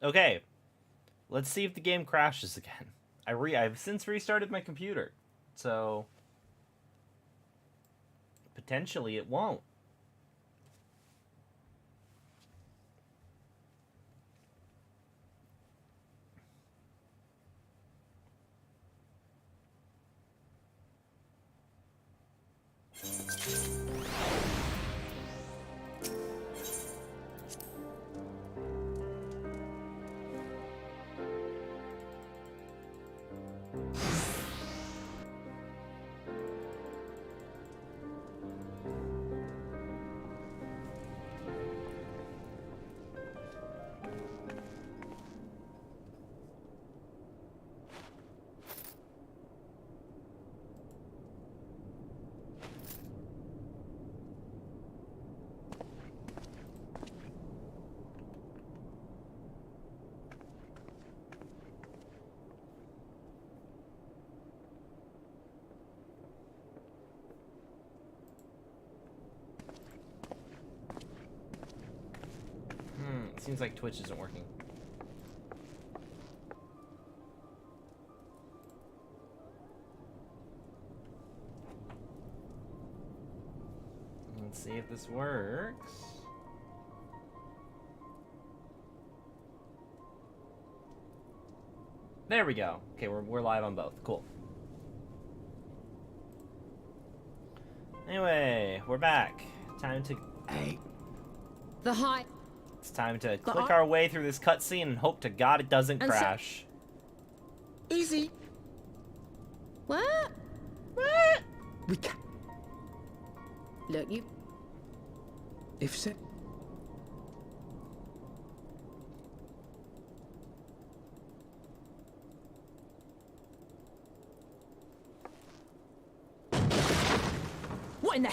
Okay, let's see if the game crashes again. I've since restarted my computer, so potentially it won't. Seems like Twitch isn't working. Let's see if this works. There we go. Okay, we're live on both. Cool. Anyway, we're back. Time to... Hey. The high... It's time to click our way through this cutscene and hope to God it doesn't crash. Easy. What? What? We can... Look, you... If so... What in the...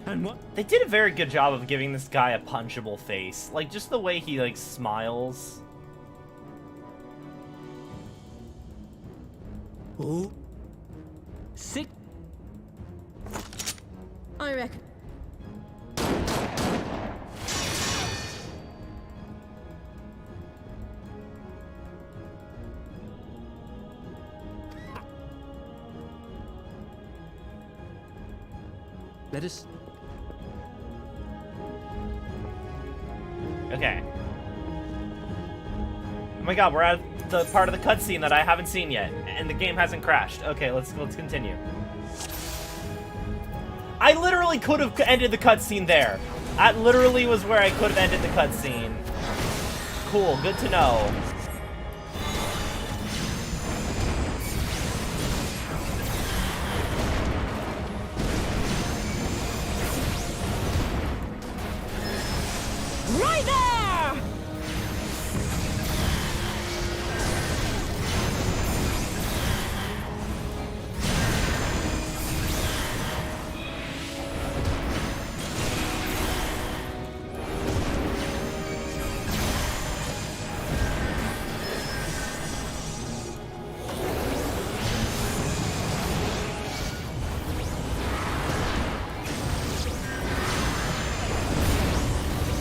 And what? They did a very good job of giving this guy a punchable face. Like, just the way he, like, smiles. Oh. Sick. I reckon. Let us... Okay. Oh my god, we're at the part of the cutscene that I haven't seen yet, and the game hasn't crashed. Okay, let's continue. I literally could have ended the cutscene there. That literally was where I could have ended the cutscene. Cool, good to know. Right there!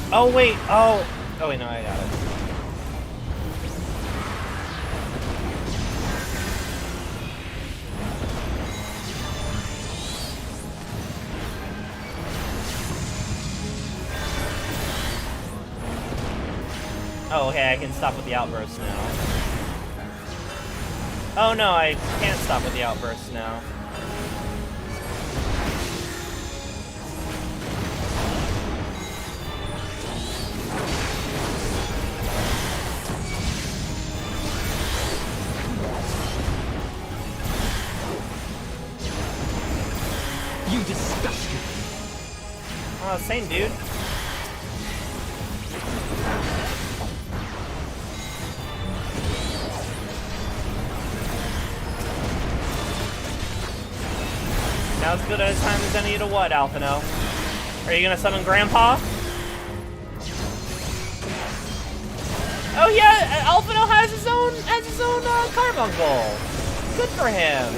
Oh wait, oh wait, no, I got it. Oh, okay, I can stop with the outburst now. Oh no, I can't stop with the outburst now. You disgust me. Oh, same dude. Now as good a time as any to what, Alphino? Are you gonna summon Grandpa? Oh yeah, Alphino has his own carbuncle. Good for him.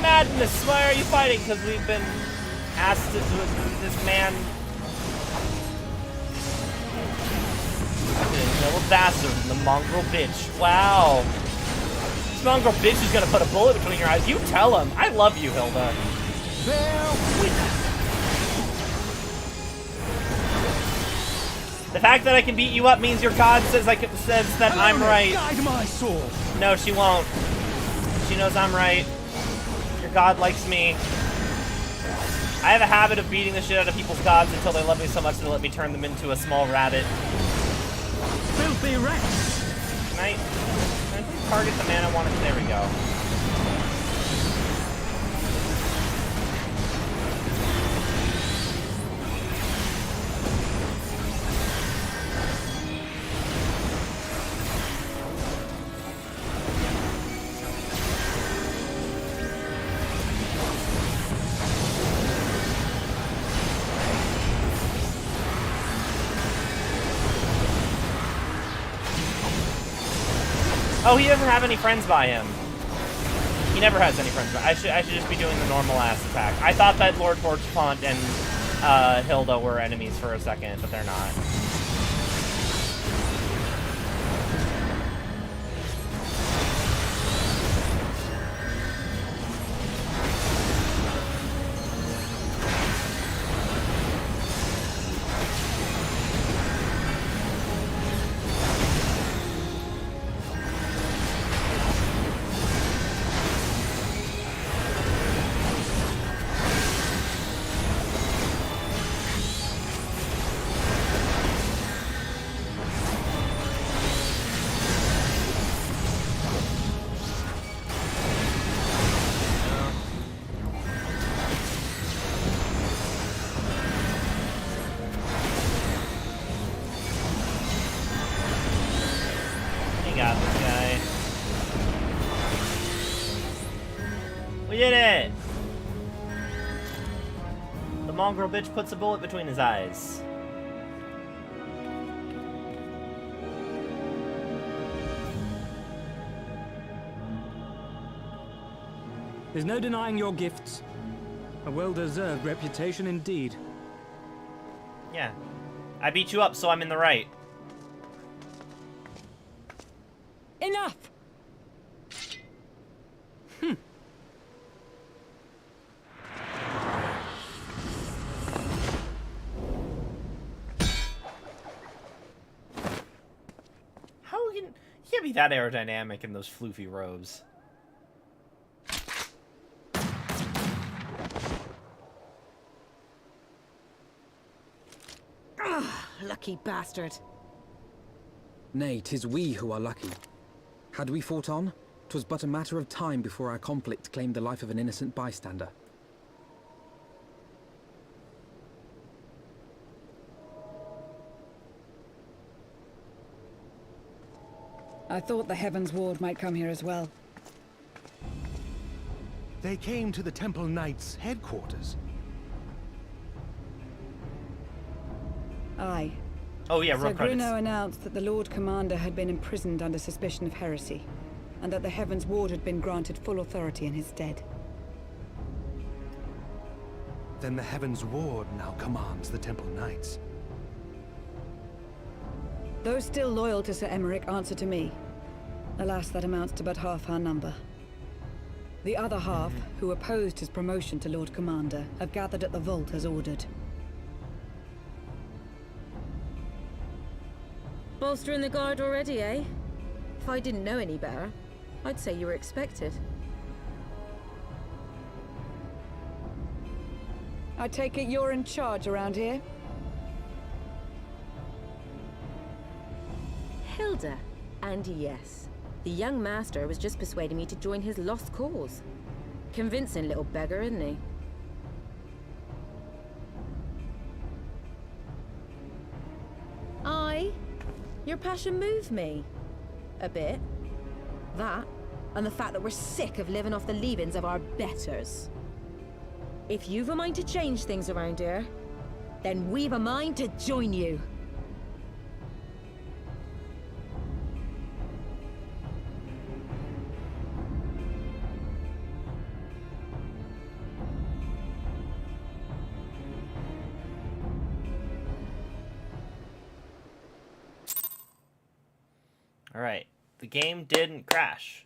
Madness, why are you fighting? Because we've been asked to do this man. The little bastard, the mongrel bitch. Wow. This mongrel bitch is gonna put a bullet between your eyes. You tell him. I love you, Hilda. The fact that I can beat you up means your god says that I'm right. Guide my sword. No, she won't. She knows I'm right. Your god likes me. I have a habit of beating the shit out of people's gods until they love me so much they let me turn them into a small rabbit. Filthy wretch. Can I please target the man I wanted? There we go. Oh, he doesn't have any friends by him. He never has any friends by him. I should just be doing the normal ass attack. I thought that Lord Torchfont and Hilda were enemies for a second, but they're not. Got this guy. We did it! The mongrel bitch puts a bullet between his eyes. There's no denying your gifts. A well-deserved reputation indeed. Yeah. I beat you up, so I'm in the right. Enough! How can... He can't be that aerodynamic in those floofy robes. Lucky bastard. Nay, 'tis we who are lucky. Had we fought on, 'twas but a matter of time before our conflict claimed the life of an innocent bystander. I thought the Heaven's Ward might come here as well. They came to the Temple Knights' headquarters. Aye. Oh yeah, Sir real credits. Bruno announced that the Lord Commander had been imprisoned under suspicion of heresy, and that the Heaven's Ward had been granted full authority in his stead. Then the Heaven's Ward now commands the Temple Knights. Those still loyal to Sir Emmerich answer to me. Alas, that amounts to but half our number. The other half, who opposed his promotion to Lord Commander, have gathered at the vault as ordered. Bolstering the guard already, eh? If I didn't know any better, I'd say you were expected. I take it you're in charge around here? Hilda. And yes, the young master was just persuading me to join his lost cause. Convincing little beggar, isn't he? Aye. Your passion moved me. A bit. That, and the fact that we're sick of living off the leavings of our betters. If you've a mind to change things around here, then we've a mind to join you. Alright, the game didn't crash.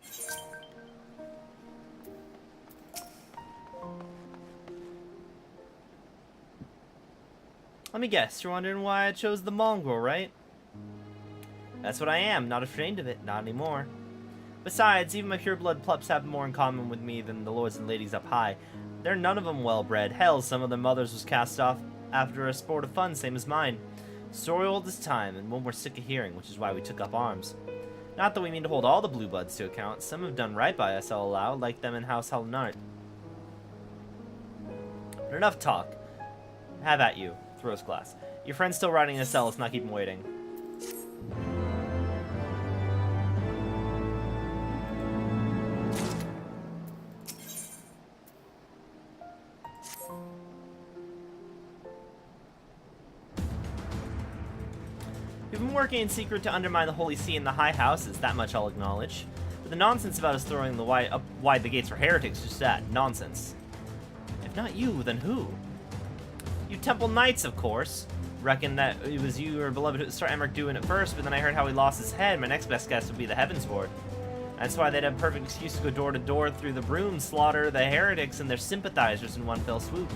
Let me guess, you're wondering why I chose the mongrel, right? That's what I am, not ashamed of it, not anymore. Besides, even my pure-blood pups have more in common with me than the lords and ladies up high. They're none of them well-bred. Hell, some of their mothers was cast off after a sport of fun, same as mine. Story old as time, and one we're sick of hearing, which is why we took up arms. Not that we mean to hold all the blue bloods to account. Some have done right by us, I'll allow, like them in House Halnart. But enough talk. Have at you. Throws glass. Your friend's still riding in a cell, let's not keep him waiting. We've been working in secret to undermine the Holy See and the High Houses, that much I'll acknowledge. But the nonsense about us throwing wide the gates for heretics is just that, nonsense. If not you, then who? You Temple Knights, of course. Reckon that it was you or beloved Sir Emmerich doing it first, but then I heard how he lost his head. My next best guess would be the Heavens Ward. That's why they'd have a perfect excuse to go door to door through the broom, slaughter the heretics and their sympathizers in one fell swoop.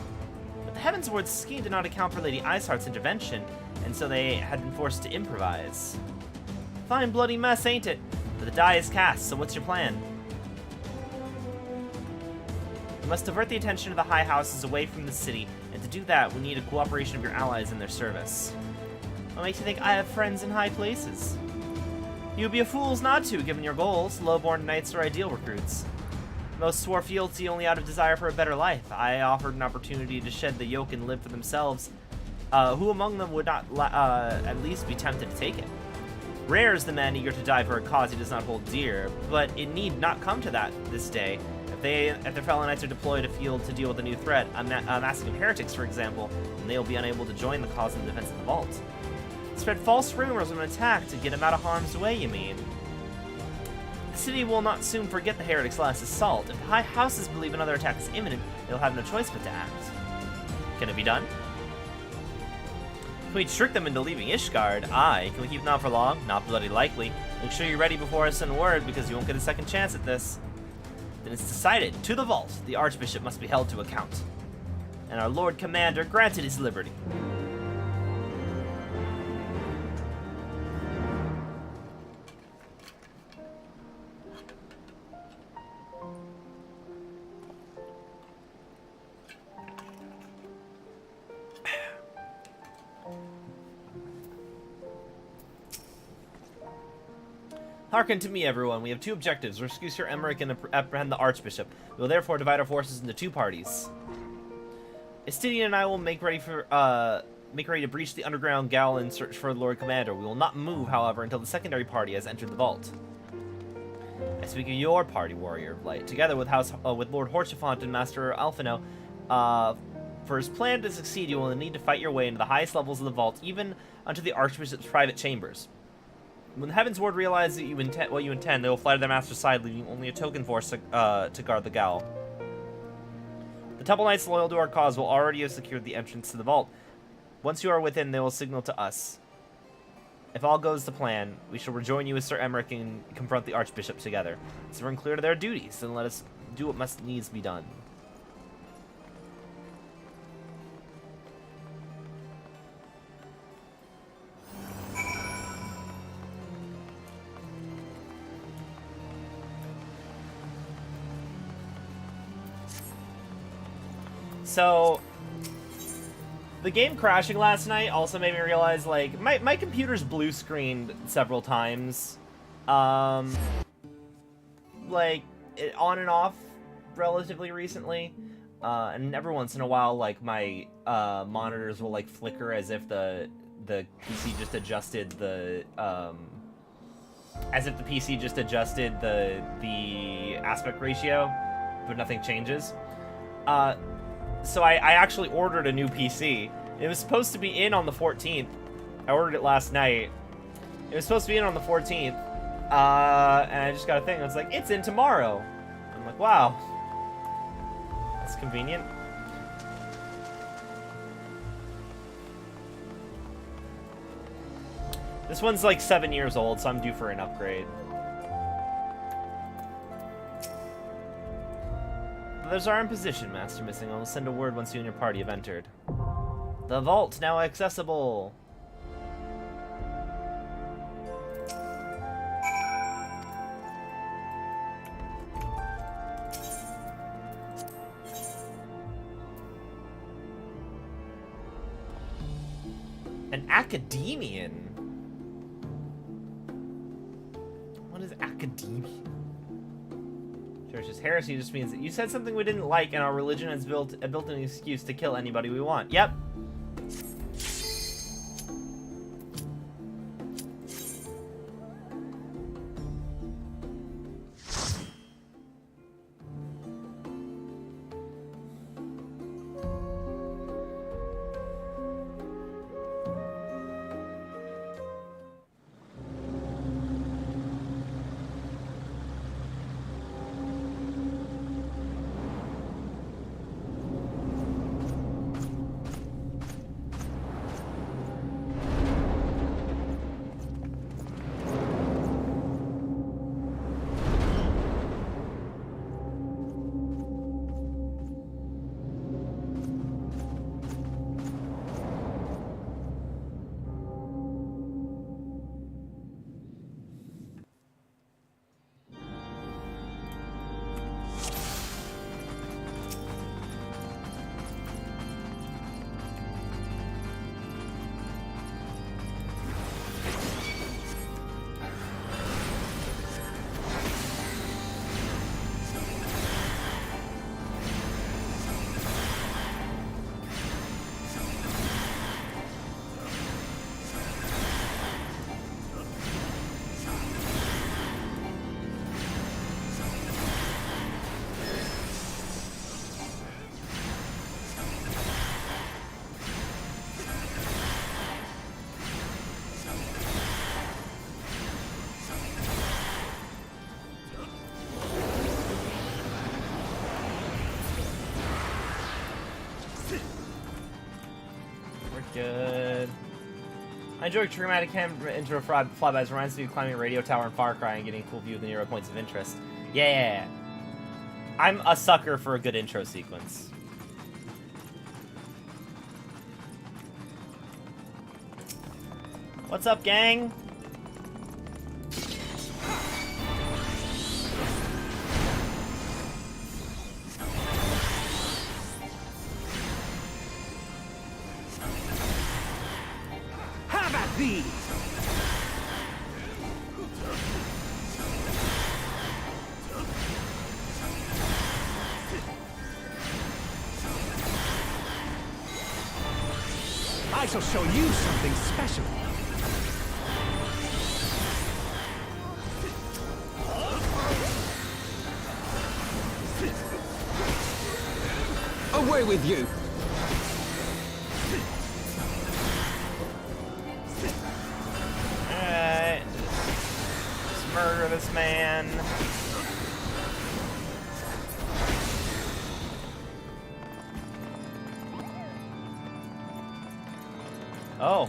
But the Heavens Ward's scheme did not account for Lady Iceheart's intervention, and so they had been forced to improvise. Fine bloody mess, ain't it? But the die is cast, so what's your plan? We must divert the attention of the High Houses away from the city, and to do that, we need the cooperation of your allies in their service. What makes you think I have friends in high places? You'd be a fool not to, given your goals. Low-born knights are ideal recruits. Most swore fealty only out of desire for a better life. I offered an opportunity to shed the yoke and live for themselves. Who among them would not at least be tempted to take it? Rare is the man eager to die for a cause he does not hold dear, but it need not come to that this day. If their fellow knights are deployed afield to deal with a new threat, a massing of heretics, for example, then they will be unable to join the cause in the defense of the vault. Spread false rumors of an attack to get them out of harm's way, you mean? The city will not soon forget the heretics' last assault. If the High Houses believe another attack is imminent, they'll have no choice but to act. Can it be done? Can we trick them into leaving Ishgard? Aye. Can we keep them out for long? Not bloody likely. Make sure you're ready before I send word, because you won't get a second chance at this. Then it's decided. To the vault. The Archbishop must be held to account. And our Lord Commander granted his liberty. Hearken to me, everyone. We have two objectives. Rescue Sir Emmerich and apprehend the Archbishop. We will therefore divide our forces into two parties. Estidian and I will make ready to breach the underground gal and search for the Lord Commander. We will not move, however, until the secondary party has entered the vault. I speak of your party, Warrior of Light. Together with Lord Horchefant and Master Alphino, for his plan to succeed, you will need to fight your way into the highest levels of the vault, even unto the Archbishop's private chambers. When the Heavens Ward realizes that what you intend, they will fly to their master's side, leaving only a token force to guard the gal. The Temple Knights loyal to our cause will already have secured the entrance to the vault. Once you are within, they will signal to us. If all goes to plan, we shall rejoin you with Sir Emmerich and confront the Archbishop together. So we're clear to their duties, then let us do what must needs be done. So, The game crashing last night also made me realize, like, my computer's blue screened several times. Like, on and off relatively recently. And every once in a while, like, my monitors will, like, flicker as if the PC just adjusted the, the aspect ratio, but nothing changes. So I actually ordered a new PC. It was supposed to be in on the 14th. I ordered it last night. It was supposed to be in on the 14th. And I just got a thing. It's like, it's in tomorrow. I'm like, wow. That's convenient. This one's like 7 years old, so I'm due for an upgrade. Others are in position, Master Missing. I will send a word once you and your party have entered. The vault now accessible. An academian? What is academian? Church's heresy just means that you said something we didn't like, and our religion has built an excuse to kill anybody we want. Yep. Good. I enjoy dramatic into a flybys. Reminds me of climbing a radio tower in Far Cry and getting a cool view of the nearby points of interest. Yeah. I'm a sucker for a good intro sequence. What's up, gang? I shall show you something special. Away with you! Alright. Let's murder this man. Oh.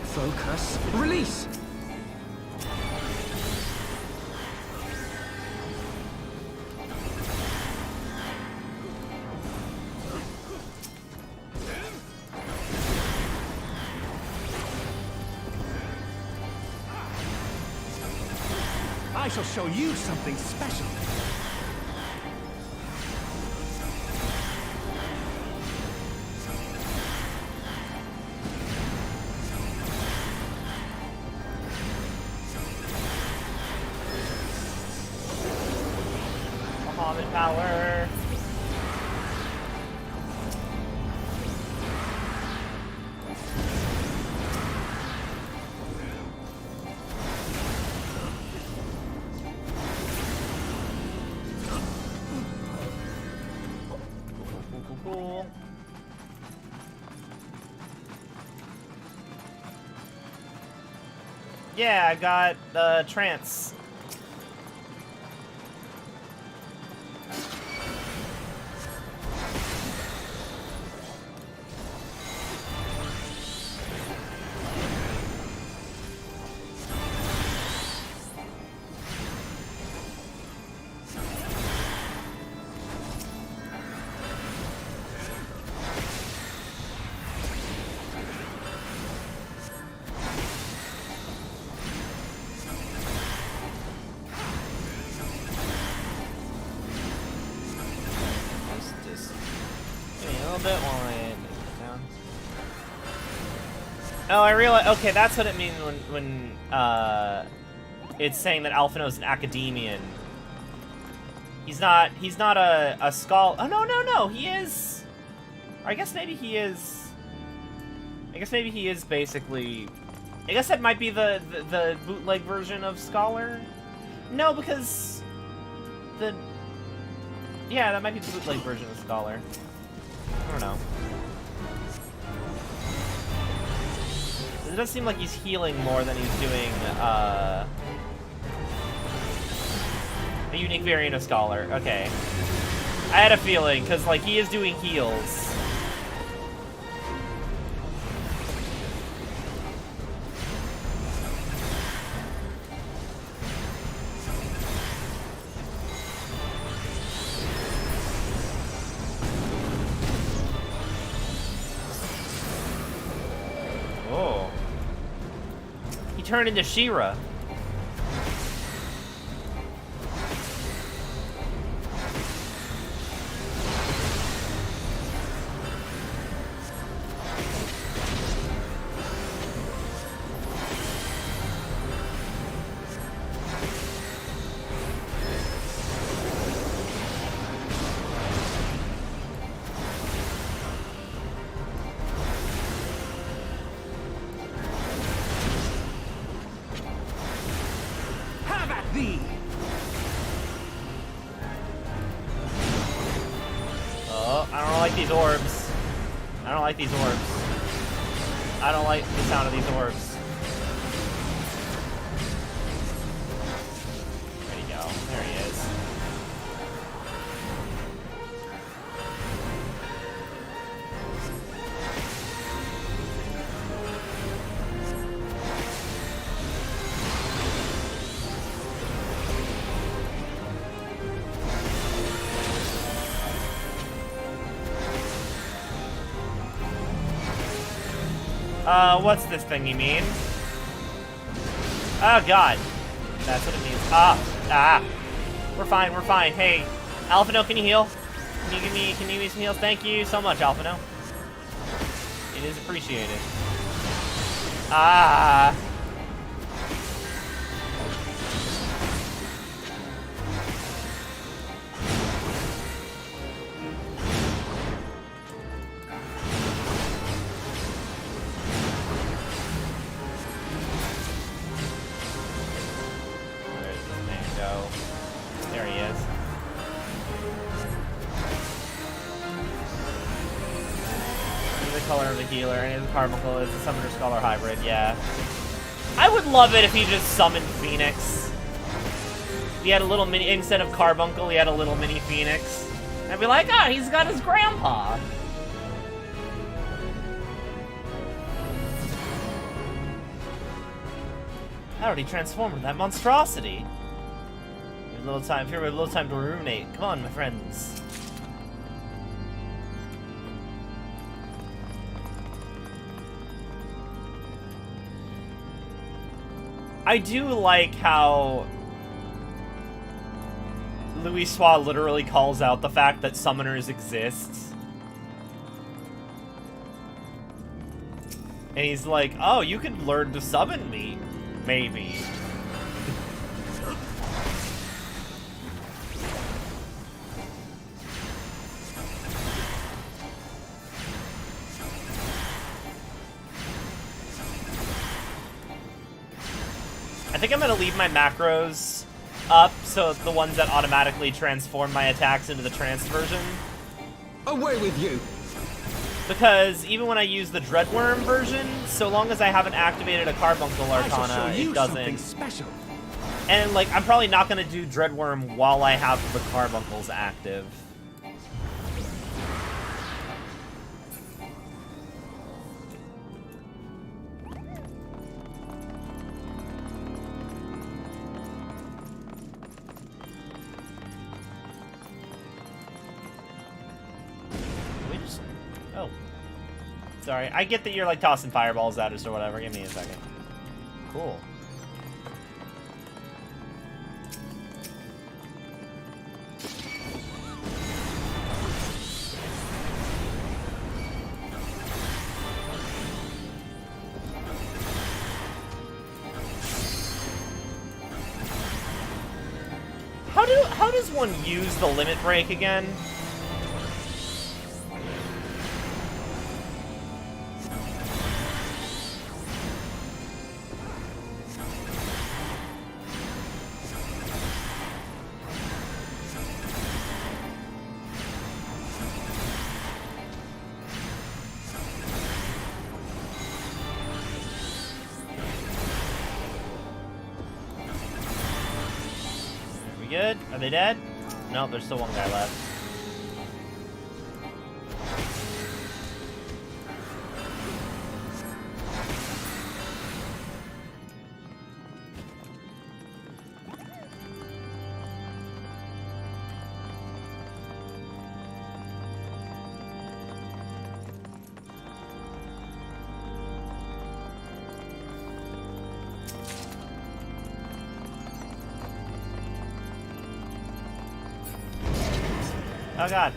Focus. Release! I shall show you something special. Muhammad power. Cool. Yeah, I got trance. Bit while I make it down. Oh, I realize. Okay, that's what it means when it's saying that Alphino's an academian. He's not a scholar. Oh no, he is. Or I guess maybe he is. I guess maybe he is basically. I guess that might be the bootleg version of scholar. No, because yeah, that might be the bootleg version of scholar. I don't know. It does seem like he's healing more than he's doing a unique variant of Scholar. Okay. I had a feeling, because like he is doing heals. Turn into She-Ra. Oh, I don't like these orbs. I don't like these orbs. I don't like the sound of these orbs. There you go. There he is. What's this thing you mean? Oh, God. That's what it means. We're fine, we're fine. Hey, Alphino, can you heal? Can you give me some heals? Thank you so much, Alphino. It is appreciated. There he is. He's the color of the healer, and his Carbuncle is the Summoner Scholar hybrid, yeah. I would love it if he just summoned Phoenix. He had a little mini, instead of Carbuncle, he had a little mini Phoenix. I'd be like, ah, he's got his grandpa. How did he transform into that monstrosity? A little time here, we have a little time to ruminate. Come on, my friends. I do like how Louis Swa literally calls out the fact that summoners exist. And he's like, oh, you can learn to summon me. Maybe. I think I'm gonna leave my macros up, so the ones that automatically transform my attacks into the trance version. Away with you! Because even when I use the Dreadworm version, so long as I haven't activated a Carbuncle Arcana, it doesn't. Special. And, like, I'm probably not gonna do Dreadworm while I have the Carbuncles active. Oh. Sorry. I get that you're, like, tossing fireballs at us or whatever. Give me a second. Cool. How does one use the limit break again? Good? Are they dead? No, there's still one guy left. Oh god.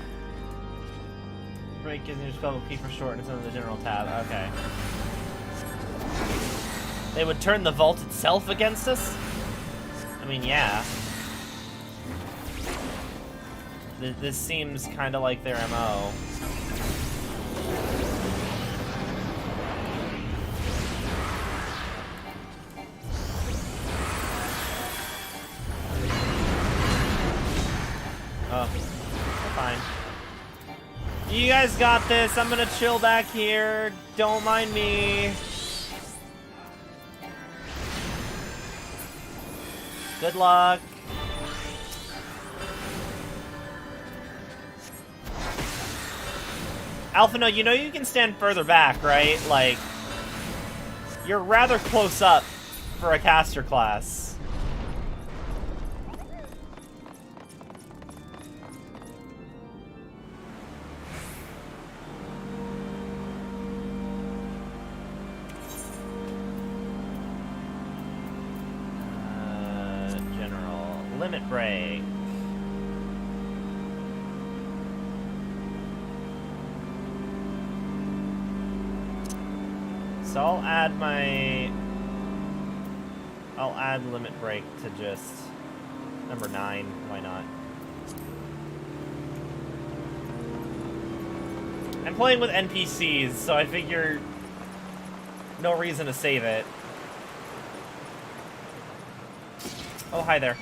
Break gives you a spell with P for short and it's under the general tab. Okay. They would turn the vault itself against us? I mean, yeah. This seems kind of like their MO. Oh. Fine. You guys got this. I'm gonna chill back here. Don't mind me. Good luck. Alphino, you know you can stand further back, right? Like, you're rather close up for a caster class. Limit break. So I'll add limit break to just number 9. Why not? I'm playing with NPCs, so I figure no reason to save it. Oh, hi there.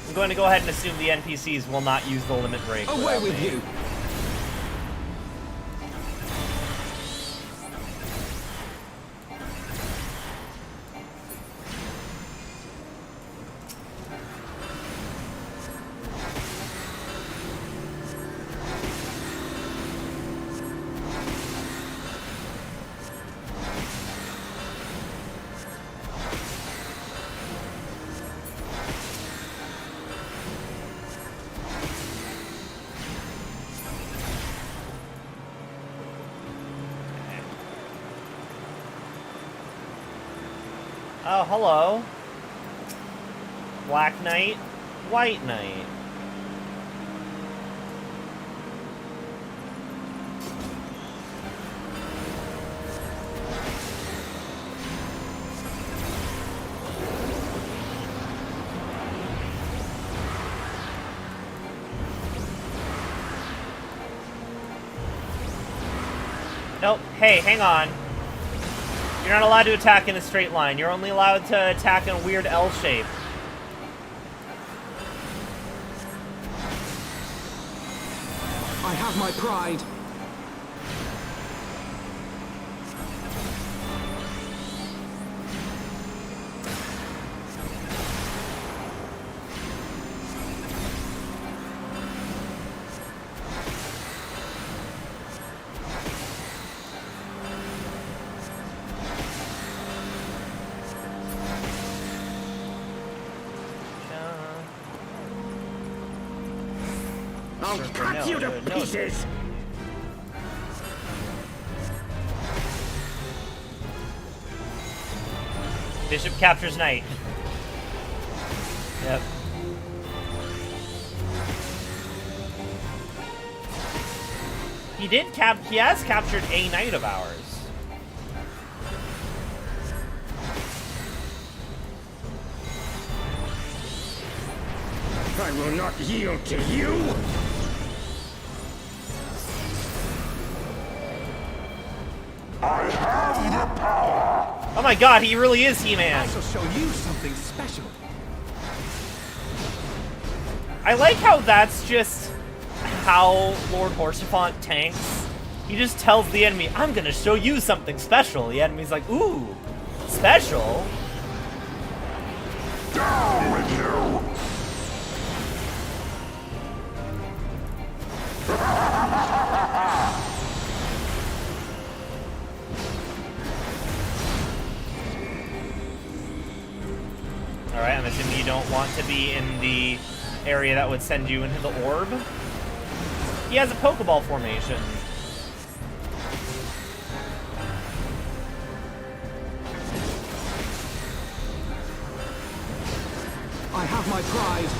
I'm going to go ahead and assume the NPCs will not use the limit break. Away with you! Oh, hello. Black Knight, White Knight. Nope. Hey, hang on. You're not allowed to attack in a straight line. You're only allowed to attack in a weird L shape. I have my pride. I'll cut you to pieces! Bishop captures Knight. Yep. He has captured a knight of ours. I will not yield to you! I have the power! Oh my god, he really is He-Man! I shall show you something special. I like how that's just how Lord Horsefant tanks. He just tells the enemy, I'm gonna show you something special. The enemy's like, ooh, special? Down with you! Alright, I'm assuming you don't want to be in the area that would send you into the orb. He has a Pokeball formation. I have my pride.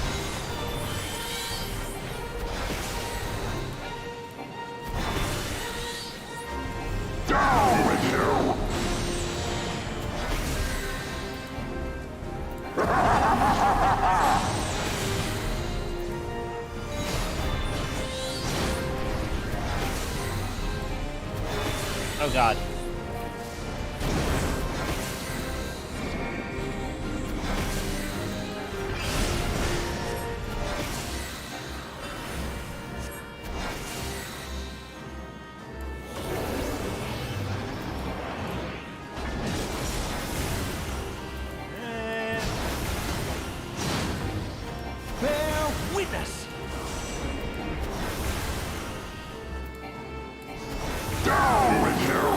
Down with you! Oh god. Bear witness. Down with you!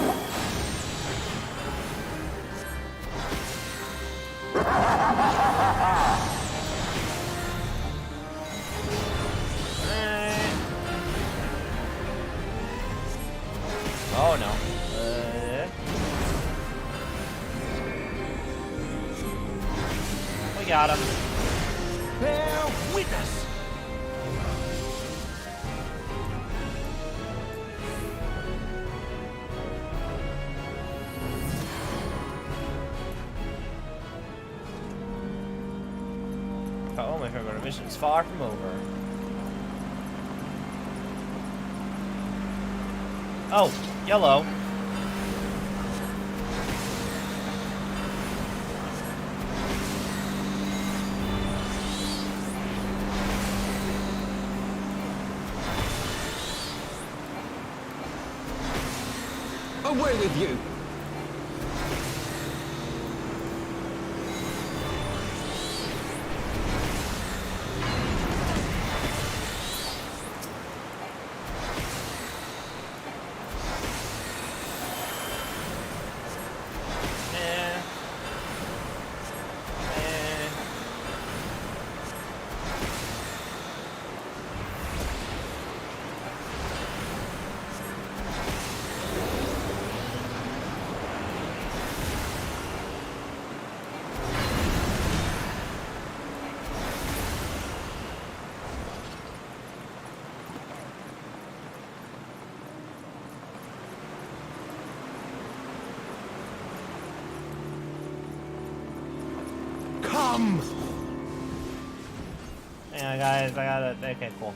Oh no. We got him. Bear witness. Oh, my favorite mission's far from over. Oh, yellow. Away with you! Come! Yeah, guys, I got it. Okay, cool.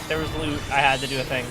There was loot. I had to do a thing.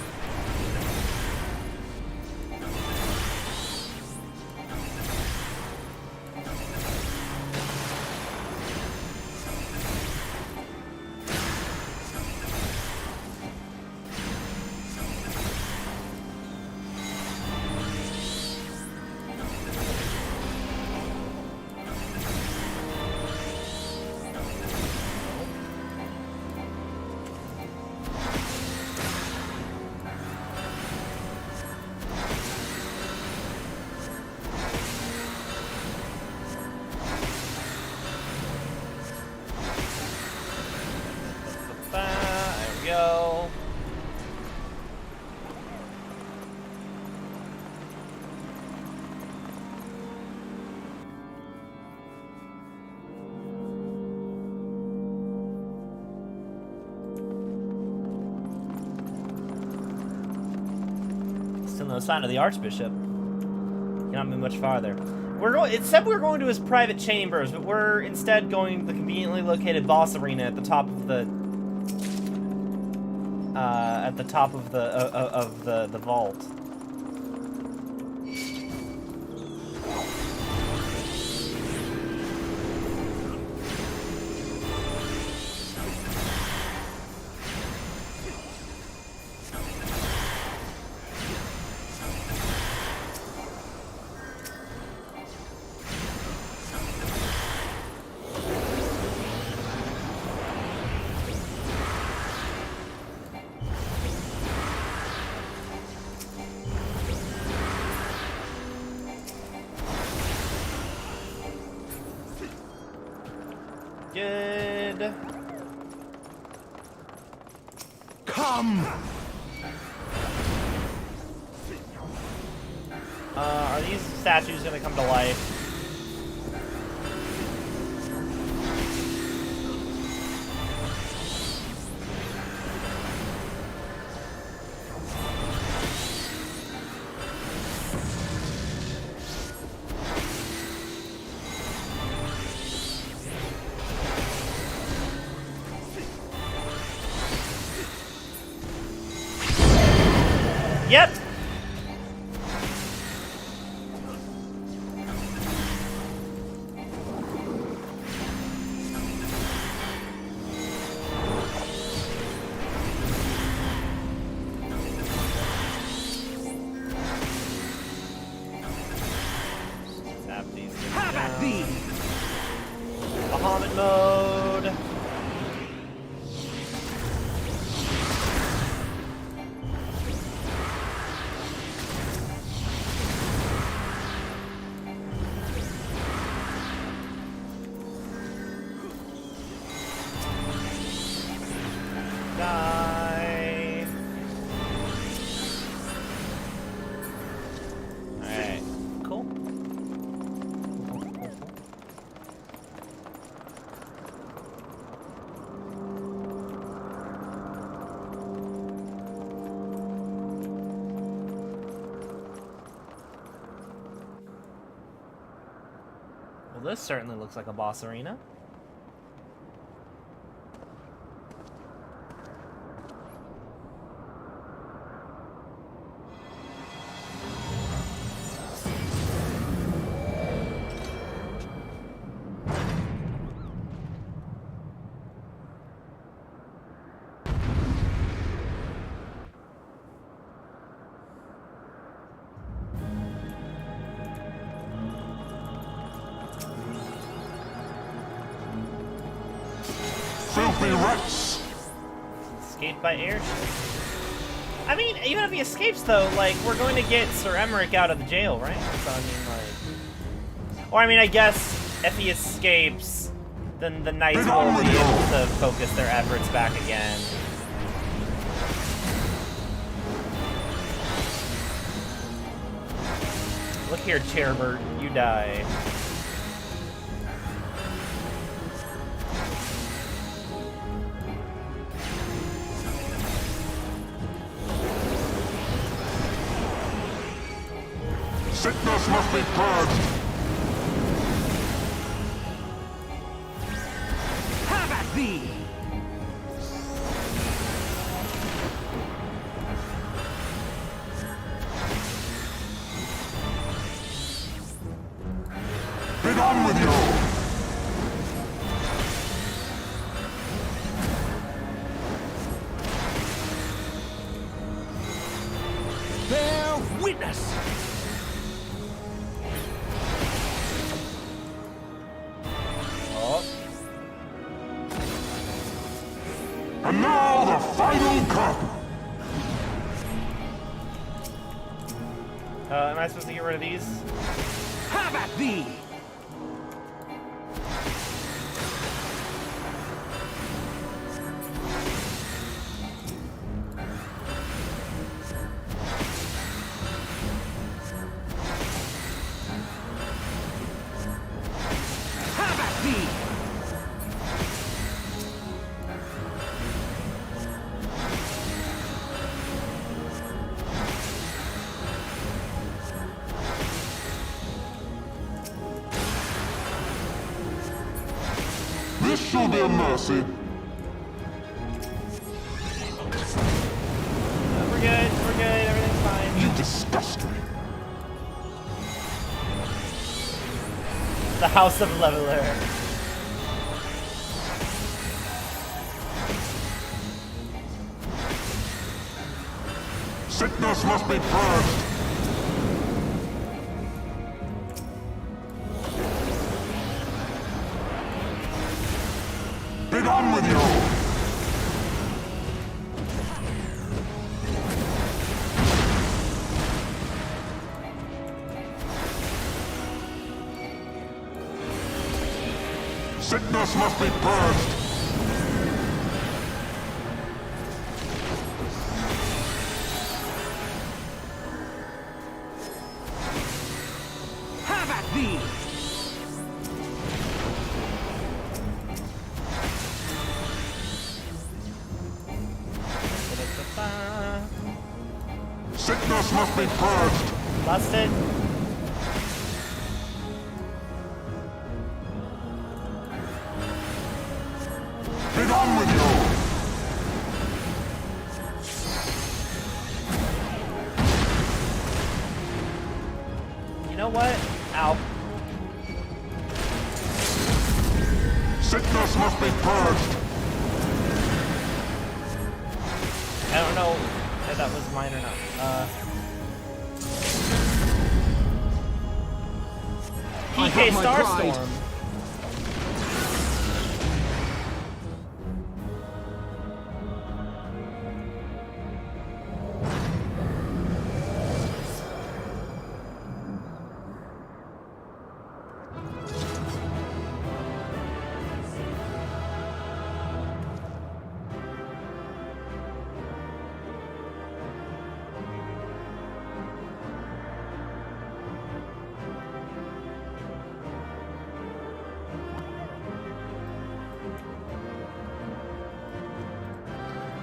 There we go. Still no sign of the Archbishop. Cannot move much farther. It said we were going to his private chambers, but we're instead going to the conveniently located boss arena at the top of the the vault. Good. Come! Are these statues gonna come to life? Yep. Tap these things down. Bahamut mode. Die. Alright, cool. Well, this certainly looks like a boss arena. Filthy wretch! Escape by airship. I mean, even if he escapes, though, like, we're going to get Sir Emmerich out of the jail, right? So, I mean, like... Or, I mean, I guess if he escapes, then the knights will be able to focus their efforts back again. Look here, Chairbird, you die. Sickness must be purged! Begone with you! Bear witness! Oh. And now the final curtain! Am I supposed to get rid of these? Have at thee! Have at thee! This shall be a mercy. We're good, everything's fine. You disgust me. The House of Leveler. Sickness must be purged. Begone with you! Sickness must be purged. Have at thee! Sickness must be purged. Lost it. Begone with you! You know what? Ow. Sickness must be purged. I don't know if that was mine or not. I PK have my pride. Starstorm.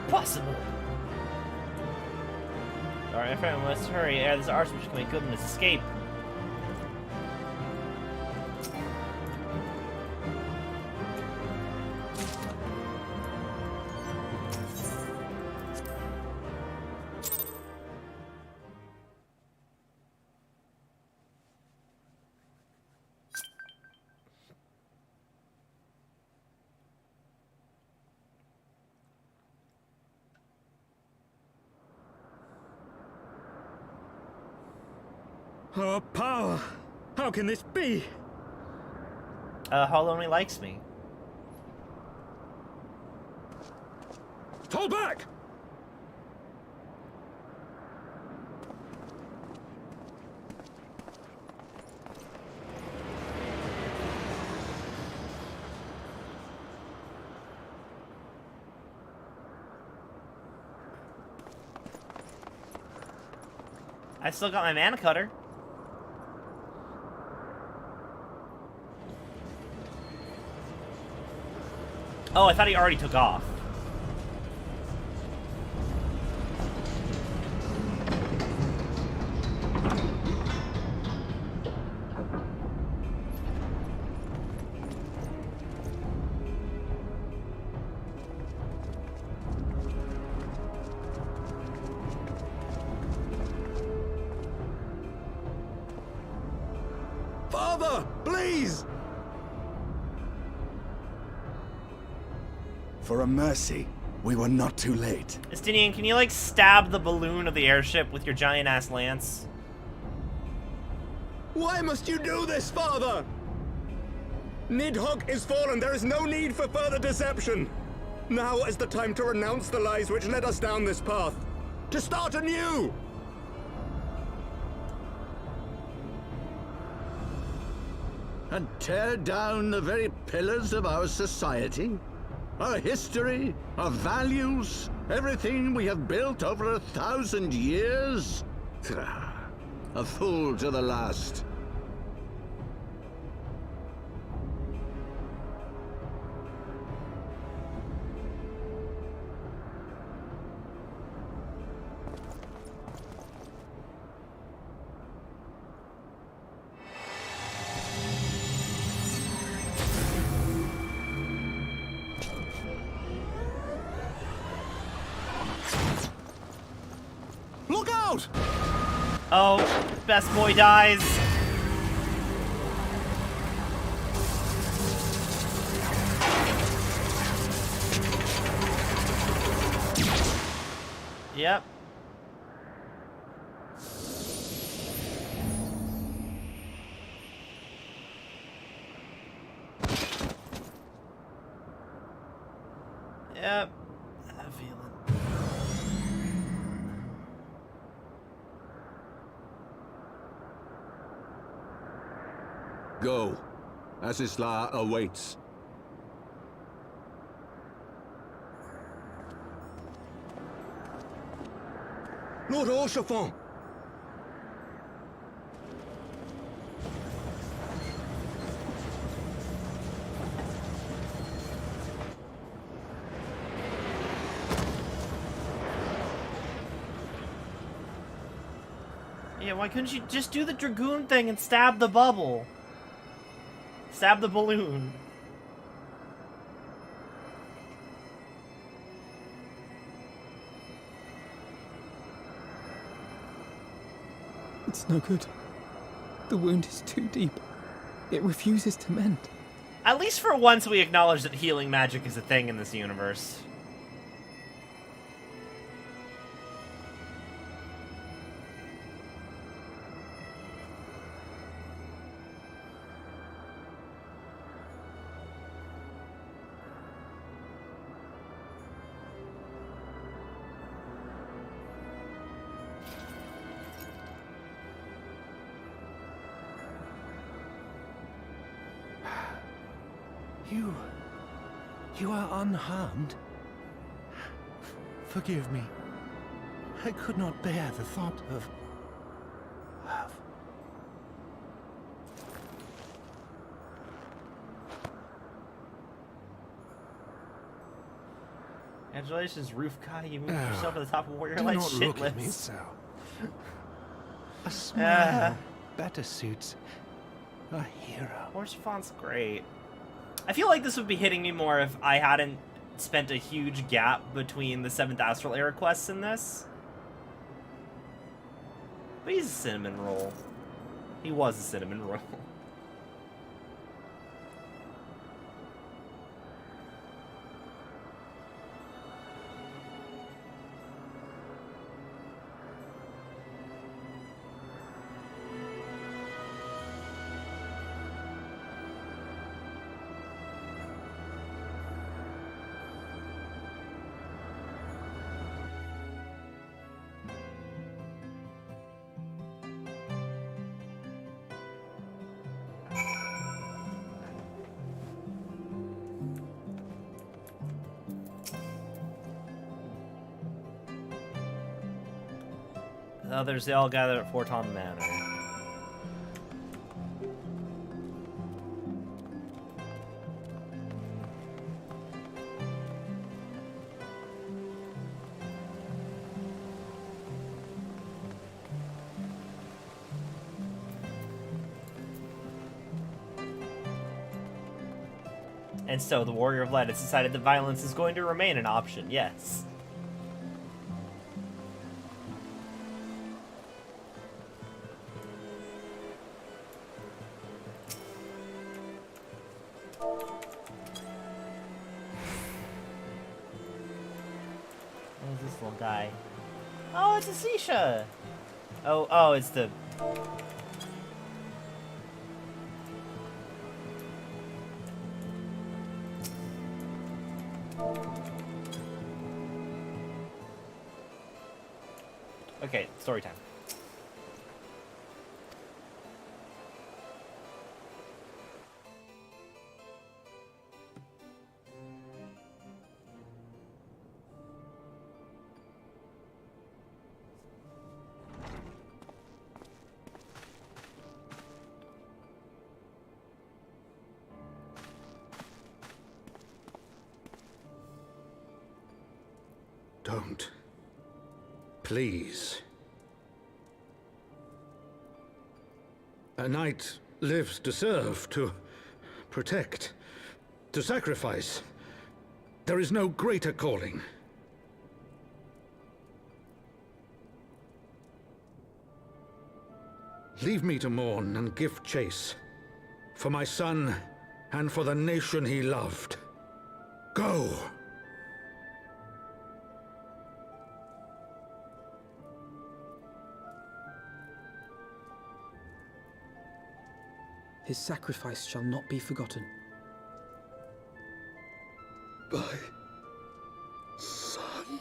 Possible. Alright, my friend, let's hurry. Yeah, this archbishop can make good on his escape. Oh, power! How can this be? Hall only likes me. Fall back! I still got my mana cutter. Oh, I thought he already took off. Father, please! For a mercy, we were not too late. Estinian, can you, like, stab the balloon of the airship with your giant-ass lance? Why must you do this, Father? Nidhogg is fallen. There is no need for further deception. Now is the time to renounce the lies which led us down this path. To start anew! And tear down the very pillars of our society? Our history, our values, everything we have built over 1,000 years? A fool to the last. Look out! Oh, best boy dies. Yep. Yep. I have a feeling. Go. Asisla awaits. Lord Orchefort! Yeah, why couldn't you just do the Dragoon thing and stab the bubble? Stab the balloon. It's no good. The wound is too deep. It refuses to mend. At least for once we acknowledge that healing magic is a thing in this universe. You are unharmed? Forgive me. I could not bear the thought of... Congratulations, Roof Kai. You moved yourself to the top of Warrior Do Light not shit look at me list. so. A smile better suits a hero. Orchefont's great. I feel like this would be hitting me more if I hadn't spent a huge gap between the 7th Astral Era quests in this. But he's a cinnamon roll. He was a cinnamon roll. The others, they all gathered at Forton Manor. And so, the Warrior of Light has decided that violence is going to remain an option, yes. little guy. Oh, it's a Sisha! Oh, it's the... Okay, story time. Don't. Please. A knight lives to serve, to protect, to sacrifice. There is no greater calling. Leave me to mourn and give chase. For my son, and for the nation he loved. Go! His sacrifice shall not be forgotten. My son.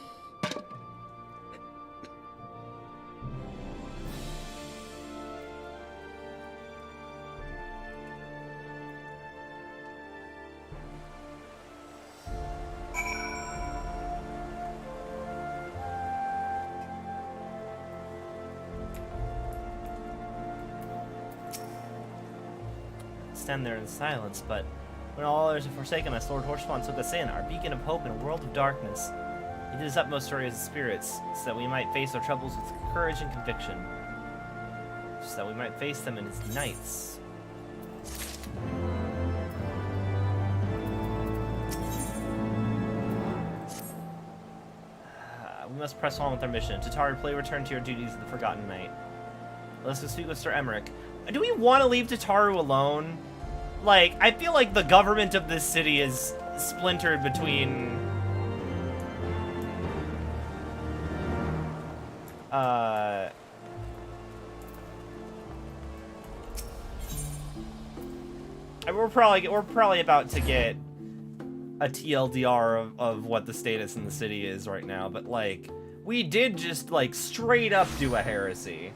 Stand there in silence, but when all others have forsaken us, Lord Horspawn took us in, our beacon of hope in a world of darkness. He did his utmost to raise the spirits, so that we might face our troubles with courage and conviction. So that we might face them in his nights. We must press on with our mission. Tatari, play return to your duties of the Forgotten Knight. Let's go speak with Sir Emmerich. Do we want to leave Tataru alone? Like, I feel like the government of this city is splintered between... We're probably about to get a TLDR of what the status in the city is right now, but, like, we did just, like, straight up do a heresy.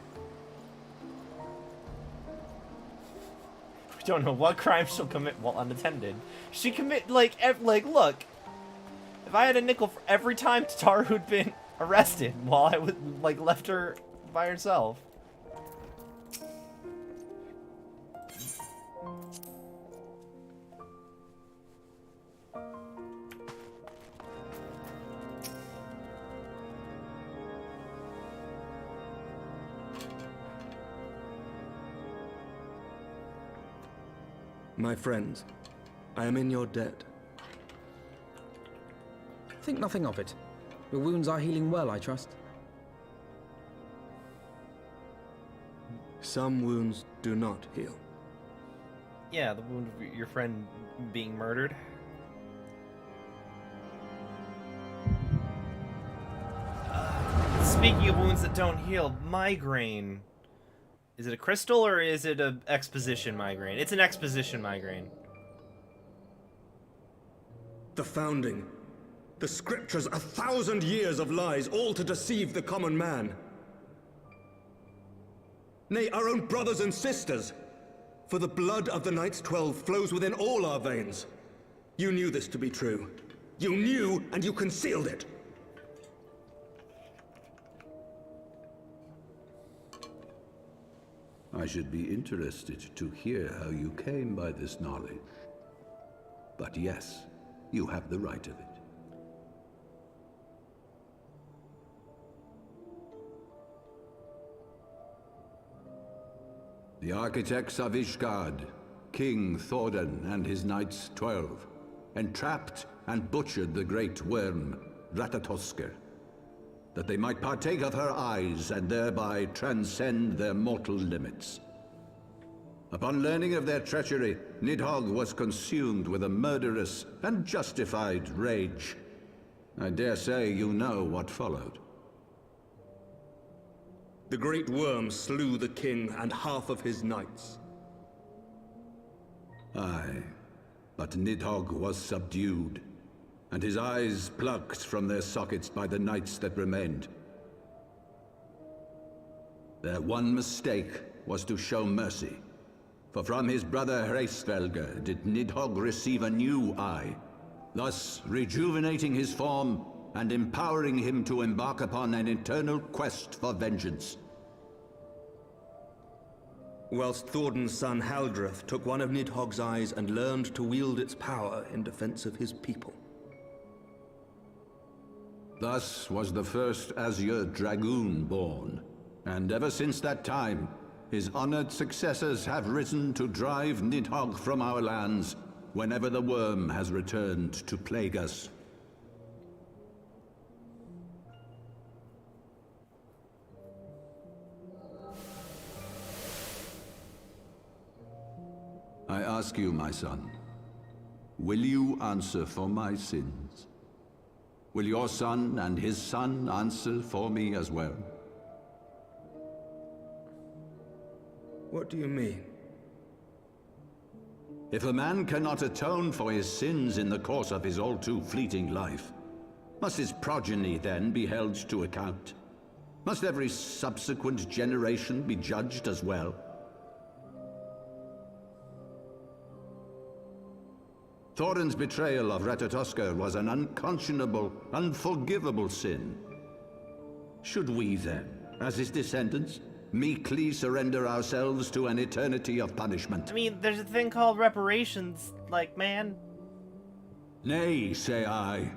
Don't know what crime she'll commit while unattended. She commit look, if I had a nickel for every time Tataru had been arrested while I would left her by herself. My friends, I am in your debt. Think nothing of it. Your wounds are healing well, I trust. Some wounds do not heal. Yeah, the wound of your friend being murdered. Speaking of wounds that don't heal, migraine. Is it a crystal or is it an exposition migraine? It's an exposition migraine. The founding. The scriptures, 1,000 years of lies, all to deceive the common man. Nay, our own brothers and sisters. For the blood of the Knights 12 flows within all our veins. You knew this to be true. You knew, and you concealed it. I should be interested to hear how you came by this knowledge. But yes, you have the right of it. The architects of Ishgard, King Thordan and his Knights 12, entrapped and butchered the great worm, Ratatosker, that they might partake of her eyes and thereby transcend their mortal limits. Upon learning of their treachery, Nidhogg was consumed with a murderous and justified rage. I dare say you know what followed. The great worm slew the king and half of his knights. Aye, but Nidhogg was subdued, and his eyes plucked from their sockets by the knights that remained. Their one mistake was to show mercy, for from his brother Hreysvelgr did Nidhogg receive a new eye, thus rejuvenating his form and empowering him to embark upon an eternal quest for vengeance. Whilst Thorden's son Haldreth took one of Nidhogg's eyes and learned to wield its power in defense of his people. Thus was the first Azure Dragoon born, and ever since that time, his honored successors have risen to drive Nidhogg from our lands whenever the worm has returned to plague us. I ask you, my son, will you answer for my sins? Will your son and his son answer for me as well? What do you mean? If a man cannot atone for his sins in the course of his all too fleeting life, must his progeny then be held to account? Must every subsequent generation be judged as well? Thorin's betrayal of Ratatoskr was an unconscionable, unforgivable sin. Should we then, as his descendants, meekly surrender ourselves to an eternity of punishment? I mean, there's a thing called reparations, like, man. Nay, say I.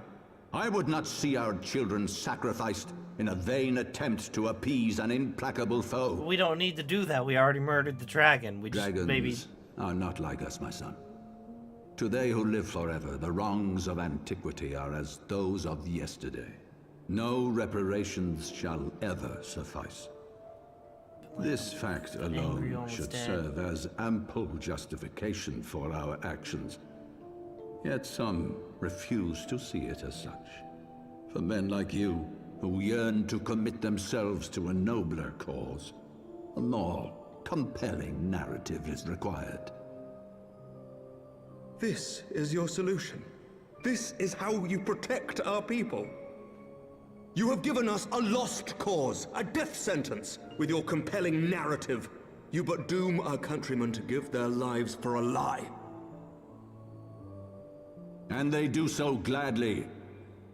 I would not see our children sacrificed in a vain attempt to appease an implacable foe. We don't need to do that. We already murdered the dragon. We just Dragons maybe... are not like us, my son. To they who live forever, the wrongs of antiquity are as those of yesterday. No reparations shall ever suffice. This fact alone should serve as ample justification for our actions. Yet some refuse to see it as such. For men like you, who yearn to commit themselves to a nobler cause, a more compelling narrative is required. This is your solution. This is how you protect our people. You have given us a lost cause, a death sentence. With your compelling narrative, you but doom our countrymen to give their lives for a lie. And they do so gladly.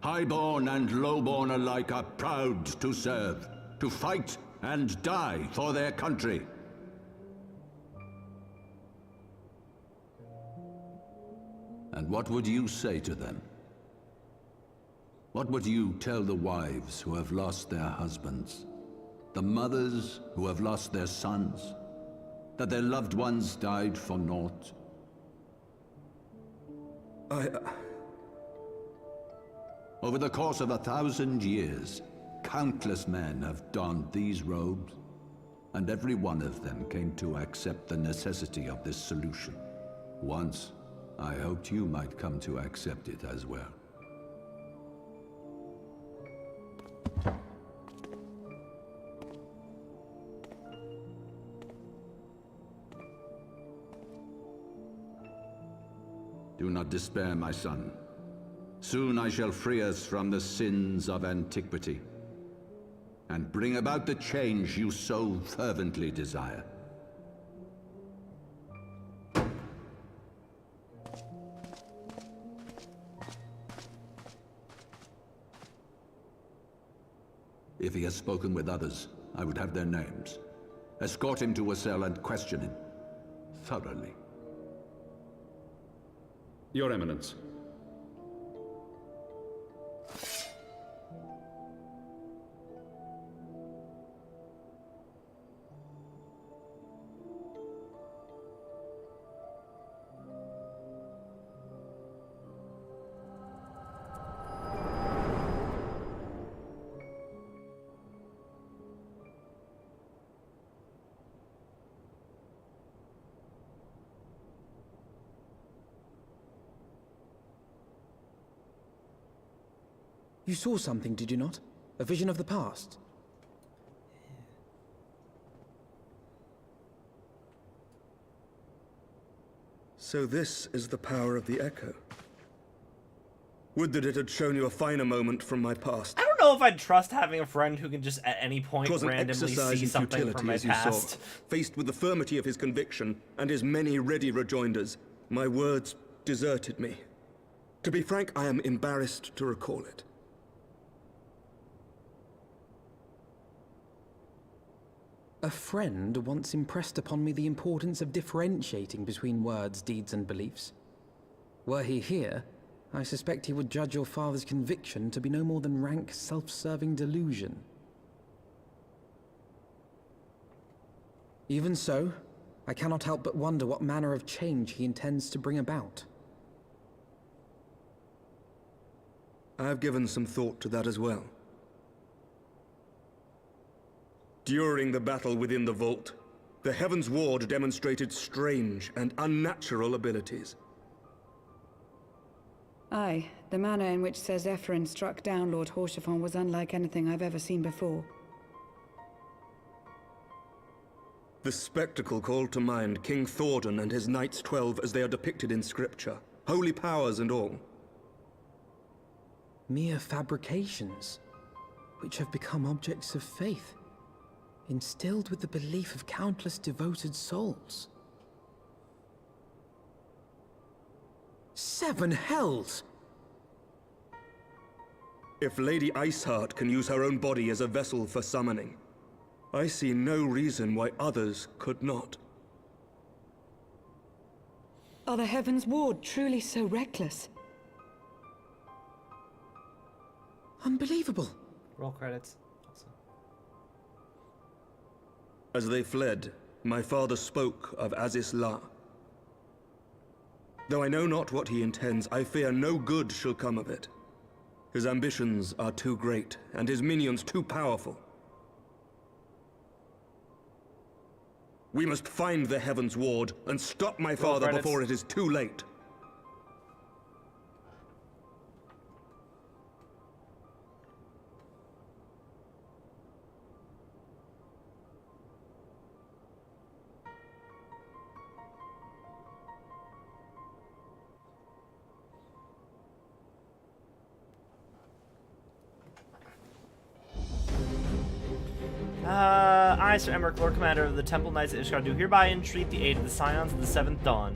Highborn and lowborn alike are proud to serve, to fight and die for their country. And what would you say to them? What would you tell the wives who have lost their husbands? The mothers who have lost their sons? That their loved ones died for naught? Over the course of 1,000 years, countless men have donned these robes, and every one of them came to accept the necessity of this solution. Once, I hoped you might come to accept it as well. Do not despair, my son. Soon I shall free us from the sins of antiquity, and bring about the change you so fervently desire. If he has spoken with others, I would have their names. Escort him to a cell and question him thoroughly. Your Eminence. You saw something, did you not? A vision of the past? So this is the power of the Echo. Would that it had shown you a finer moment from my past. I don't know if I'd trust having a friend who can just at any point 'Twas an randomly exercise see in something futility, from my as you saw. past. Faced with the firmity of his conviction and his many ready rejoinders, my words deserted me. To be frank, I am embarrassed to recall it. A friend once impressed upon me the importance of differentiating between words, deeds, and beliefs. Were he here, I suspect he would judge your father's conviction to be no more than rank, self-serving delusion. Even so, I cannot help but wonder what manner of change he intends to bring about. I have given some thought to that as well. During the battle within the vault, the Heaven's Ward demonstrated strange and unnatural abilities. Aye, the manner in which Sir Zephyrin struck down Lord Horshafon was unlike anything I've ever seen before. The spectacle called to mind King Thordan and his Knights 12 as they are depicted in scripture, holy powers and all. Mere fabrications, which have become objects of faith, instilled with the belief of countless devoted souls. 7 hells! If Lady Iceheart can use her own body as a vessel for summoning, I see no reason why others could not. Are the Heaven's Ward truly so reckless? Unbelievable. Roll credits. Also. As they fled, my father spoke of Aziz La. Though I know not what he intends, I fear no good shall come of it. His ambitions are too great, and his minions too powerful. We must find the Heaven's Ward and stop my father before it is too late. I, Sir Emmerich, Lord Commander of the Temple Knights of Ishgard, do hereby entreat the aid of the Scions of the Seventh Dawn.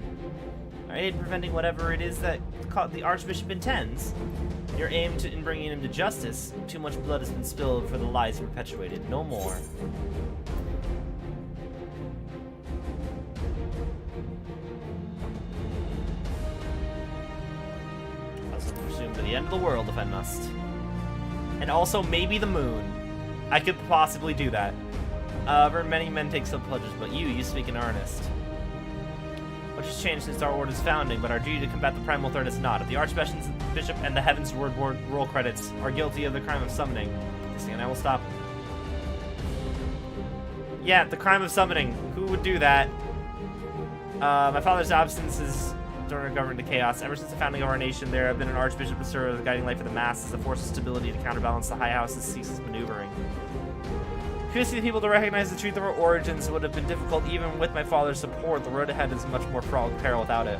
Our aid in preventing whatever it is that the Archbishop intends. Your aim in bringing him to justice. Too much blood has been spilled for the lies perpetuated. No more. I'll presume to the end of the world if I must. And also maybe the moon. I could possibly do that. However, many men take some pledges, but you speak in earnest. Much has changed since our order's founding, but our duty to combat the primal threat is not. If the Archbishop and the Heaven's Ward roll credits are guilty of the crime of summoning, this thing and I will stop. Yeah, the crime of summoning. Who would do that? My father's absence is during a government to chaos. Ever since the founding of our nation, there have been an Archbishop to serve as a guiding light for the masses, a force of stability to counterbalance the High House's ceaseless maneuvering. Convincing the people to recognize the truth of our origins would have been difficult even with my father's support. The road ahead is much more peril without it.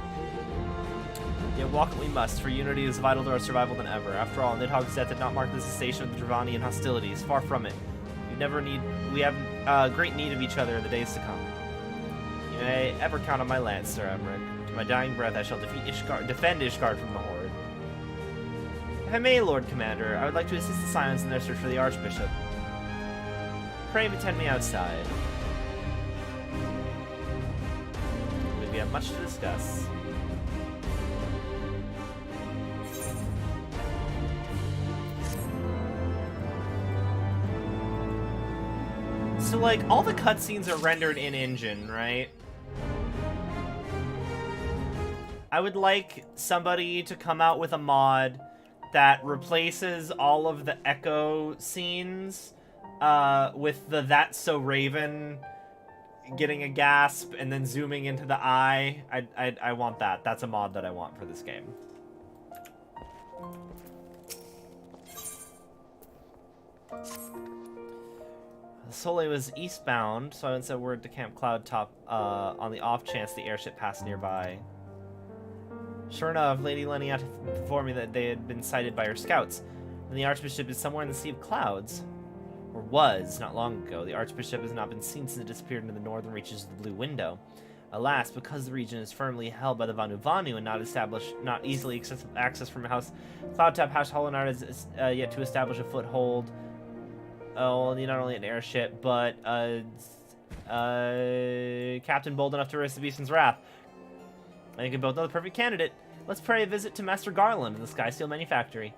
Yet walk we must, for unity is vital to our survival than ever. After all, Nidhogg's death did not mark the cessation of the Dravanian hostilities. Far from it. We have great need of each other in the days to come. You may ever count on my lance, Sir Emmerich. To my dying breath, I shall defend Ishgard from the Horde. If I may, Lord Commander, I would like to assist the Scions in their search for the Archbishop. Pray attend me outside. We have much to discuss. So, like, all the cutscenes are rendered in-engine, right? I would like somebody to come out with a mod that replaces all of the echo scenes with the "That's So Raven" getting a gasp and then zooming into the eye. I want that. That's a mod that I want for this game. Soleil was eastbound, so I went and sent word to Camp Cloud Top on the off chance the airship passed nearby. Sure enough, Lady Lenny had to inform me that they had been sighted by her scouts, and the Archbishop is somewhere in the Sea of Clouds. Or was, not long ago. The Archbishop has not been seen since it disappeared into the northern reaches of the Blue Window. Alas, because the region is firmly held by the Vanu Vanu and not easily accessed from a house, Cloudtop House Hollow Knight is yet to establish a foothold. Oh, not only an airship, but Captain bold enough to risk the Beastman's wrath. I think we both know the perfect candidate. Let's pay a visit to Master Garland in the Sky Steel Manufactory.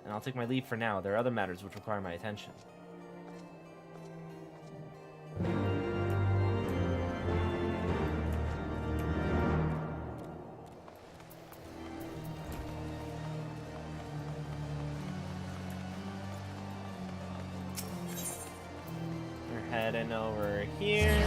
And I'll take my leave for now. There are other matters which require my attention. We're heading over here.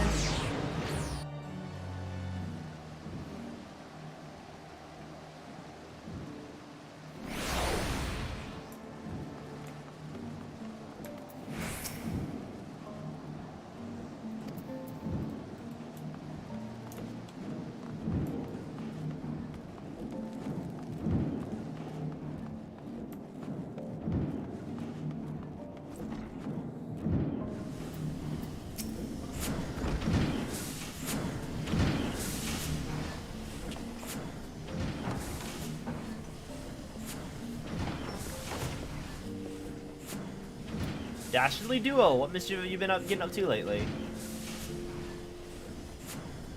Dastardly duo, what mischief have you been getting up to lately?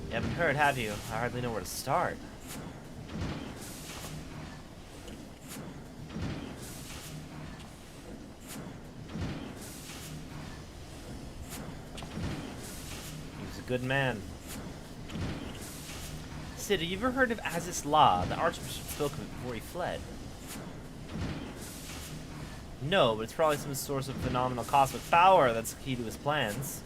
You haven't heard, have you? I hardly know where to start. He was a good man. Sid, have you ever heard of Aziz La? The Archbishop spoke of it before he fled. No, but it's probably some source of phenomenal cosmic power that's key to his plans.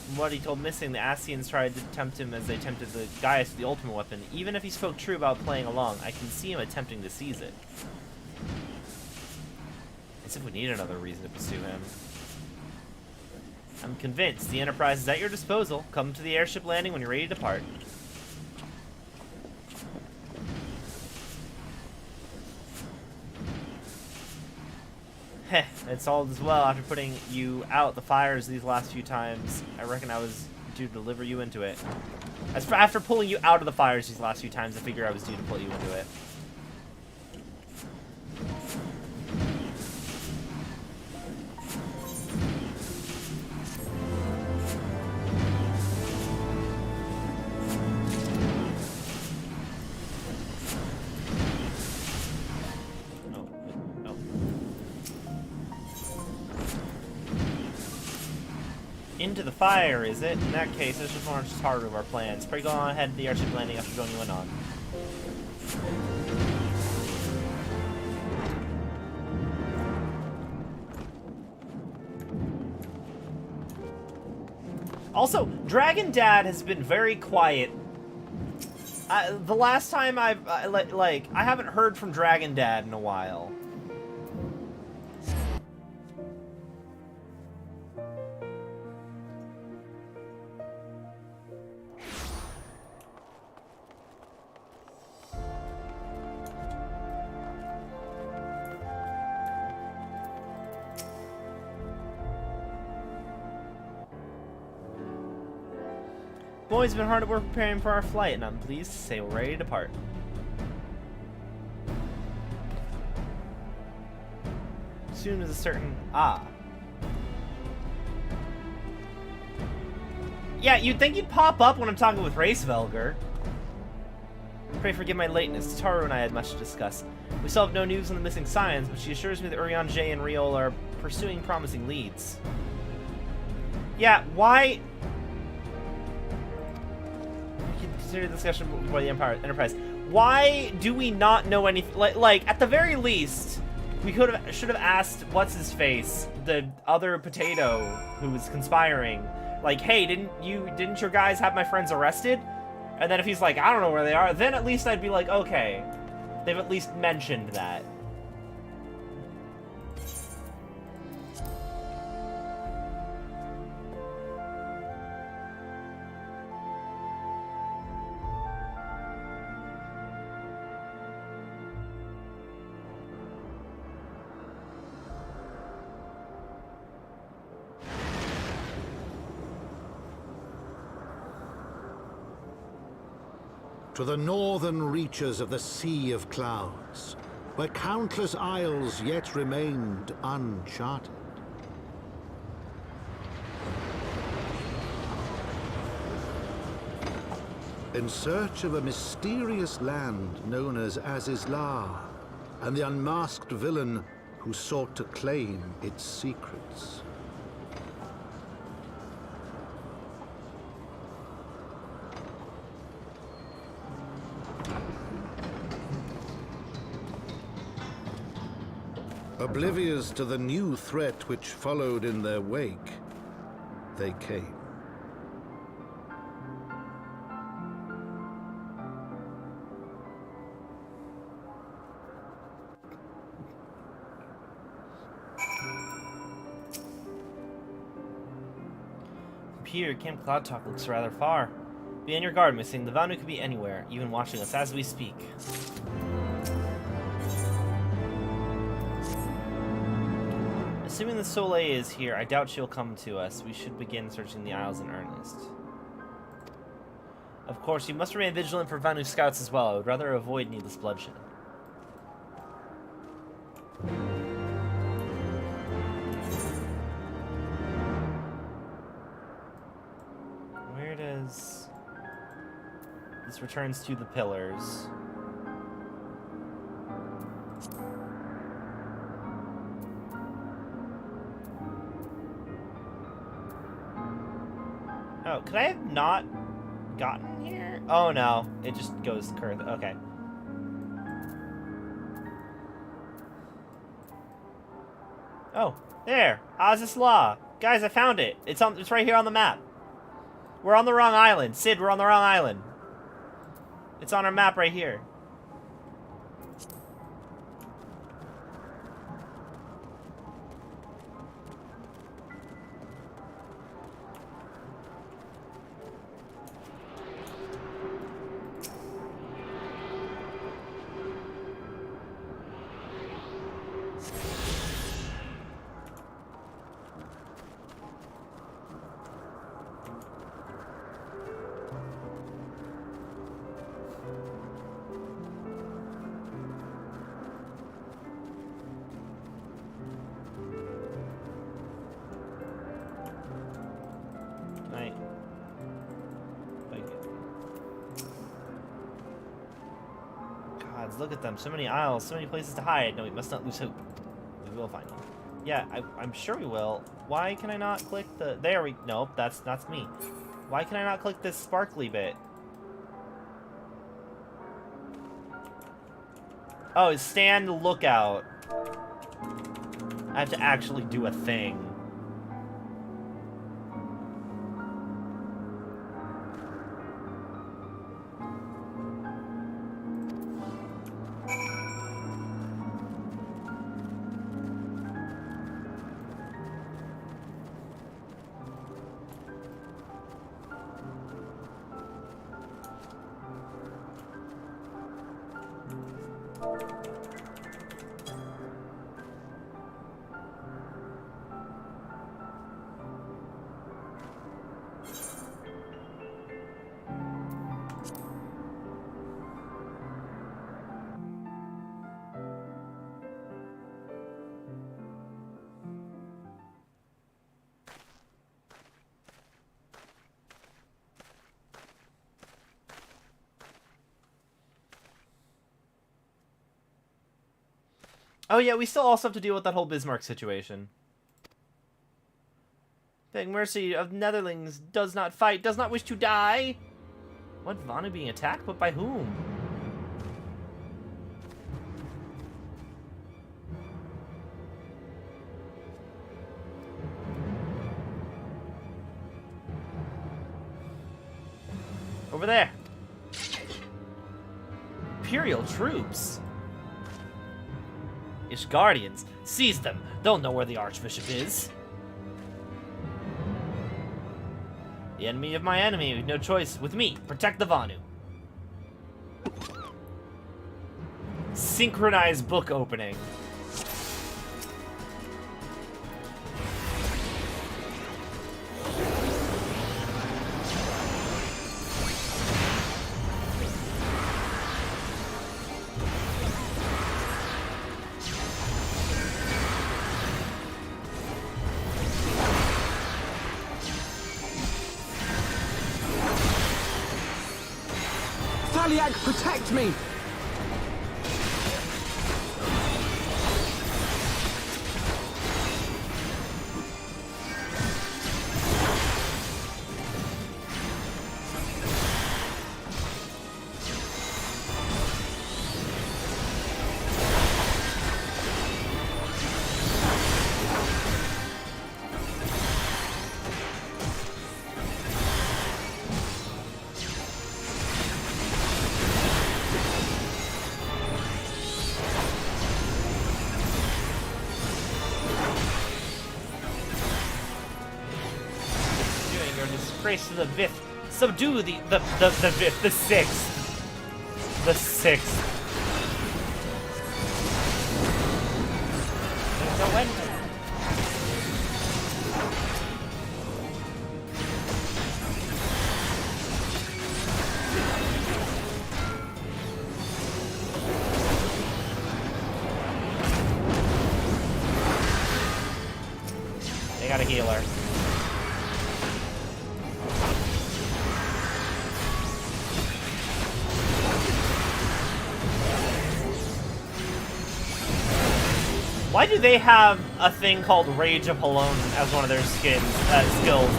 From what he told Missing, the Ascians tried to tempt him as they tempted the Gaius with the ultimate weapon. Even if he spoke true about playing along, I can see him attempting to seize it. As if we need another reason to pursue him. I'm convinced the Enterprise is at your disposal. Come to the airship landing when you're ready to depart. Heh, it's all as well. After putting you out the fires these last few times, I reckon I was due to deliver you into it. After pulling you out of the fires these last few times, I figure I was due to pull you into it. Into the fire, is it? In that case, this just launches harder of our plans. Pray go on ahead to the airship landing after joining you in on. Also, Dragon Dad has been very quiet. The last time I haven't heard from Dragon Dad in a while. Boys have been hard at work preparing for our flight, and I'm pleased to say we're ready to depart. Soon as a certain... Yeah, you'd think you'd pop up when I'm talking with Racevelger. Pray forgive my lateness. Tataru and I had much to discuss. We still have no news on the missing Scions, but she assures me that Eorzea and Riol are pursuing promising leads. Yeah, why... Consider the discussion before the Enterprise. Why do we not know anything? Like at the very least, we should have asked what's his face, the other potato who was conspiring. Like, hey, didn't your guys have my friends arrested? And then if he's like, I don't know where they are, then at least I'd be like, okay, they've at least mentioned that. to the northern reaches of the Sea of Clouds, where countless isles yet remained uncharted. In search of a mysterious land known as Azizlar, and the unmasked villain who sought to claim its secrets. Oblivious to the new threat which followed in their wake, they came. Here, Camp Cloud Talk looks rather far. Be on your guard, missing. The Vanu could be anywhere, even watching us as we speak. Assuming the Soleil is here, I doubt she'll come to us. We should begin searching the Isles in earnest. Of course, you must remain vigilant for Vanu scouts as well. I would rather avoid needless bloodshed. Where does... This returns to the pillars. Oh, could I have not gotten here? Oh no, it just goes curved. Okay. Oh, there, Azizlar. Guys, I found it. It's right here on the map. We're on the wrong island. Sid, we're on the wrong island. It's on our map right here. Look at them. So many aisles, so many places to hide. No, we must not lose hope. We will find them. Yeah, I'm sure we will. Why can I not click the... There we... Nope, that's me. Why can I not click this sparkly bit? Oh, it's stand lookout. I have to actually do a thing. Oh yeah, we still also have to deal with that whole Bismarck situation. Begging mercy of Netherlings does not fight, does not wish to die. What, Vanu being attacked? But by whom? Over there. Imperial troops. Ishgardians. Seize them. They'll know where the Archbishop is. The enemy of my enemy. With no choice. With me. Protect the Vanu. Synchronized book opening. Raliak, protect me! Disgrace to the Vith. Subdue the Vith, the Sixth. The Sixth. There's no end. They got a healer. Why do they have a thing called Rage of Halon as one of their skills?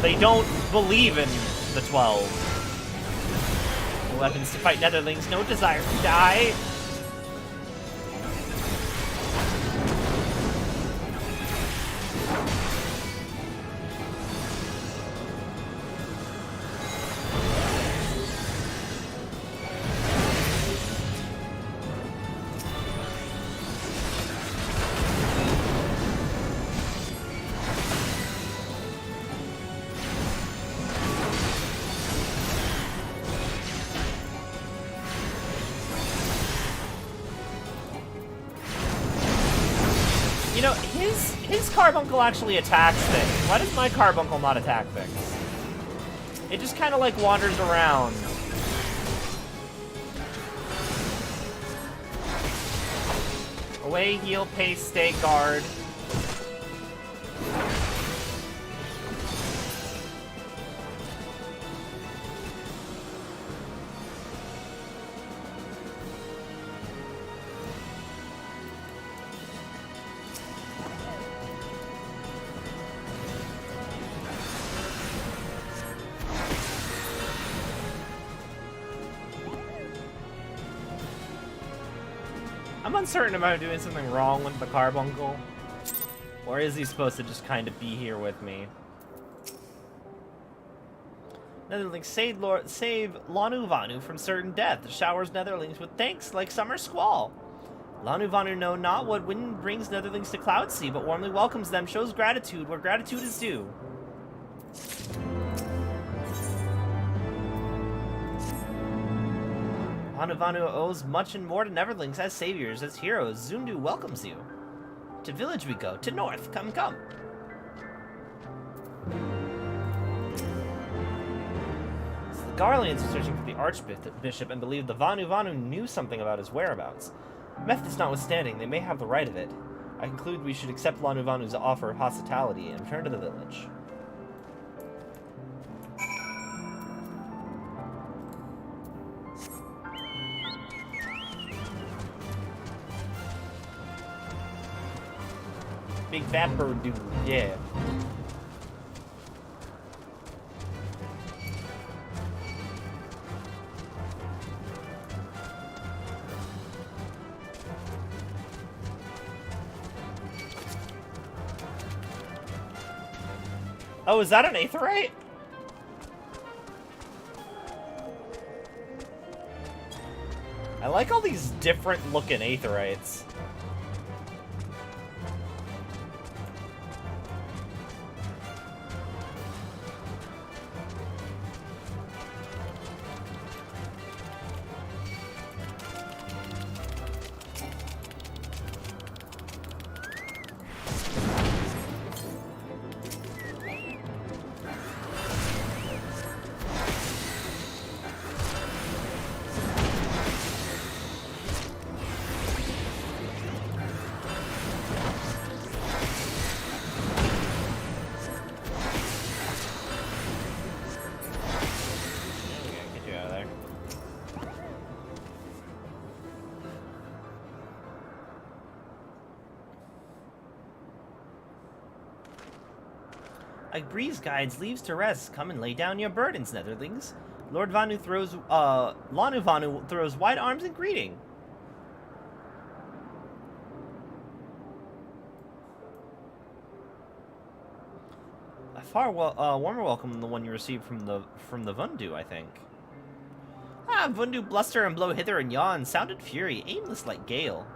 They don't believe in the 12. No weapons to fight Netherlings, no desire to die. You know, his carbuncle actually attacks things. Why does my carbuncle not attack things? It just kind of like wanders around. Away, heal, pace, stay, guard. I'm uncertain about doing something wrong with the carbuncle. Or is he supposed to just kind of be here with me? Netherlings save Lanu Vanu from certain death. Showers Netherlings with thanks like summer squall. Lanu Vanu know not what wind brings Netherlings to Cloud Sea, but warmly welcomes them, shows gratitude where gratitude is due. Lanu Vanu owes much and more to Netherlings as saviors, as heroes. Zundu welcomes you. To village we go, to north, come, come. So the Garleans are searching for the Archbishop and believe the Vanu knew something about his whereabouts. Methods notwithstanding, they may have the right of it. I conclude we should accept Lanu Vanu's offer of hospitality and return to the village. Big vapor dude, yeah. Oh, is that an aetheryte? I like all these different looking aetherytes. A breeze guides leaves to rest. Come and lay down your burdens, Netherlings. Lord Lanu Vanu throws wide arms in greeting. A far warmer welcome than the one you received from the Vundu, I think. Ah, Vundu bluster and blow hither and yon, sounded fury, aimless like gale.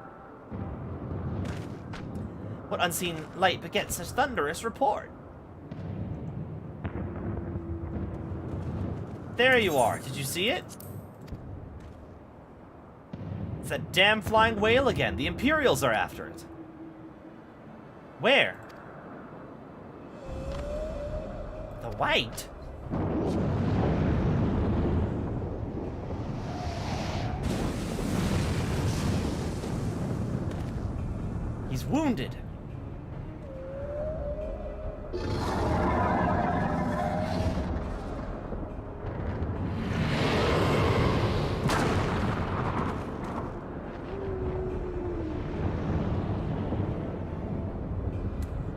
What unseen light begets such thunderous report? There you are. Did you see it? It's that damn flying whale again. The Imperials are after it. Where? The White? He's wounded.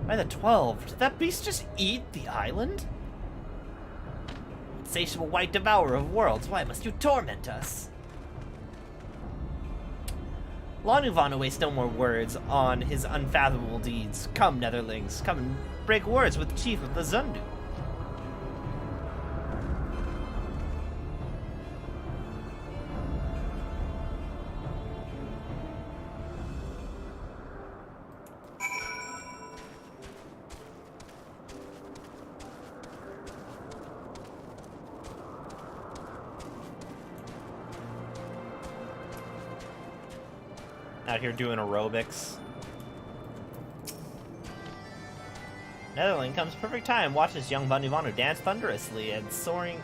By the 12, did that beast just eat the island? Insatiable white devourer of worlds, why must you torment us? Lanu Vanu wastes no more words on his unfathomable deeds. Come, Netherlings, come and break words with the chief of the Zundu. Out here doing aerobics. Netherling comes perfect time. Watch this young Vanu dance thunderously and soaring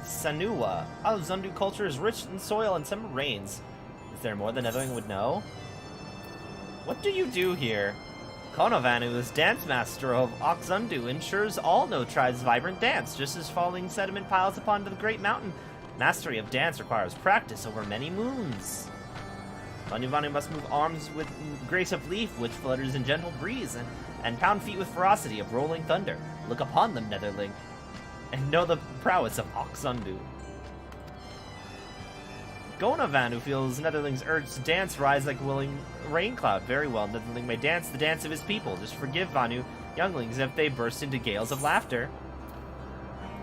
Sanua. Oh, Zundu culture is rich in soil and summer rains. Is there more than Netherling would know? What do you do here? Konovanu, this dance master of Oxundu, ensures all no tribe's vibrant dance, just as falling sediment piles upon the great mountain. Mastery of dance requires practice over many moons. Vanu must move arms with grace of leaf, which flutters in gentle breeze, and pound feet with ferocity of rolling thunder. Look upon them, Netherling, and know the prowess of Oxundu. Gonavanu feels Netherling's urge to dance rise like a willing rain cloud. Very well, Netherling may dance the dance of his people. Just forgive Vanu younglings if they burst into gales of laughter.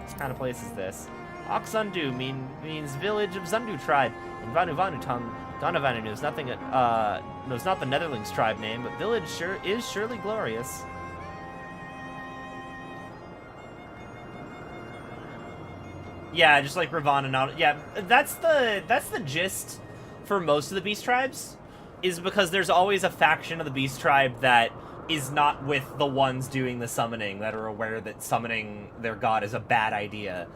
What kind of place is this? Oxundu means village of Zundu tribe. In Vanu tongue, Gonavanu knows not the Netherlings tribe name, but village is surely glorious. Yeah, just like Ravana. Not yeah. That's the gist for most of the beast tribes, is because there's always a faction of the beast tribe that is not with the ones doing the summoning, that are aware that summoning their god is a bad idea.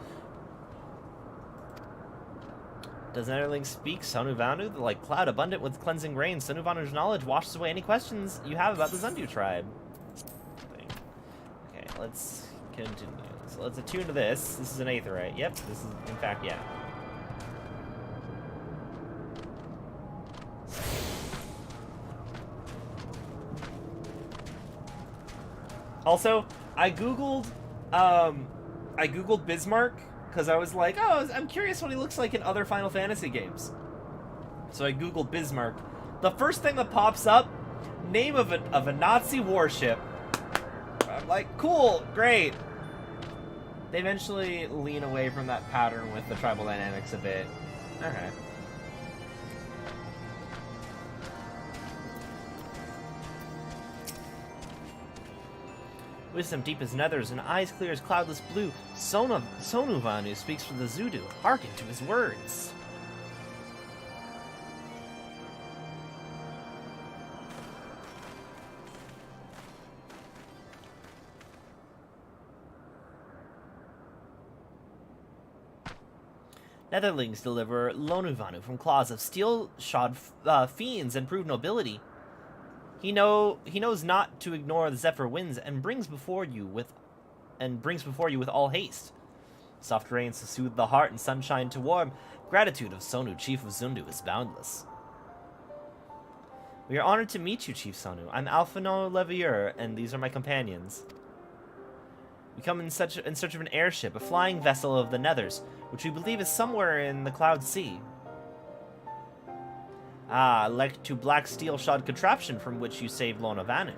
Does Netherling speak Sonuvanu? Like cloud abundant with cleansing rain, Sonuvanu's knowledge washes away any questions you have about the Zundu tribe. Okay, let's continue. So let's attune to this. This is an Aetheryte. Yep, this is, in fact, yeah. Also, I googled Bismarck, because I was like, oh, I'm curious what he looks like in other Final Fantasy games. So I googled Bismarck. The first thing that pops up, name of a Nazi warship. I'm like, cool, great. They eventually lean away from that pattern with the tribal dynamics a bit. Okay. Wisdom deep as nethers and eyes clear as cloudless blue, Sonuvanu speaks for the Zudu. Hearken to his words. Netherlings deliver Lonuvanu from claws of steel-shod fiends and prove nobility. He knows not to ignore the Zephyr winds and brings before you with all haste. Soft rains to soothe the heart and sunshine to warm. Gratitude of Sonu, chief of Zundu, is boundless. We are honored to meet you, Chief Sonu. I'm Alphino Levier, and these are my companions. We come in search of an airship, a flying vessel of the Nethers, which we believe is somewhere in the Cloud Sea. Ah, like to black steel-shod contraption from which you saved Lorna Vanu.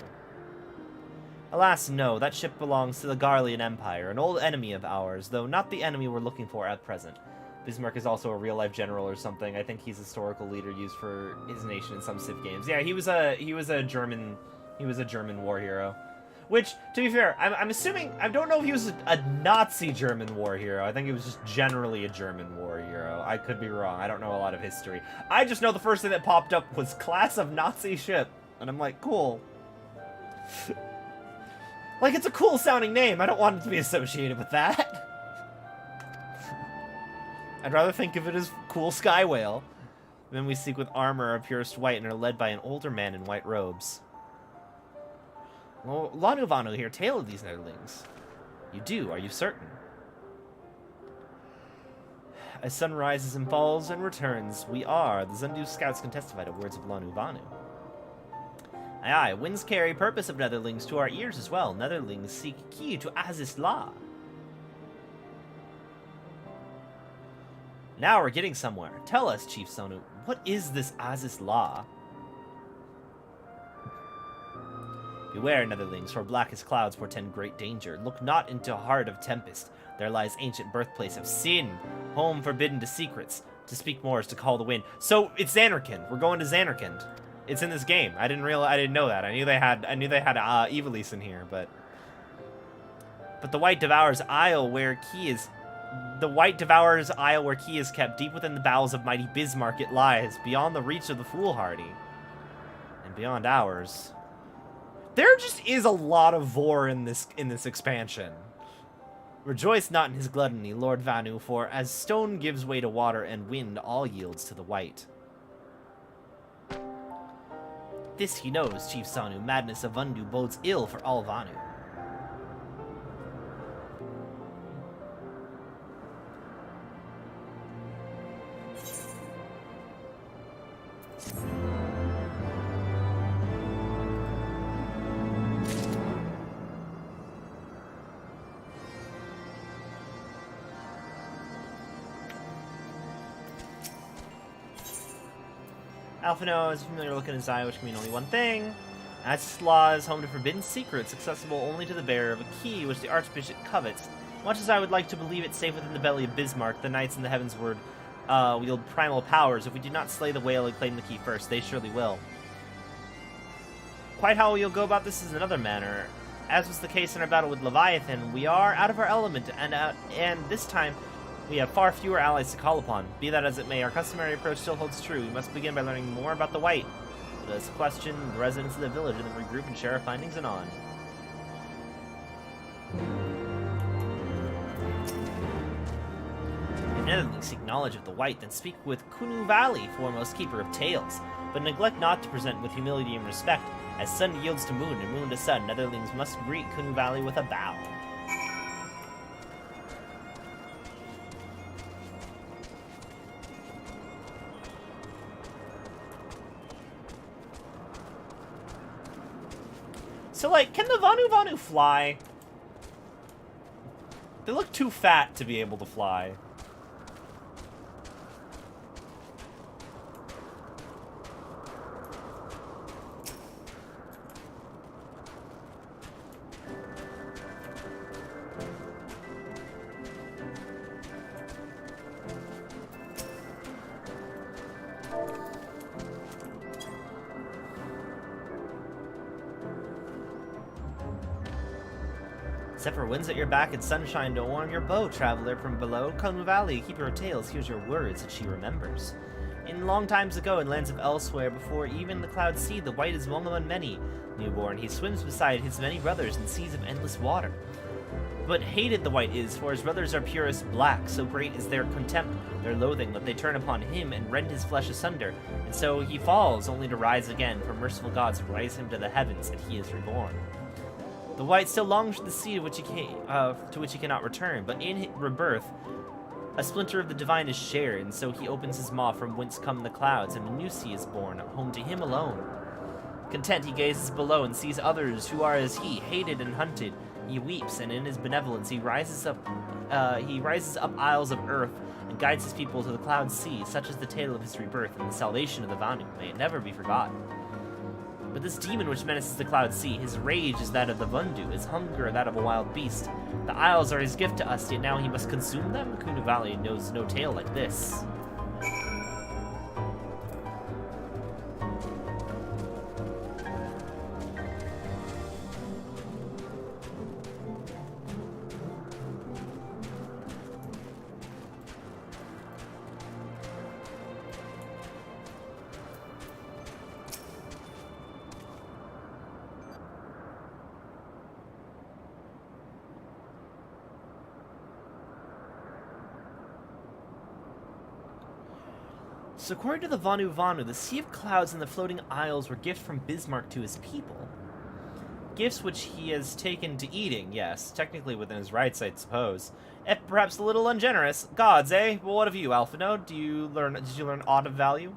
Alas, no, that ship belongs to the Garlean Empire, an old enemy of ours, though not the enemy we're looking for at present. Bismarck is also a real-life general or something. I think he's a historical leader used for his nation in some Civ games. Yeah, he was a German war hero. Which, to be fair, I'm assuming, I don't know if he was a Nazi German war hero. I think he was just generally a German war hero. I could be wrong. I don't know a lot of history. I just know the first thing that popped up was class of Nazi ship. And I'm like, cool. Like, it's a cool sounding name. I don't want it to be associated with that. I'd rather think of it as cool sky whale. Then we seek with armor of purest white and are led by an older man in white robes. Well, Lanu Vanu here, tale of these Netherlings. You do, are you certain? As sun rises and falls and returns, we are. The Zundu scouts can testify to words of Lanu Vanu. Aye, aye, winds carry purpose of Netherlings to our ears as well. Netherlings seek key to Aziz La. Now we're getting somewhere. Tell us, Chief Sonu, what is this Aziz La? Beware, Netherlings, for blackest clouds portend great danger. Look not into heart of tempest. There lies ancient birthplace of sin, home forbidden to secrets. To speak more is to call the wind. So it's Zanarkand. We're going to Zanarkand. It's in this game. I didn't know that. I knew they had Ivalice in here, but the White Devourer's Isle where key is kept deep within the bowels of mighty Bismarck it lies, beyond the reach of the foolhardy. And beyond ours. There just is a lot of vor in this expansion. Rejoice not in his gluttony, Lord Vanu, for as stone gives way to water and wind, all yields to the white. This he knows, Chief Sonu, madness of Vundu bodes ill for all Vanu. Alphino is a familiar look in his eye, which can mean only one thing. Aziz La is home to forbidden secrets, accessible only to the bearer of a key which the Archbishop covets. Much as I would like to believe it safe within the belly of Bismarck, the knights in the heavens would wield primal powers. If we do not slay the whale and claim the key first, they surely will. Quite how we'll go about this is another matter. As was the case in our battle with Leviathan, we are out of our element, and this time we have far fewer allies to call upon. Be that as it may, our customary approach still holds true. We must begin by learning more about the White. Let us question the residents of the village and then regroup and share our findings anon. If Netherlings seek knowledge of the White, then speak with Kunu Valley, foremost keeper of tales. But neglect not to present with humility and respect. As sun yields to moon and moon to sun, Netherlings must greet Kunu Valley with a bow. So, like, can the Vanu fly? They look too fat to be able to fly. Except for winds at your back and sunshine to warm your bow, traveler from below. Kunu Valley, keeper of tales, hears your words that she remembers. In long times ago, in lands of elsewhere, before even the clouds see, the White is one among many. Newborn, he swims beside his many brothers in seas of endless water. But hated the White is, for his brothers are purest black. So great is their contempt, their loathing, that they turn upon him and rend his flesh asunder. And so he falls, only to rise again, for merciful gods raise him to the heavens, and he is reborn. The White still longs for the sea to which he cannot return, but in rebirth, a splinter of the divine is shared, and so he opens his maw from whence come the clouds, and a new sea is born, home to him alone. Content, he gazes below and sees others who are as he, hated and hunted. He weeps, and in his benevolence he rises up isles of earth and guides his people to the cloud sea. Such is the tale of his rebirth and the salvation of the Vanu. May it never be forgotten. But this demon which menaces the cloud sea, his rage is that of the Vundu, his hunger that of a wild beast. The isles are his gift to us, yet now he must consume them? Kunu Valley knows no tale like this. So according to the Vanu, the Sea of Clouds and the Floating Isles were gifts from Bismarck to his people. Gifts which he has taken to eating, yes, technically within his rights, I suppose. If perhaps a little ungenerous. Gods, eh? Well, what of you, Alphino? Did you learn aught of value?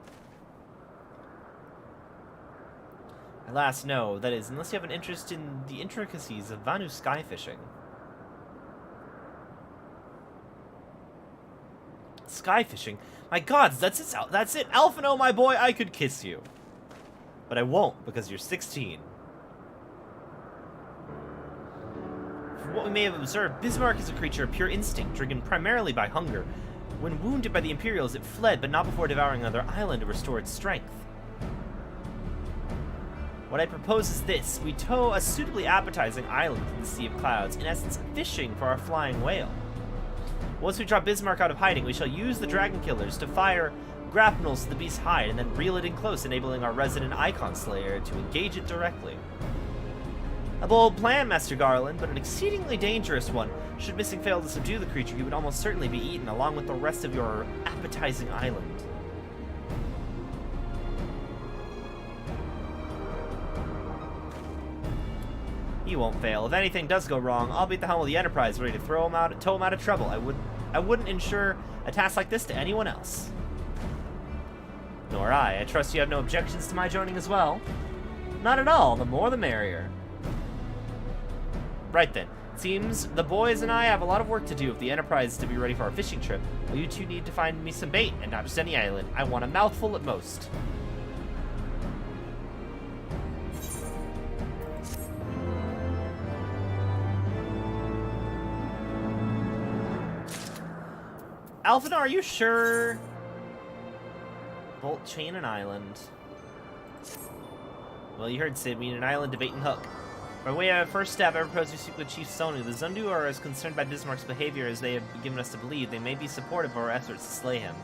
Alas, no. That is, unless you have an interest in the intricacies of Vanu sky fishing. Sky fishing? My gods, that's it. That's it. Alphino, my boy, I could kiss you. But I won't, because you're 16. From what we may have observed, Bismarck is a creature of pure instinct, driven primarily by hunger. When wounded by the Imperials, it fled, but not before devouring another island to restore its strength. What I propose is this. We tow a suitably appetizing island in the Sea of Clouds, in essence fishing for our flying whale. Once we drop Bismarck out of hiding, we shall use the Dragon Killers to fire grapnels to the beast's hide and then reel it in close, enabling our resident Icon Slayer to engage it directly. A bold plan, Master Garland, but an exceedingly dangerous one. Should Missing fail to subdue the creature, he would almost certainly be eaten along with the rest of your appetizing island. He won't fail. If anything does go wrong, I'll be at the helm of the Enterprise, ready to tow him out of trouble. I wouldn't ensure a task like this to anyone else. Nor I. I trust you have no objections to my joining as well. Not at all. The more the merrier. Right then. It seems the boys and I have a lot of work to do if the Enterprise is to be ready for our fishing trip. Well, you two need to find me some bait, and not just any island. I want a mouthful at most. Alphina, are you sure? Bolt, chain, and island. Well, you heard Sid. We need an island to bait and hook. By way of first step, I propose we speak with Chief Sonu. The Zundu are as concerned by Bismarck's behavior as they have given us to believe. They may be supportive of our efforts to slay him.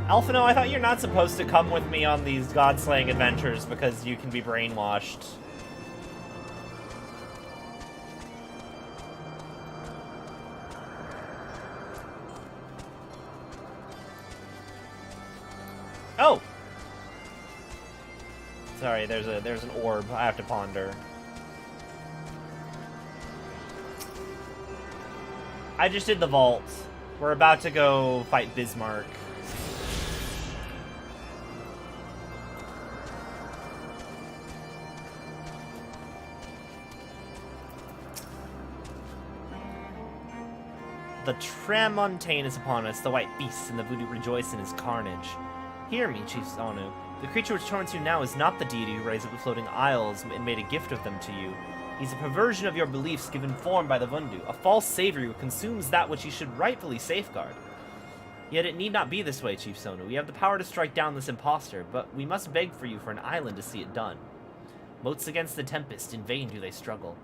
Alphino, I thought you're not supposed to come with me on these god-slaying adventures because you can be brainwashed. Oh! Sorry, there's an orb I have to ponder. I just did the vault. We're about to go fight Bismarck. The Tramontane is upon us, the white beast, and the voodoo rejoice in his carnage. Hear me, Chief Sonu. The creature which torments you now is not the deity who raised up the floating isles and made a gift of them to you. He's a perversion of your beliefs given form by the Vundu, a false savior who consumes that which he should rightfully safeguard. Yet it need not be this way, Chief Sonu. We have the power to strike down this impostor, but we must beg for you for an island to see it done. Moats against the tempest, in vain do they struggle.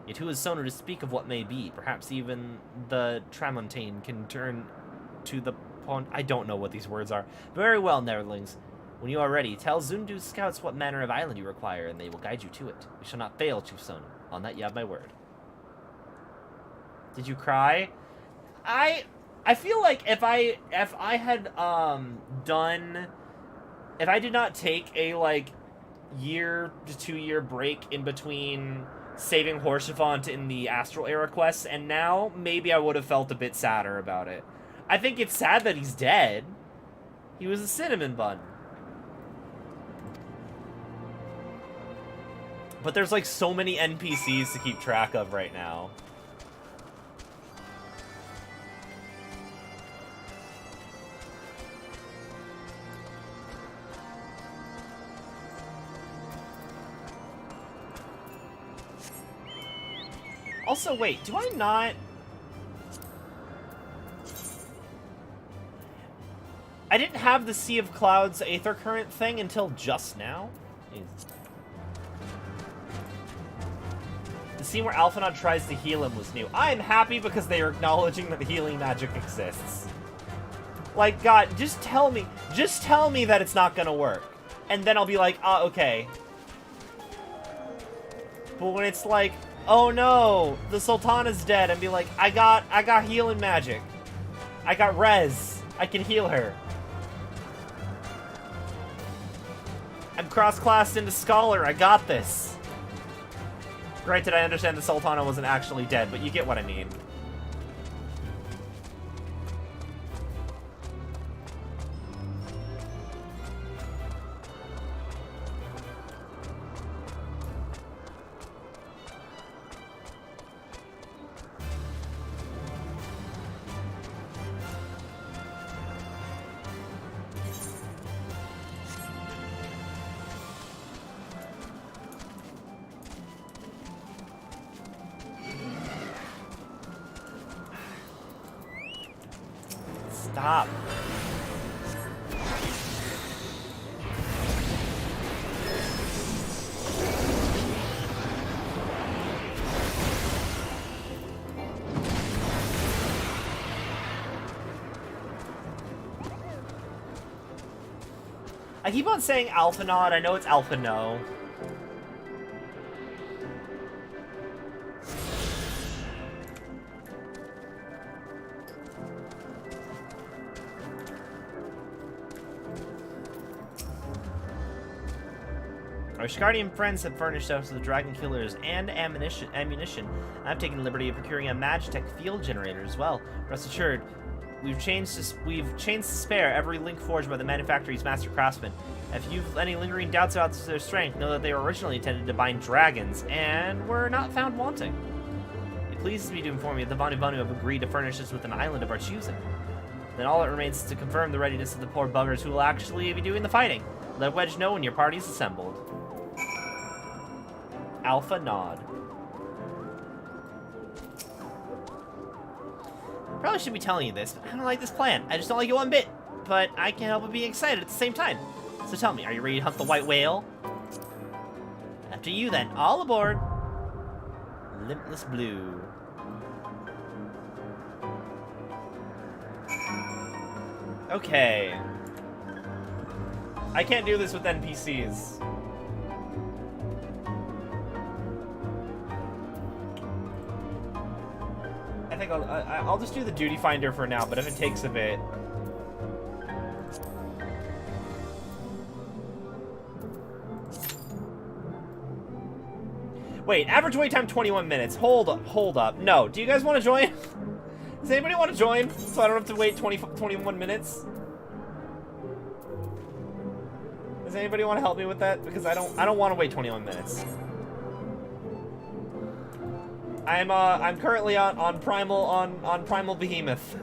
Yet who is Sonu to speak of what may be? Perhaps even the Tramontane can turn to the pond. I don't know what these words are. Very well, Netherlings. When you are ready, tell Zundu's scouts what manner of island you require, and they will guide you to it. We shall not fail, Chief Sonu. On that you have my word. Did you cry? I feel like if I did not take a like year to 2 year break in between saving Horsefant in the Astral Era quests and now, maybe I would have felt a bit sadder about it. I think it's sad that he's dead. He was a cinnamon bun. But there's like so many NPCs to keep track of right now. Also, wait, do I not... I didn't have the Sea of Clouds Aether Current thing until just now? The scene where Alphinaud tries to heal him was new. I am happy because they are acknowledging that the healing magic exists. Like, God, just tell me that it's not gonna work. And then I'll be like, ah, okay. But when it's like, oh no, the Sultana's dead, and be like, I got healing magic. I got res. I can heal her. I'm cross-classed into Scholar. I got this. Granted, I understand the Sultana wasn't actually dead, but you get what I mean. Stop. I keep on saying Alphinaud. I know it's Alphino. Our Scardian friends have furnished us with dragon killers and ammunition. I've taken the liberty of procuring a Magitech field generator as well. Rest assured, we've chains to spare every link forged by the manufacturer's master craftsmen. If you've any lingering doubts about their strength, know that they were originally intended to bind dragons, and were not found wanting. It pleases me to inform you that the Vanu Vanu have agreed to furnish us with an island of our choosing. Then all that remains is to confirm the readiness of the poor buggers who will actually be doing the fighting. Let Wedge know when your party's assembled. Alphinaud. Probably shouldn't be telling you this, but I don't like this plan. I just don't like it one bit. But I can't help but be excited at the same time. So tell me, are you ready to hunt the white whale? After you then, all aboard. Limitless Blue. Okay. I can't do this with NPCs. I think I'll just do the duty finder for now, but if it takes a bit... Wait, average wait time 21 minutes. Hold up. No, do you guys want to join? Does anybody want to join so I don't have to wait 21 minutes? Does anybody want to help me with that? Because I don't want to wait 21 minutes. I'm currently on Primal Behemoth.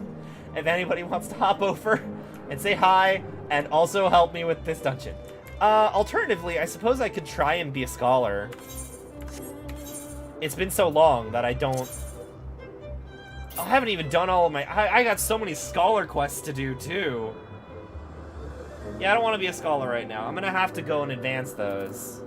If anybody wants to hop over and say hi and also help me with this dungeon. Alternatively, I suppose I could try and be a scholar. It's been so long that I haven't even done all of my... I got so many scholar quests to do, too. Yeah, I don't want to be a scholar right now. I'm gonna have to go and advance those.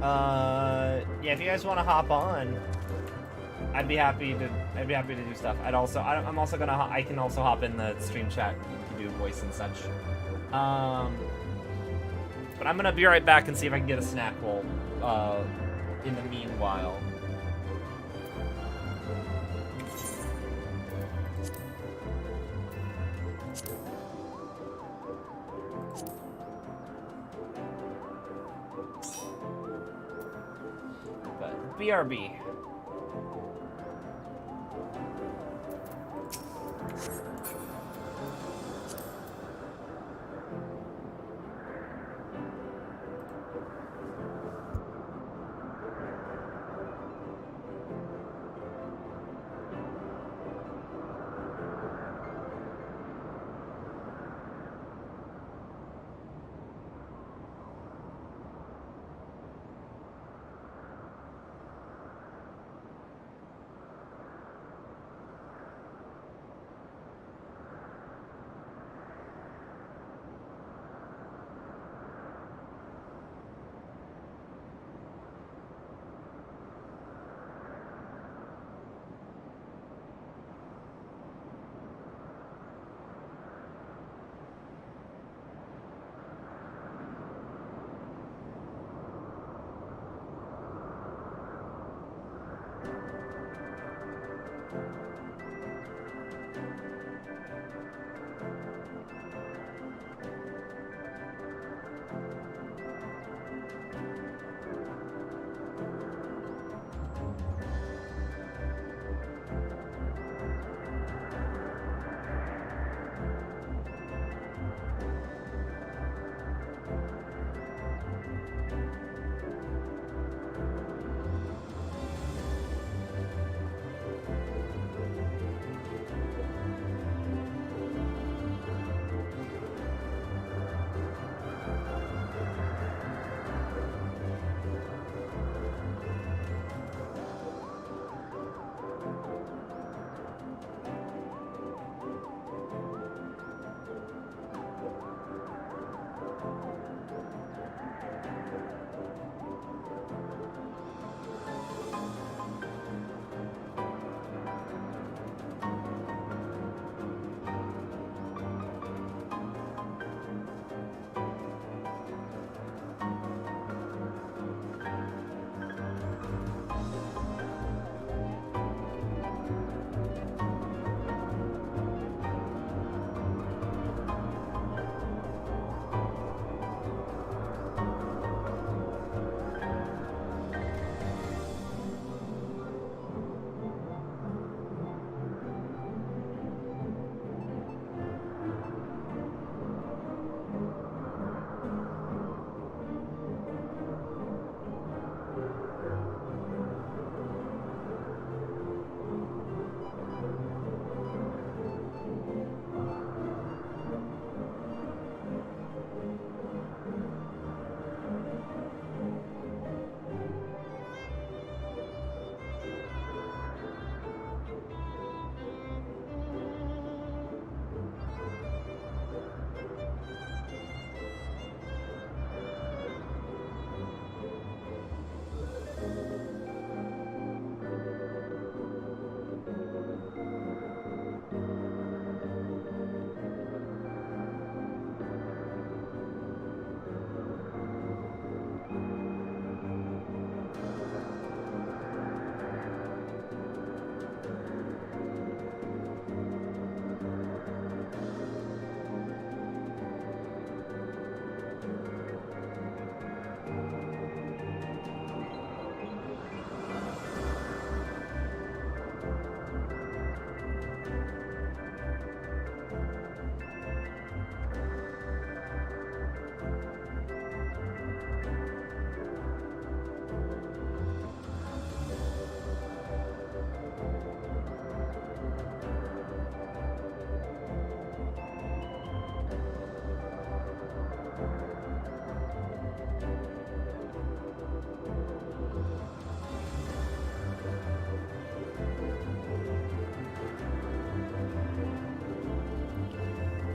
Yeah, if you guys want to hop on, I'd be happy to do stuff. I can also hop in the stream chat to do voice and such. But I'm gonna be right back and see if I can get a snack bowl in the meanwhile. But BRB.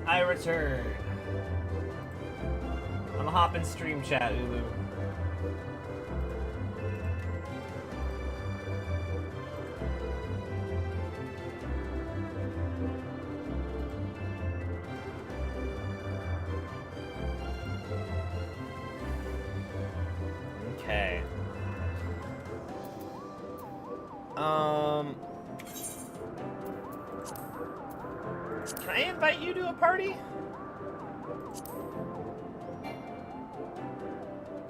I return. I'm a hop in stream chat, Ulu. Can I invite you to a party?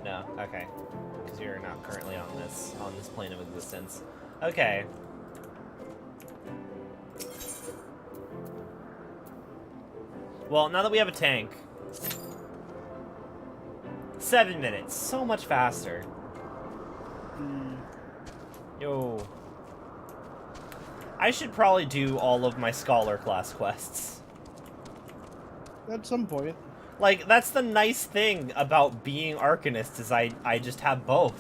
No, okay. Because you're not currently on this plane of existence. Okay. Well, now that we have a tank, 7 minutes, so much faster. Yo. I should probably do all of my scholar class quests. At some point. Like, that's the nice thing about being Arcanist, is I just have both.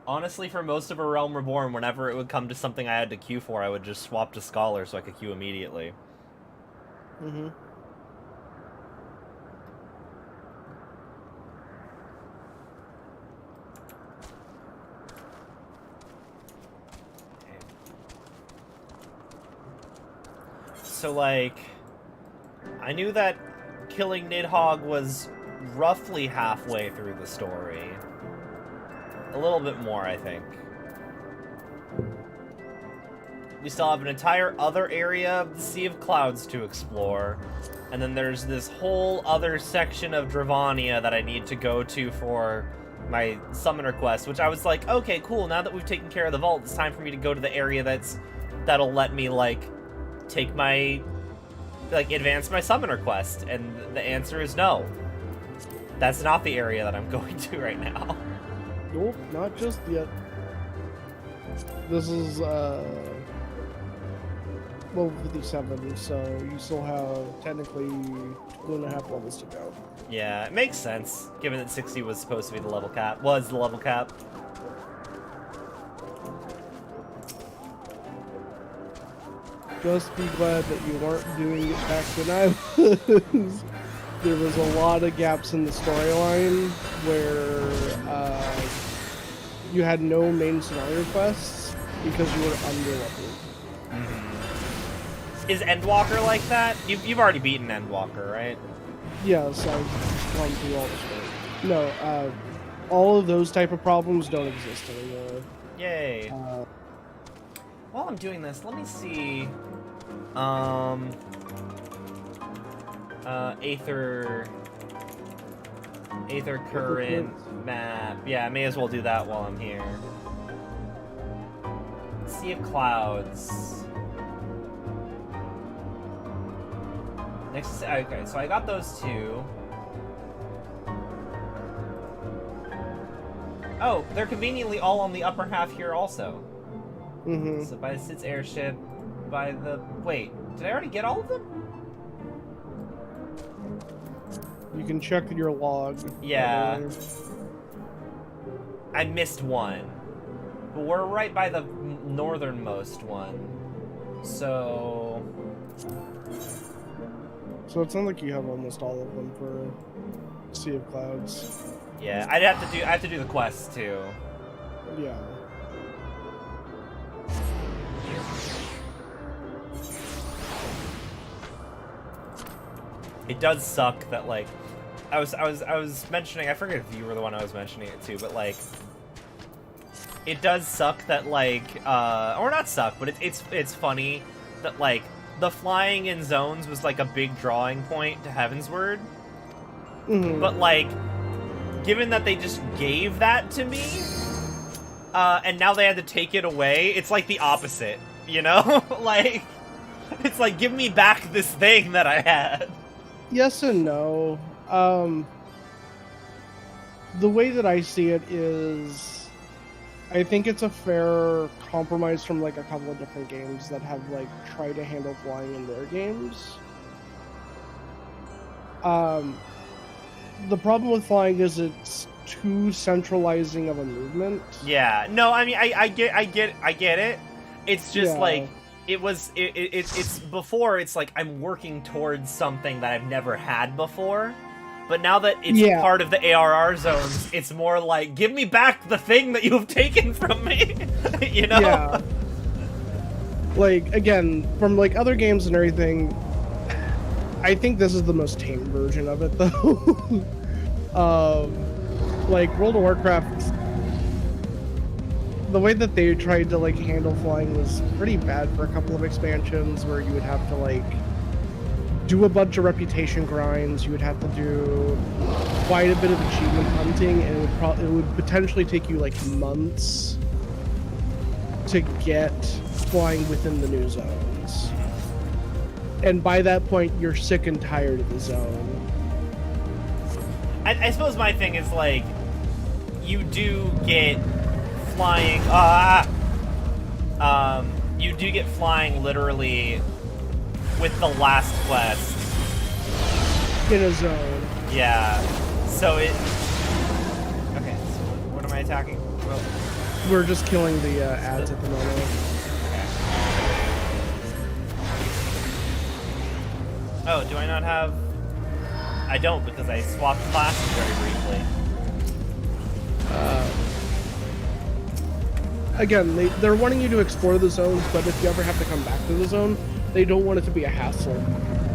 Honestly, for most of A Realm Reborn, whenever it would come to something I had to queue for, I would just swap to Scholar so I could queue immediately. Mm-hmm. So, like, I knew that killing Nidhogg was roughly halfway through the story. A little bit more, I think. We still have an entire other area of the Sea of Clouds to explore. And then there's this whole other section of Dravania that I need to go to for my Summoner quest, which I was like, okay, cool, now that we've taken care of the vault, it's time for me to go to the area that'll let me, like, take my, like, advance my Summoner quest. And the answer is no. That's not the area that I'm going to right now. Nope, not just yet. This is, level 57, so you still have, technically, 2.5 levels to go. Yeah, it makes sense, given that 60 was supposed to be the level cap. Was the level cap. Just be glad that you weren't doing it back when I was. There was a lot of gaps in the storyline where you had no main scenario quests because you were under-leveled. Is Endwalker like that? You've already beaten Endwalker, right? Yes, I've gone through all the story. No, all of those type of problems don't exist anymore. Yay. While I'm doing this, let me see. Aether Current map. Yeah, I may as well do that while I'm here. Sea of Clouds. Next, okay, so I got those two. Oh, they're conveniently all on the upper half here also. Mm-hmm. So by the Sid's airship, by the... Wait, did I already get all of them? You can check your log. Yeah. I missed one. But we're right by the northernmost one. So... So it sounds like you have almost all of them for Sea of Clouds. Yeah, I have to do the quests too. Yeah. It does suck that, like, I was mentioning, I forget if you were the one I was mentioning it to, but like, it does suck that, like, or not suck, but it's funny that, like, the flying in zones was like a big drawing point to Heavensward. Mm-hmm. But, like, given that they just gave that to me, and now they had to take it away, it's like the opposite, you know? Like, it's like, give me back this thing that I had. Yes and no. The way that I see it is, I think it's a fair compromise from, like, a couple of different games that have, like, tried to handle flying in their games. The problem with flying is it's too centralizing of a movement. Yeah, no, I mean, I get it. It's just, Yeah. like, it's before, it's like I'm working towards something that I've never had before. But now that it's part of the ARR zones, it's more like, give me back the thing that you have taken from me, you know? Yeah. Like, again, from, like, other games and everything, I think this is the most tame version of it, though. Like, World of Warcraft, the way that they tried to like handle flying was pretty bad for a couple of expansions, where you would have to like do a bunch of reputation grinds. You would have to do quite a bit of achievement hunting, and it would potentially take you like months to get flying within the new zones. And by that point, you're sick and tired of the zone. I suppose my thing is like, you do get flying. You do get flying literally with the last quest in a zone. Yeah. So it. Okay. So what am I attacking? Well, we're just killing the ads at the moment. Okay. Oh, do I not have? I don't, because I swapped classes very briefly. Again, they're wanting you to explore the zones, but if you ever have to come back to the zone, they don't want it to be a hassle.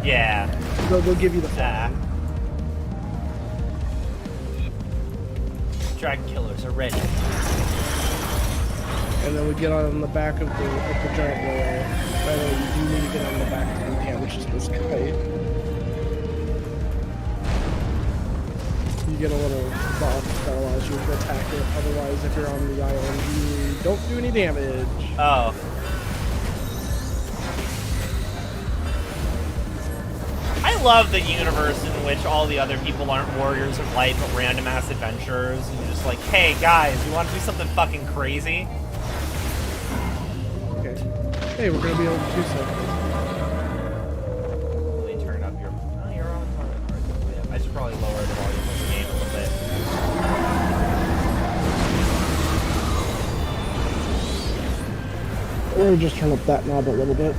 Yeah. They'll give you the fly. Dragon killers are ready. And then we get on the back of the giant whale. By the way, you do need to get on the back to do damage to this guy. You get a little buff that allows you to attack it. Otherwise, if you're on the island, you don't do any damage. Oh. I love the universe in which all the other people aren't warriors of light, but random ass adventurers. And you're just like, hey guys, you want to do something fucking crazy? Okay. Hey, we're gonna be able to do something. Really turn up your. Oh, you're on. Yeah, I should probably lower the volume of the game a little bit. Or just turn up that knob a little bit.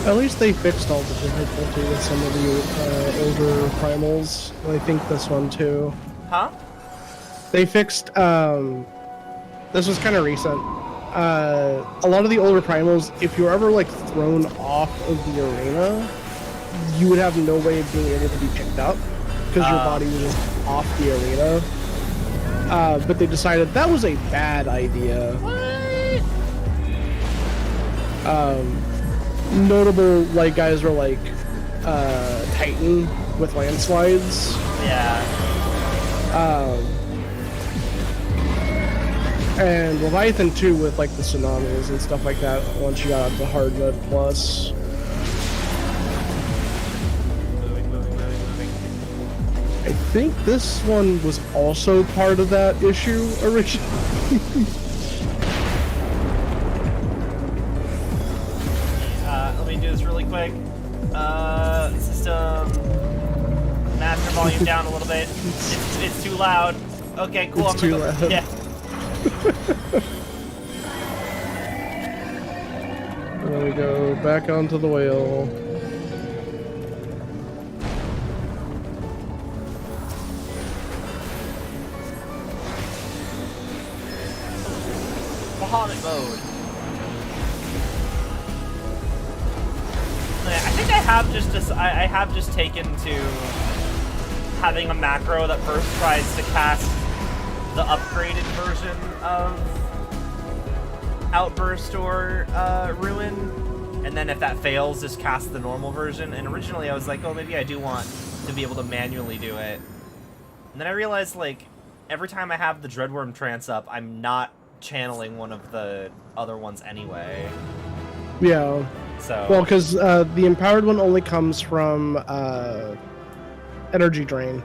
At least they fixed all the difficulty with some of the older primals. I think this one too. Huh? They fixed, this was kind of recent. A lot of the older primals, if you were ever like thrown off of the arena, you would have no way of being able to be picked up because your body was just off the arena. But they decided that was a bad idea. What? Notable like guys were like Titan with landslides. Yeah. And Leviathan too with like the tsunamis and stuff like that once you got out to hard mode plus. Moving. I think this one was also part of that issue originally. Let me do this really quick. System. Master volume down a little bit. It's too loud. Okay, cool. It's too loud. Yeah. And then we go back onto the whale. Bahamut mode. I think I I have just taken to having a macro that first tries to cast the upgraded version of Outburst or Ruin, and then if that fails, just cast the normal version. And originally I was like, oh, maybe I do want to be able to manually do it. And then I realized, like, every time I have the Dreadworm trance up, I'm not channeling one of the other ones anyway. Yeah. So. Well, because the empowered one only comes from energy drain.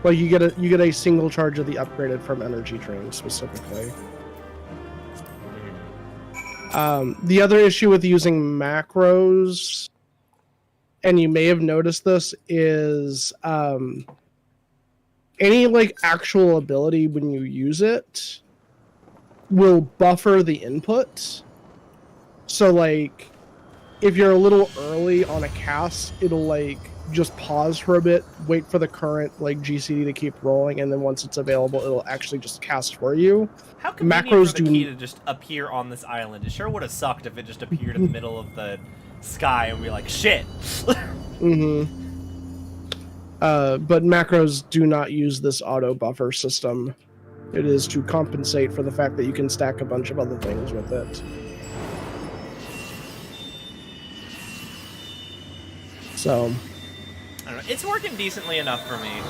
Well, you get a single charge of the upgraded from energy drain specifically. The other issue with using macros, and you may have noticed this, is any like actual ability when you use it will buffer the input. So like if you're a little early on a cast, it'll like just pause for a bit, wait for the current like GCD to keep rolling, and then once it's available, it'll actually just cast for you. How convenient Macros for the key to just appear on this island. It sure would have sucked if it just appeared in the middle of the sky and we're like, shit. But macros do not use this auto buffer system. It is to compensate for the fact that you can stack a bunch of other things with it. So I don't know. It's working decently enough for me.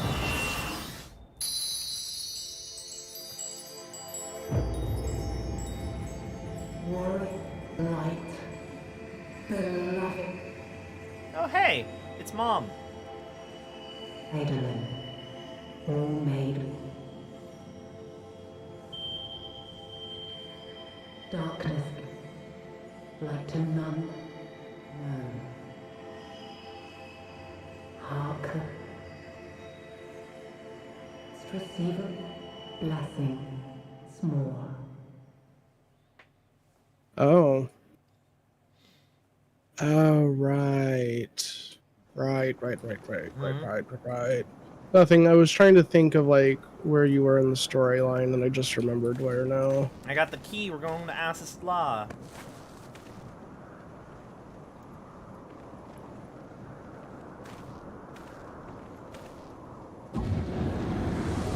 Oh, hey, it's Mom. Eidolon, all made. Darkness, light to none, none. Hearken. Receiver, blessing, small. Oh. Oh, right. Right. Nothing. I was trying to think of, like, where you were in the storyline, and I just remembered where now. I got the key. We're going to Assis Law.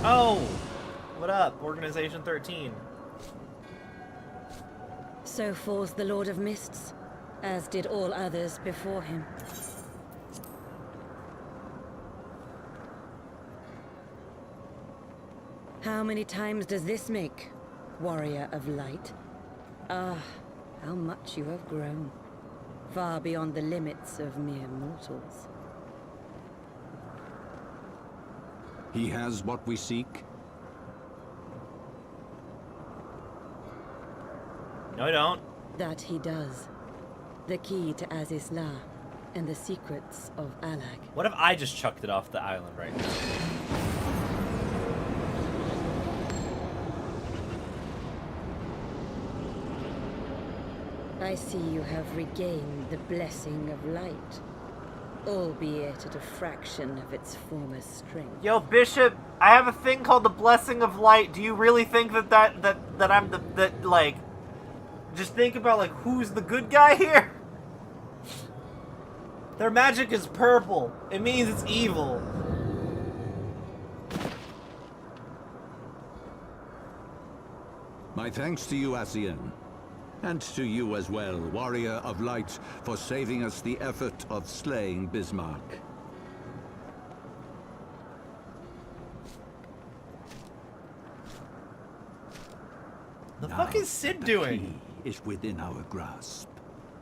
Oh! What up, Organization 13? So falls the Lord of Mists, as did all others before him. How many times does this make, Warrior of Light? Ah, how much you have grown. Far beyond the limits of mere mortals. He has what we seek. No, I don't. That he does. The key to Assis La, and the secrets of Alag. What if I just chucked it off the island right now? I see you have regained the blessing of light, albeit at a fraction of its former strength. Yo, Bishop, I have a thing called the Blessing of Light. Do you really think that I'm like, just think about, like, who's the good guy here? Their magic is purple. It means it's evil. My thanks to you, Asian. And to you as well, Warrior of Light, for saving us the effort of slaying Bismarck. The fuck is Sid doing? The key is within our grasp.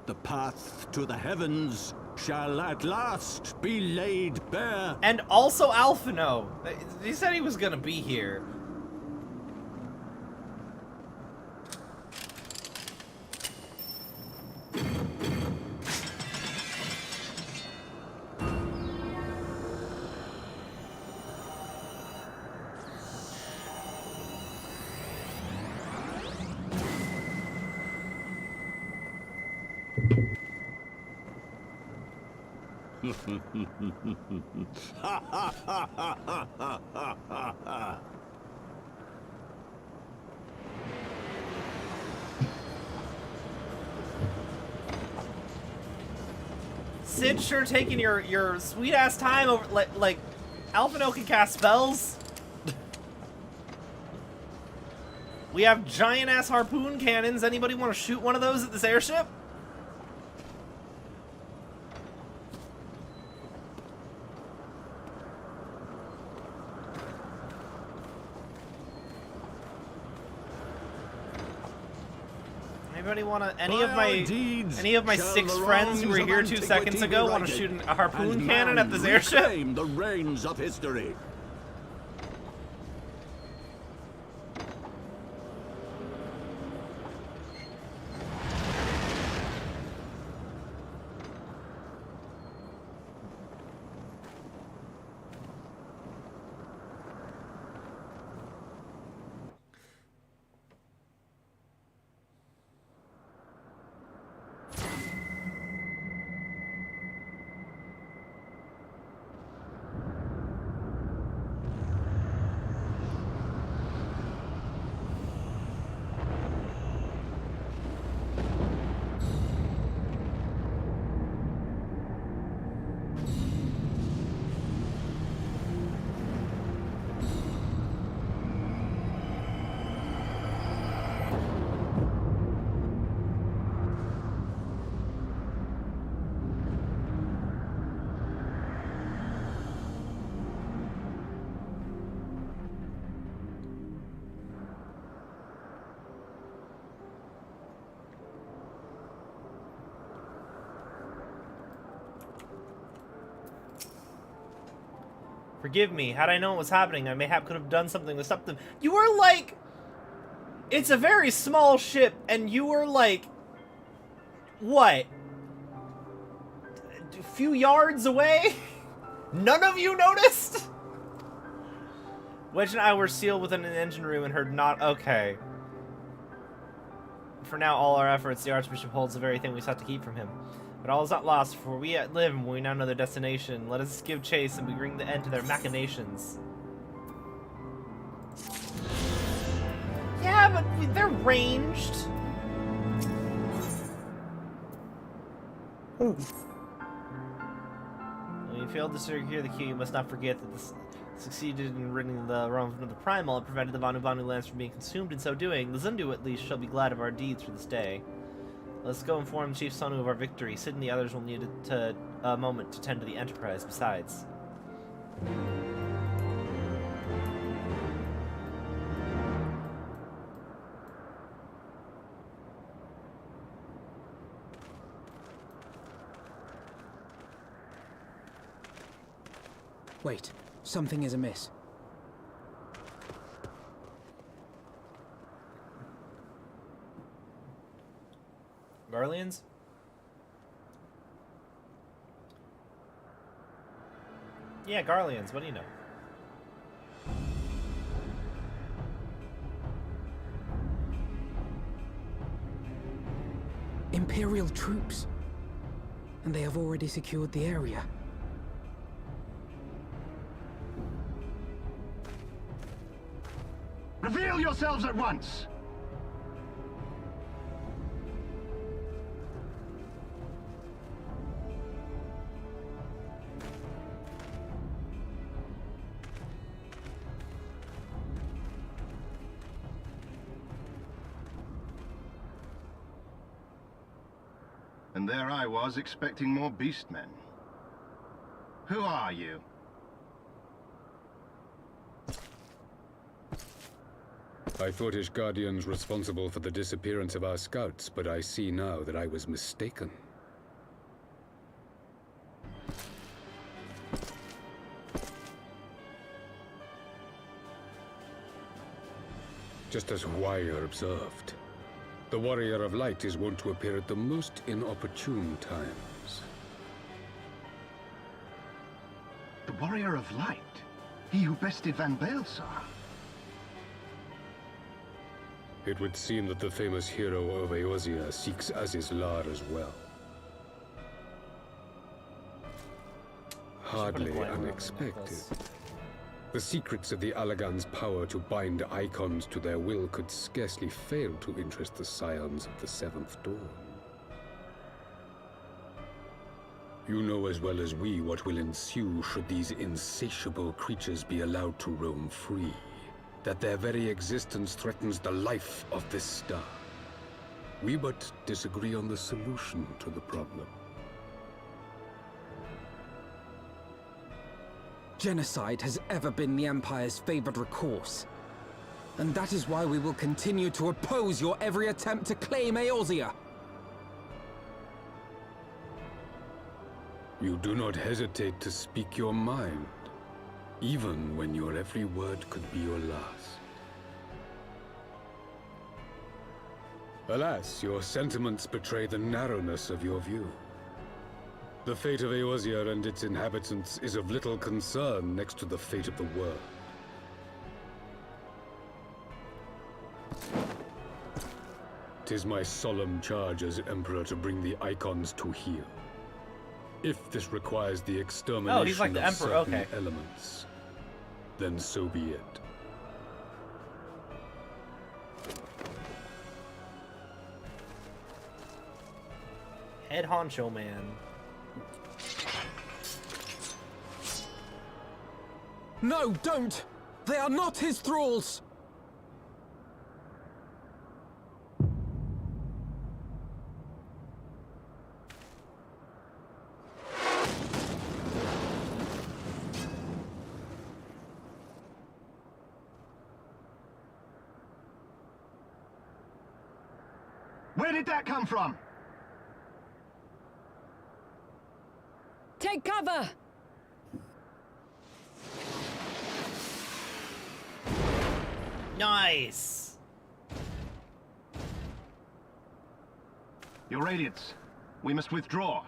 The path to the heavens shall at last be laid bare. And also Alphino. He said he was gonna be here. Sid sure taking your sweet ass time over like Alphino can cast spells. We have giant ass harpoon cannons. Anybody want to shoot one of those at this airship? Anybody want to? Any of my 6 friends who were here 2 seconds ago want to shoot a harpoon cannon at this airship? Reclaim the reins of history. Forgive me. Had I known what was happening, I mayhap could have done something to stop them. You were like... It's a very small ship, and you were like... What? A few yards away? None of you noticed? Wedge and I were sealed within an engine room and heard not... Okay. For now, all our efforts, the Archbishop holds the very thing we sought to keep from him. But all is not lost, for we live and we now know their destination. Let us give chase and bring the end to their machinations. Yeah, but they're ranged. Ooh. When you failed to secure the key, you must not forget that this succeeded in ridding the realm of the Primal and prevented the Vanu Vanu lands from being consumed. In so doing, the Zundu at least shall be glad of our deeds for this day. Let's go inform Chief Sonu of our victory. Sid and the others will need a moment to tend to the Enterprise besides. Wait, something is amiss. Garleans? Yeah, Garleans. What do you know? Imperial troops. And they have already secured the area. Reveal yourselves at once! And there I was, expecting more beastmen. Who are you? I thought Ishgardians responsible for the disappearance of our scouts, but I see now that I was mistaken. Just as Wire observed, the Warrior of Light is wont to appear at the most inopportune times. The Warrior of Light? He who bested Van Baelsar? It would seem that the famous hero of Eorzea seeks Aziz's Lar as well. Hardly unexpected. The secrets of the Allagan's power to bind icons to their will could scarcely fail to interest the scions of the Seventh Dawn. You know as well as we what will ensue should these insatiable creatures be allowed to roam free. That their very existence threatens the life of this star. We but disagree on the solution to the problem. Genocide has ever been the Empire's favored recourse. And that is why we will continue to oppose your every attempt to claim Eorzea. You do not hesitate to speak your mind, even when your every word could be your last. Alas, your sentiments betray the narrowness of your view. The fate of Eorzea and its inhabitants is of little concern next to the fate of the world. Tis my solemn charge as Emperor to bring the Icons to heel. If this requires the extermination Oh, he's like the of Emperor, certain okay. elements, then so be it. Head honcho man. No, don't! They are not his thralls! Where did that come from? Take cover! Nice! Your Radiance, we must withdraw.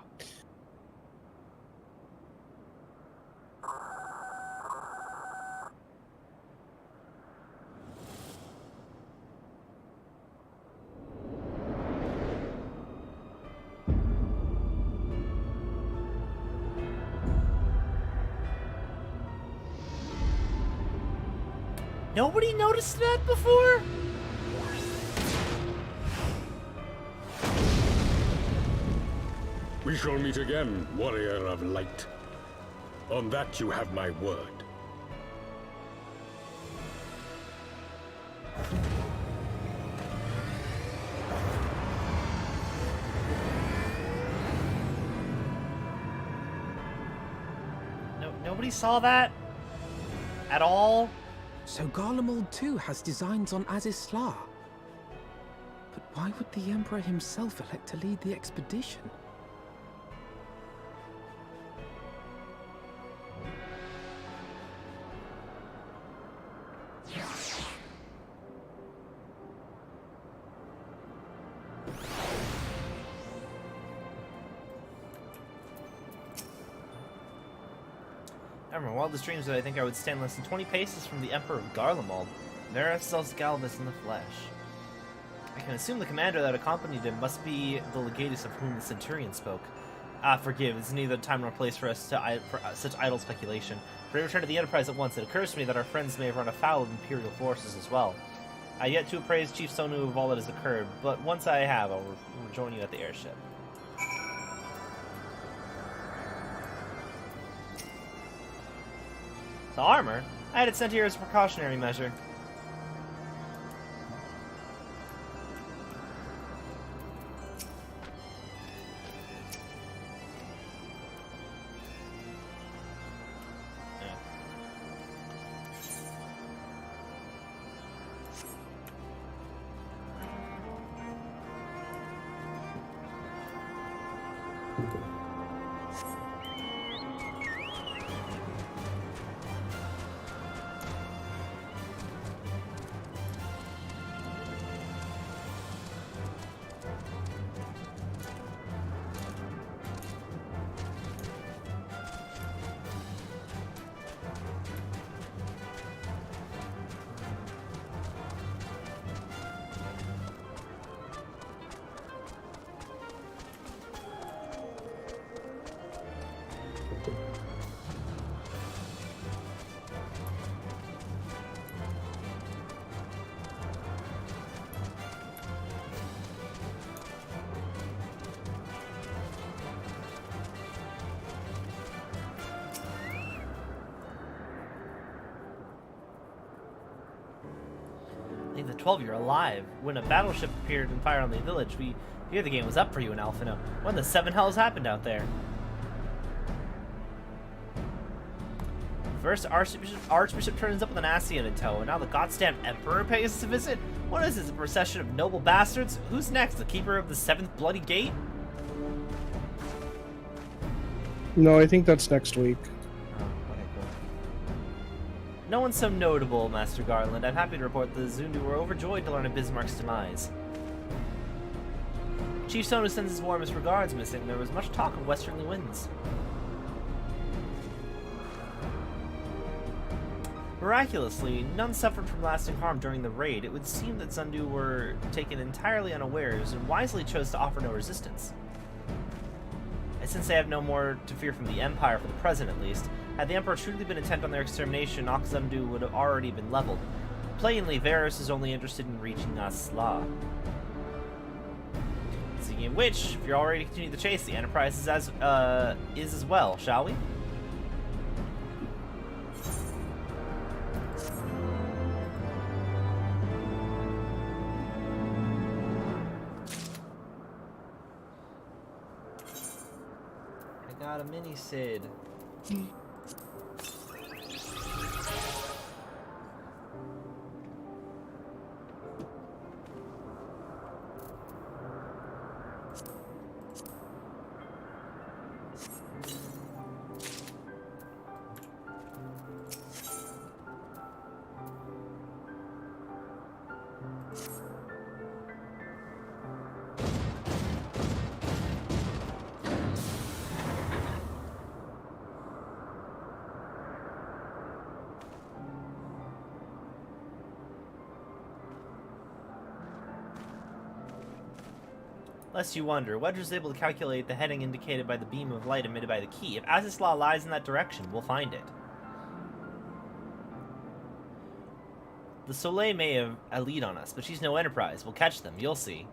Nobody noticed that before? We shall meet again, warrior of light. On that you have my word. No, nobody saw that? At all? So Garlemald too has designs on Azizlar. But why would the Emperor himself elect to lead the expedition? I remember wildest dreams that I think I would stand less than 20 paces from the Emperor of Garlemald. Maricels Galvus in the flesh. I can assume the commander that accompanied him must be the legatus of whom the Centurion spoke. Ah, forgive, it's neither time nor place for us to for such idle speculation. For return to the Enterprise at once, it occurs to me that our friends may have run afoul of Imperial forces as well. I yet to appraise Chief Sonu of all that has occurred, but once I have, I'll rejoin you at the airship. The armor? I had it sent here as a precautionary measure. Leave the 12-year alive. When a battleship appeared and fired on the village, we feared the game was up for you in Alphino. What in the seven hells happened out there? First, Archbishop turns up with an Ascian in tow, and now the goddamn Emperor pays us a visit? What is this, a procession of noble bastards? Who's next, the keeper of the 7th bloody gate? No, I think that's next week. Oh, okay, cool. No one's so notable, Master Garland. I'm happy to report the Zundu were overjoyed to learn of Bismarck's demise. Chief Sonu sends his warmest regards, missing. There was much talk of westerly winds. Miraculously, none suffered from lasting harm during the raid. It would seem that Zundu were taken entirely unawares and wisely chose to offer no resistance. And since they have no more to fear from the Empire, for the present at least, had the Emperor truly been intent on their extermination, Zundu would have already been leveled. Plainly, Varus is only interested in reaching Asla. Speaking of which, if you're all ready to continue the chase, the Enterprise is as well, shall we? Got a mini Sid. Lest you wonder, Wedge was able to calculate the heading indicated by the beam of light emitted by the key. If Azisla lies in that direction, we'll find it. The Soleil may have a lead on us, but she's no Enterprise. We'll catch them, you'll see.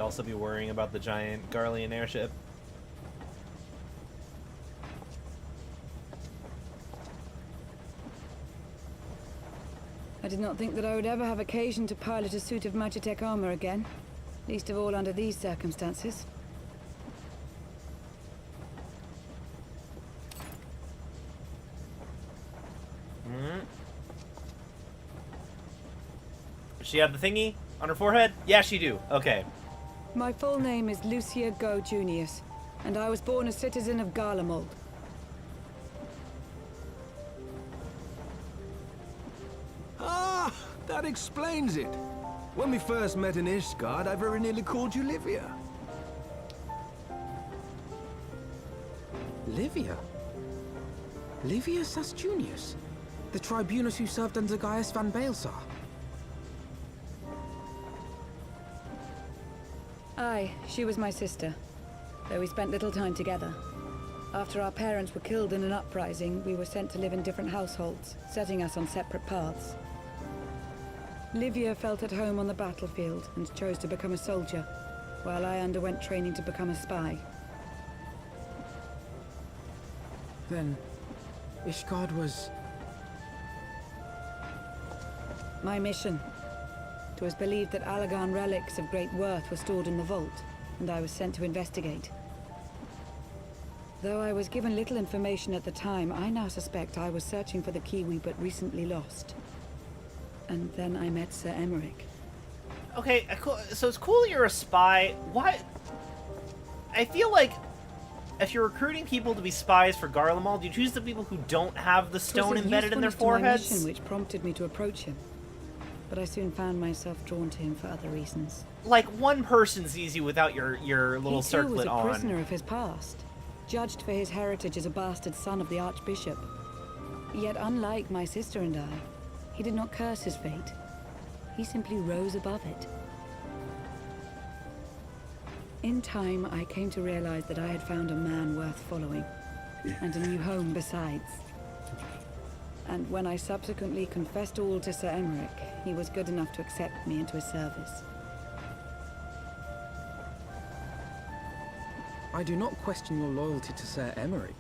Also be worrying about the giant Garlean airship. I did not think that I would ever have occasion to pilot a suit of Magitech armor again, least of all under these circumstances. Does she have the thingy on her forehead? Yeah, she do. Okay. My full name is Lucia Go Junius, and I was born a citizen of Garlemald. Ah, that explains it. When we first met in Ishgard, I very nearly called you Livia. Livia? Livia Sas Junius? The tribunus who served under Gaius van Baelsar? Aye, she was my sister, though we spent little time together. After our parents were killed in an uprising, we were sent to live in different households, setting us on separate paths. Livia felt at home on the battlefield and chose to become a soldier, while I underwent training to become a spy. Then, Ishgard was... my mission. It was believed that Allagan relics of great worth were stored in the vault, and I was sent to investigate. Though I was given little information at the time, I now suspect I was searching for the key we but recently lost. And then I met Sir Emmerich. Okay, so it's cool that you're a spy. Why? I feel like if you're recruiting people to be spies for Garlemald, you choose the people who don't have the stone embedded in their foreheads. Mission which prompted me to approach him. But I soon found myself drawn to him for other reasons. Like, one person sees you without your little circlet on. He too was a prisoner of his past, judged for his heritage as a bastard son of the Archbishop. Yet unlike my sister and I, he did not curse his fate. He simply rose above it. In time, I came to realize that I had found a man worth following, and a new home besides. And when I subsequently confessed all to Sir Emmerich, he was good enough to accept me into his service. I do not question your loyalty to Sir Emmerich.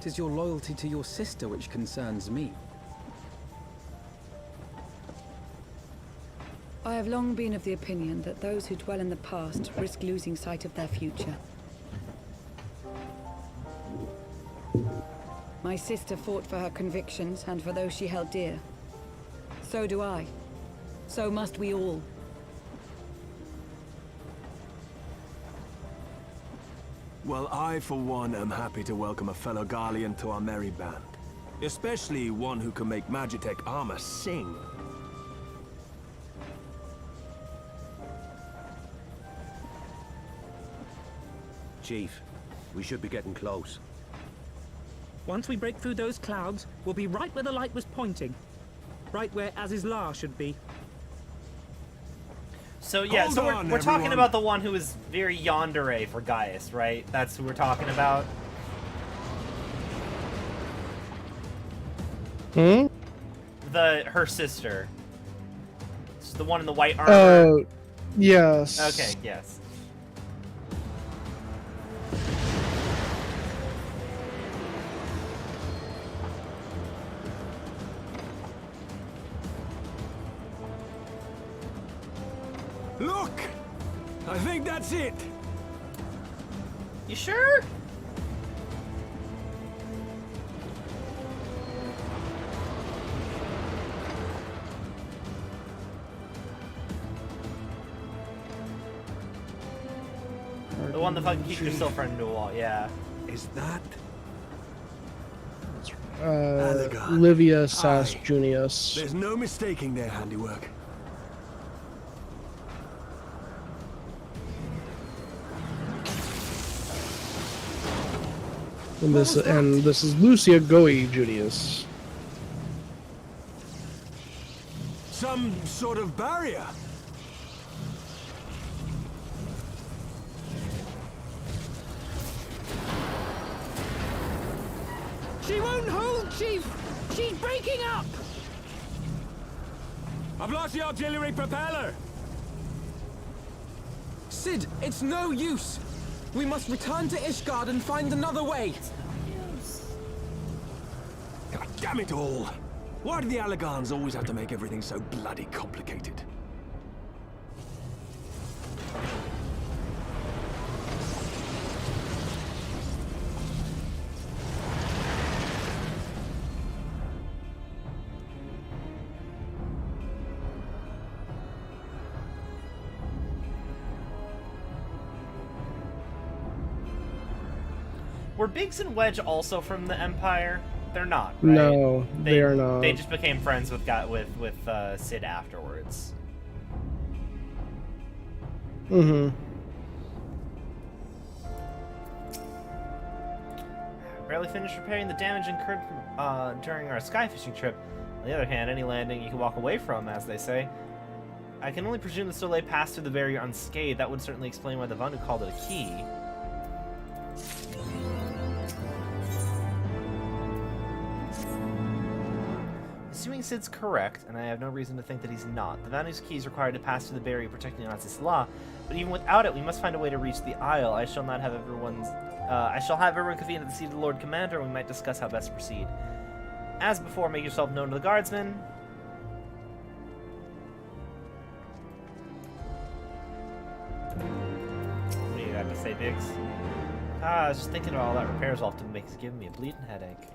It is your loyalty to your sister which concerns me. I have long been of the opinion that those who dwell in the past risk losing sight of their future. My sister fought for her convictions and for those she held dear. So do I. So must we all. Well, I, for one, am happy to welcome a fellow Garlean to our merry band. Especially one who can make Magitech armor sing. Chief, we should be getting close. Once we break through those clouds, we'll be right where the light was pointing. Right where Azizlar should be. So yeah, Hold so on, we're talking everyone. about the one who is very yandere for Gaius, right? That's who we're talking about. Hmm? Her sister. It's the one in the white armor. Oh, yes. Okay, yes. Look! I think that's it! You sure? The one that fucking keeps your silver into a wall, yeah. Is that? Livia Sas Junius. There's no mistaking their handiwork. And this is Lucia Goi Junius. Some sort of barrier. She won't hold, Chief! She's breaking up! I've lost the auxiliary propeller! Sid, it's no use! We must return to Ishgard and find another way! God damn it all! Why do the Allagans always have to make everything so bloody complicated? Were Biggs and Wedge also from the Empire? They're not, right? No, they are not. They just became friends with Sid afterwards. Mm-hmm. Barely finished repairing the damage incurred during our skyfishing trip. On the other hand, any landing you can walk away from, as they say. I can only presume this delay passed through the barrier unscathed. That would certainly explain why the Vanu called it a key. Assuming Sid's correct, and I have no reason to think that he's not, the Vanu's key is required to pass through the barrier protecting Azizlar, but even without it, we must find a way to reach the Isle. I shall have everyone convene at the seat of the Lord Commander, and we might discuss how best to proceed. As before, make yourself known to the guardsmen. What do you got to say, Biggs? I was just thinking about all that repairs often giving me a bleeding headache.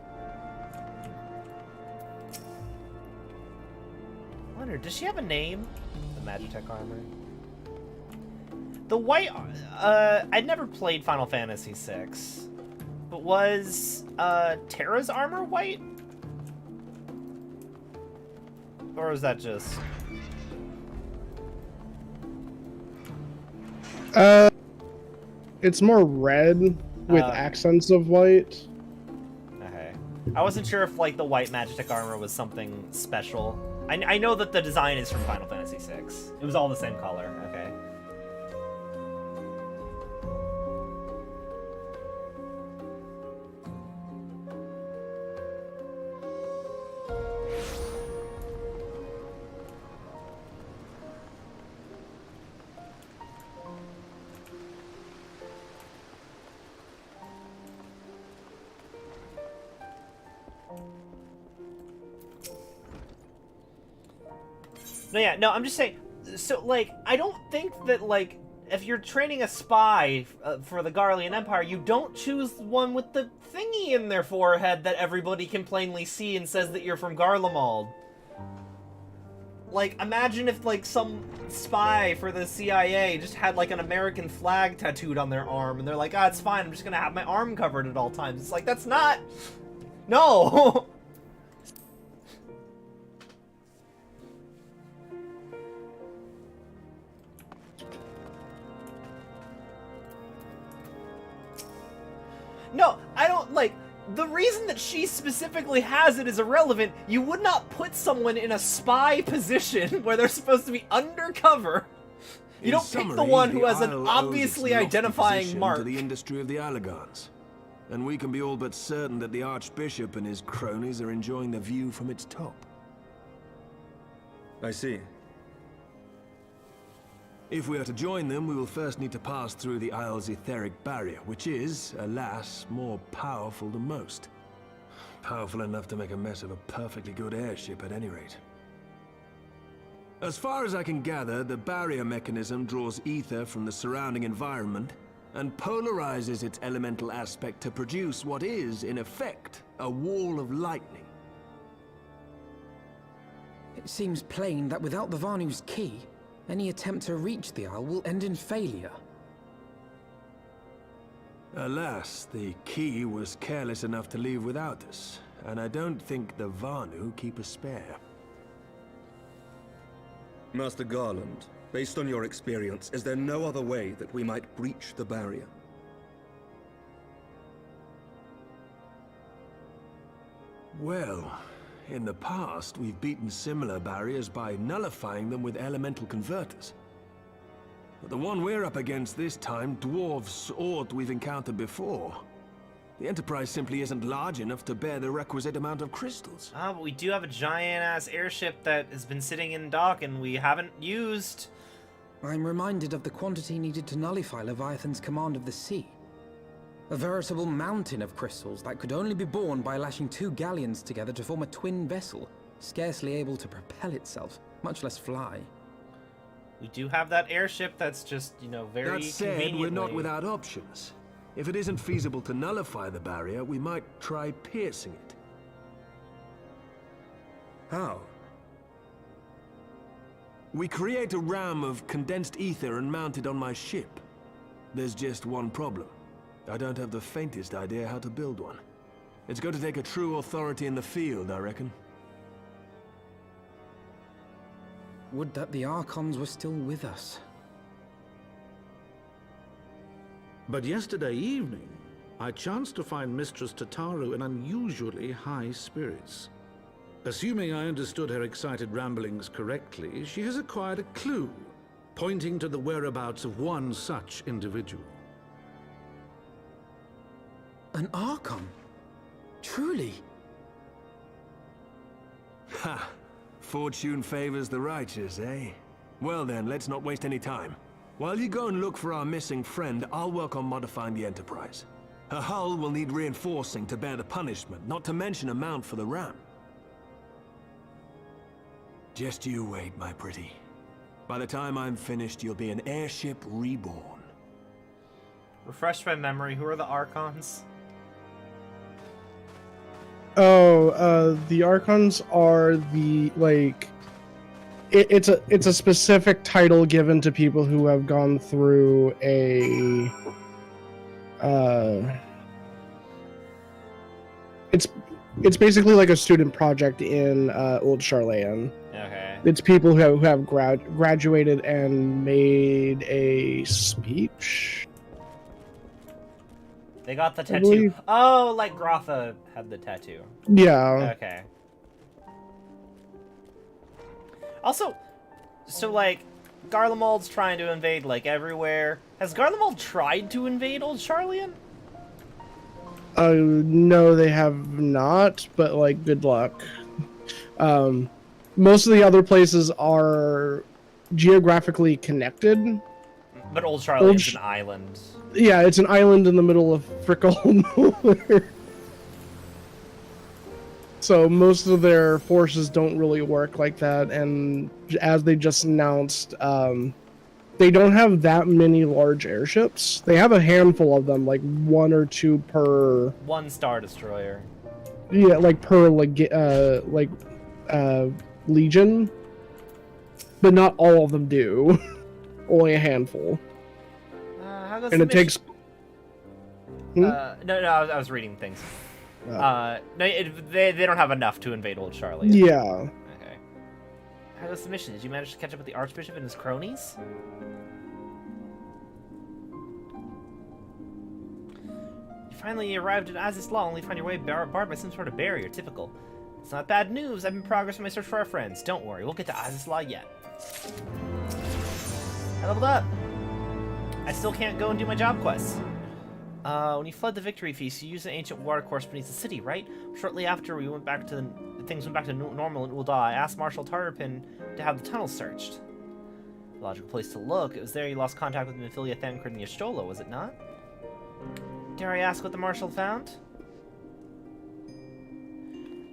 I wonder, does she have a name? The Magitech armor. The white, I'd never played Final Fantasy VI, but was Terra's armor white? Or is that just? It's more red with accents of white. Okay. I wasn't sure if like the white Magitech armor was something special. I know that the design is from Final Fantasy VI. It was all the same color. Okay. No, yeah, no, I'm just saying, so, like, I don't think that, like, if you're training a spy for the Garlean Empire, you don't choose one with the thingy in their forehead that everybody can plainly see and says that you're from Garlemald. Like, imagine if, like, some spy for the CIA just had, like, an American flag tattooed on their arm, and they're like, ah, it's fine, I'm just gonna have my arm covered at all times. It's like, that's not... No! No, I don't, like, the reason that she specifically has it is irrelevant. You would not put someone in a spy position where they're supposed to be undercover. You don't pick the one who has an obviously identifying mark. To the industry of the Allagans. And we can be all but certain that the Archbishop and his cronies are enjoying the view from its top. I see. If we are to join them, we will first need to pass through the Isle's etheric barrier, which is, alas, more powerful than most. Powerful enough to make a mess of a perfectly good airship at any rate. As far as I can gather, the barrier mechanism draws ether from the surrounding environment and polarizes its elemental aspect to produce what is, in effect, a wall of lightning. It seems plain that without the Vanu's key, any attempt to reach the Isle will end in failure. Alas, the key was careless enough to leave without us, and I don't think the Vanu keep a spare. Master Garland, based on your experience, is there no other way that we might breach the barrier? Well, in the past, we've beaten similar barriers by nullifying them with elemental converters. But the one we're up against this time dwarfs aught we've encountered before. The Enterprise simply isn't large enough to bear the requisite amount of crystals. Ah, but we do have a giant-ass airship that has been sitting in dock and we haven't used. I'm reminded of the quantity needed to nullify Leviathan's command of the sea. A veritable mountain of crystals that could only be borne by lashing two galleons together to form a twin vessel, scarcely able to propel itself, much less fly. We do have that airship that's just, you know, very That said, conveniently... we're not without options. If it isn't feasible to nullify the barrier, we might try piercing it. How? We create a ram of condensed ether and mount it on my ship. There's just one problem. I don't have the faintest idea how to build one. It's going to take a true authority in the field, I reckon. Would that the Archons were still with us. But yesterday evening, I chanced to find Mistress Tataru in unusually high spirits. Assuming I understood her excited ramblings correctly, she has acquired a clue, pointing to the whereabouts of one such individual. An Archon? Truly? Ha! Fortune favors the righteous, eh? Well then, let's not waste any time. While you go and look for our missing friend, I'll work on modifying the Enterprise. Her hull will need reinforcing to bear the punishment, not to mention a mount for the ram. Just you wait, my pretty. By the time I'm finished, you'll be an airship reborn. Refresh my memory, who are the Archons? Oh, the Archons are the, like... It's a specific title given to people who have gone through a... It's basically like a student project in Old Charlayan. Okay. It's people who have graduated and made a speech. They got the tattoo. Oh, like Grotha had the tattoo. Yeah. Okay. Also, so like, Garlemald's trying to invade like everywhere. Has Garlemald tried to invade Old Charlayan? No, they have not, but like, good luck. Most of the other places are geographically connected. But Old Charlayan's an island. Yeah, it's an island in the middle of Frickle nowhere. So most of their forces don't really work like that, and as they just announced, they don't have that many large airships. They have a handful of them, like 1 or 2 per... One Star Destroyer. Yeah, like per legion, but not all of them do. Only a handful. How goes And the it takes... No, I was reading things. No, they don't have enough to invade Old Charlie. Yeah. Okay. How goes the mission? Did you manage to catch up with the Archbishop and his cronies? You finally arrived at Aziz Law, only find your way barred by some sort of barrier. Typical. It's not bad news. I've been progressing my search for our friends. Don't worry, we'll get to Aziz Law yet. I leveled up. I still can't go and do my job quests. When you fled the Victory Feast, you used an ancient watercourse beneath the city, right? Shortly after things went back to normal in Ul'dah, I asked Marshal Tarpin to have the tunnel searched. The logical place to look. It was there you lost contact with Nephilia, Thancred, and Y'shtola, was it not? Dare I ask what the Marshal found?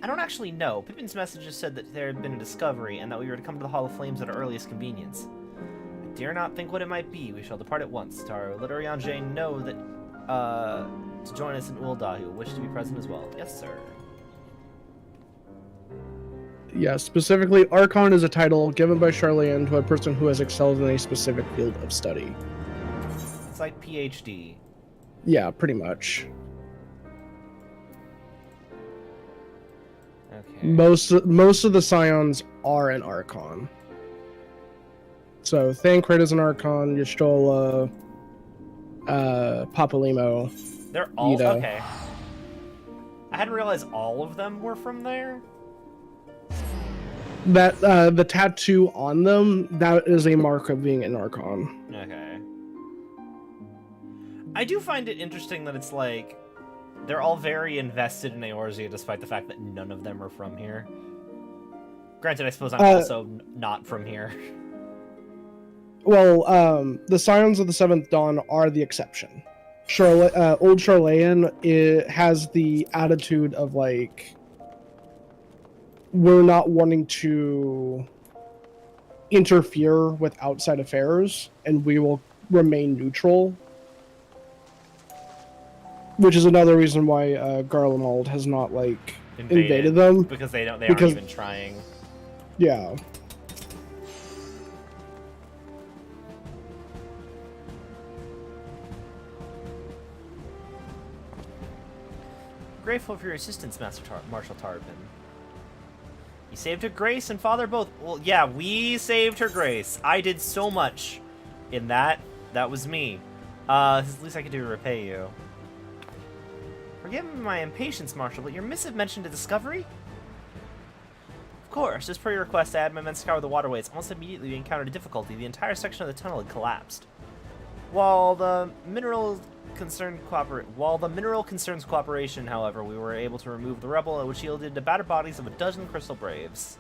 I don't actually know. Pippin's messages said that there had been a discovery, and that we were to come to the Hall of Flames at our earliest convenience. I dare not think what it might be. We shall depart at once. Taro, let Urianger know that to join us in Ul'dah, who will wish to be present as well. Yes, sir. Yeah, specifically, Archon is a title given by Charlene to a person who has excelled in a specific field of study. It's like PhD. Yeah, pretty much. Okay. Most of the Scions are an Archon. So Thancred is an Archon, Y'shtola, Papalimo. They're all Ida. okay. I hadn't realized all of them were from there. That the tattoo on them, that is a mark of being an Archon. Okay. I do find it interesting that it's like they're all very invested in Eorzea, despite the fact that none of them are from here. Granted, I suppose I'm also not from here. Well, the Scions of the Seventh Dawn are the exception. Old Charlayan has the attitude of, like, we're not wanting to interfere with outside affairs, and we will remain neutral. Which is another reason why Garlemald has not, like, invaded them. Because they aren't even trying. Yeah. Grateful for your assistance, Marshal Tarpin. You saved her grace and father both. Well, yeah, we saved her grace. I did so much in that. That was me. This is the least I could do to repay you. Forgive my impatience, Marshal, but your missive mentioned a discovery? Of course, as per your request, I had my men scour the waterways. Almost immediately we encountered a difficulty. The entire section of the tunnel had collapsed. While the mineral concerns cooperation, however, we were able to remove the rebel, which yielded the battered bodies of a dozen Crystal Braves.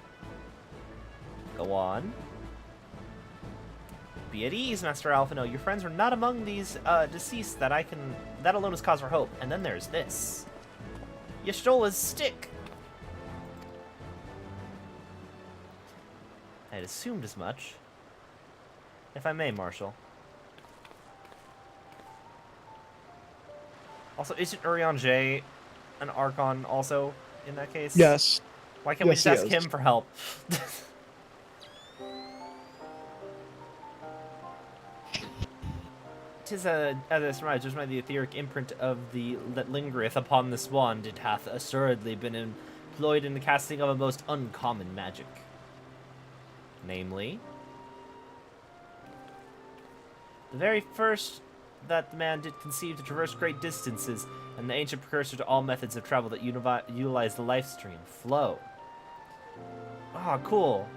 Go on. Be at ease, Master Alphino. Your friends were not among these deceased. That alone is cause for hope. And then there's this. Y'shtola's stick. I had assumed as much. If I may, Marshal. Also, isn't Urianger an Archon also in that case? Yes. Why can't we just ask him for help? Tis as I surmise, just by the etheric imprint of that lingereth upon this wand, it hath assuredly been employed in the casting of a most uncommon magic. Namely, the very first that the man did conceive to traverse great distances, and the ancient precursor to all methods of travel that utilize the life stream, flow. Ah, cool.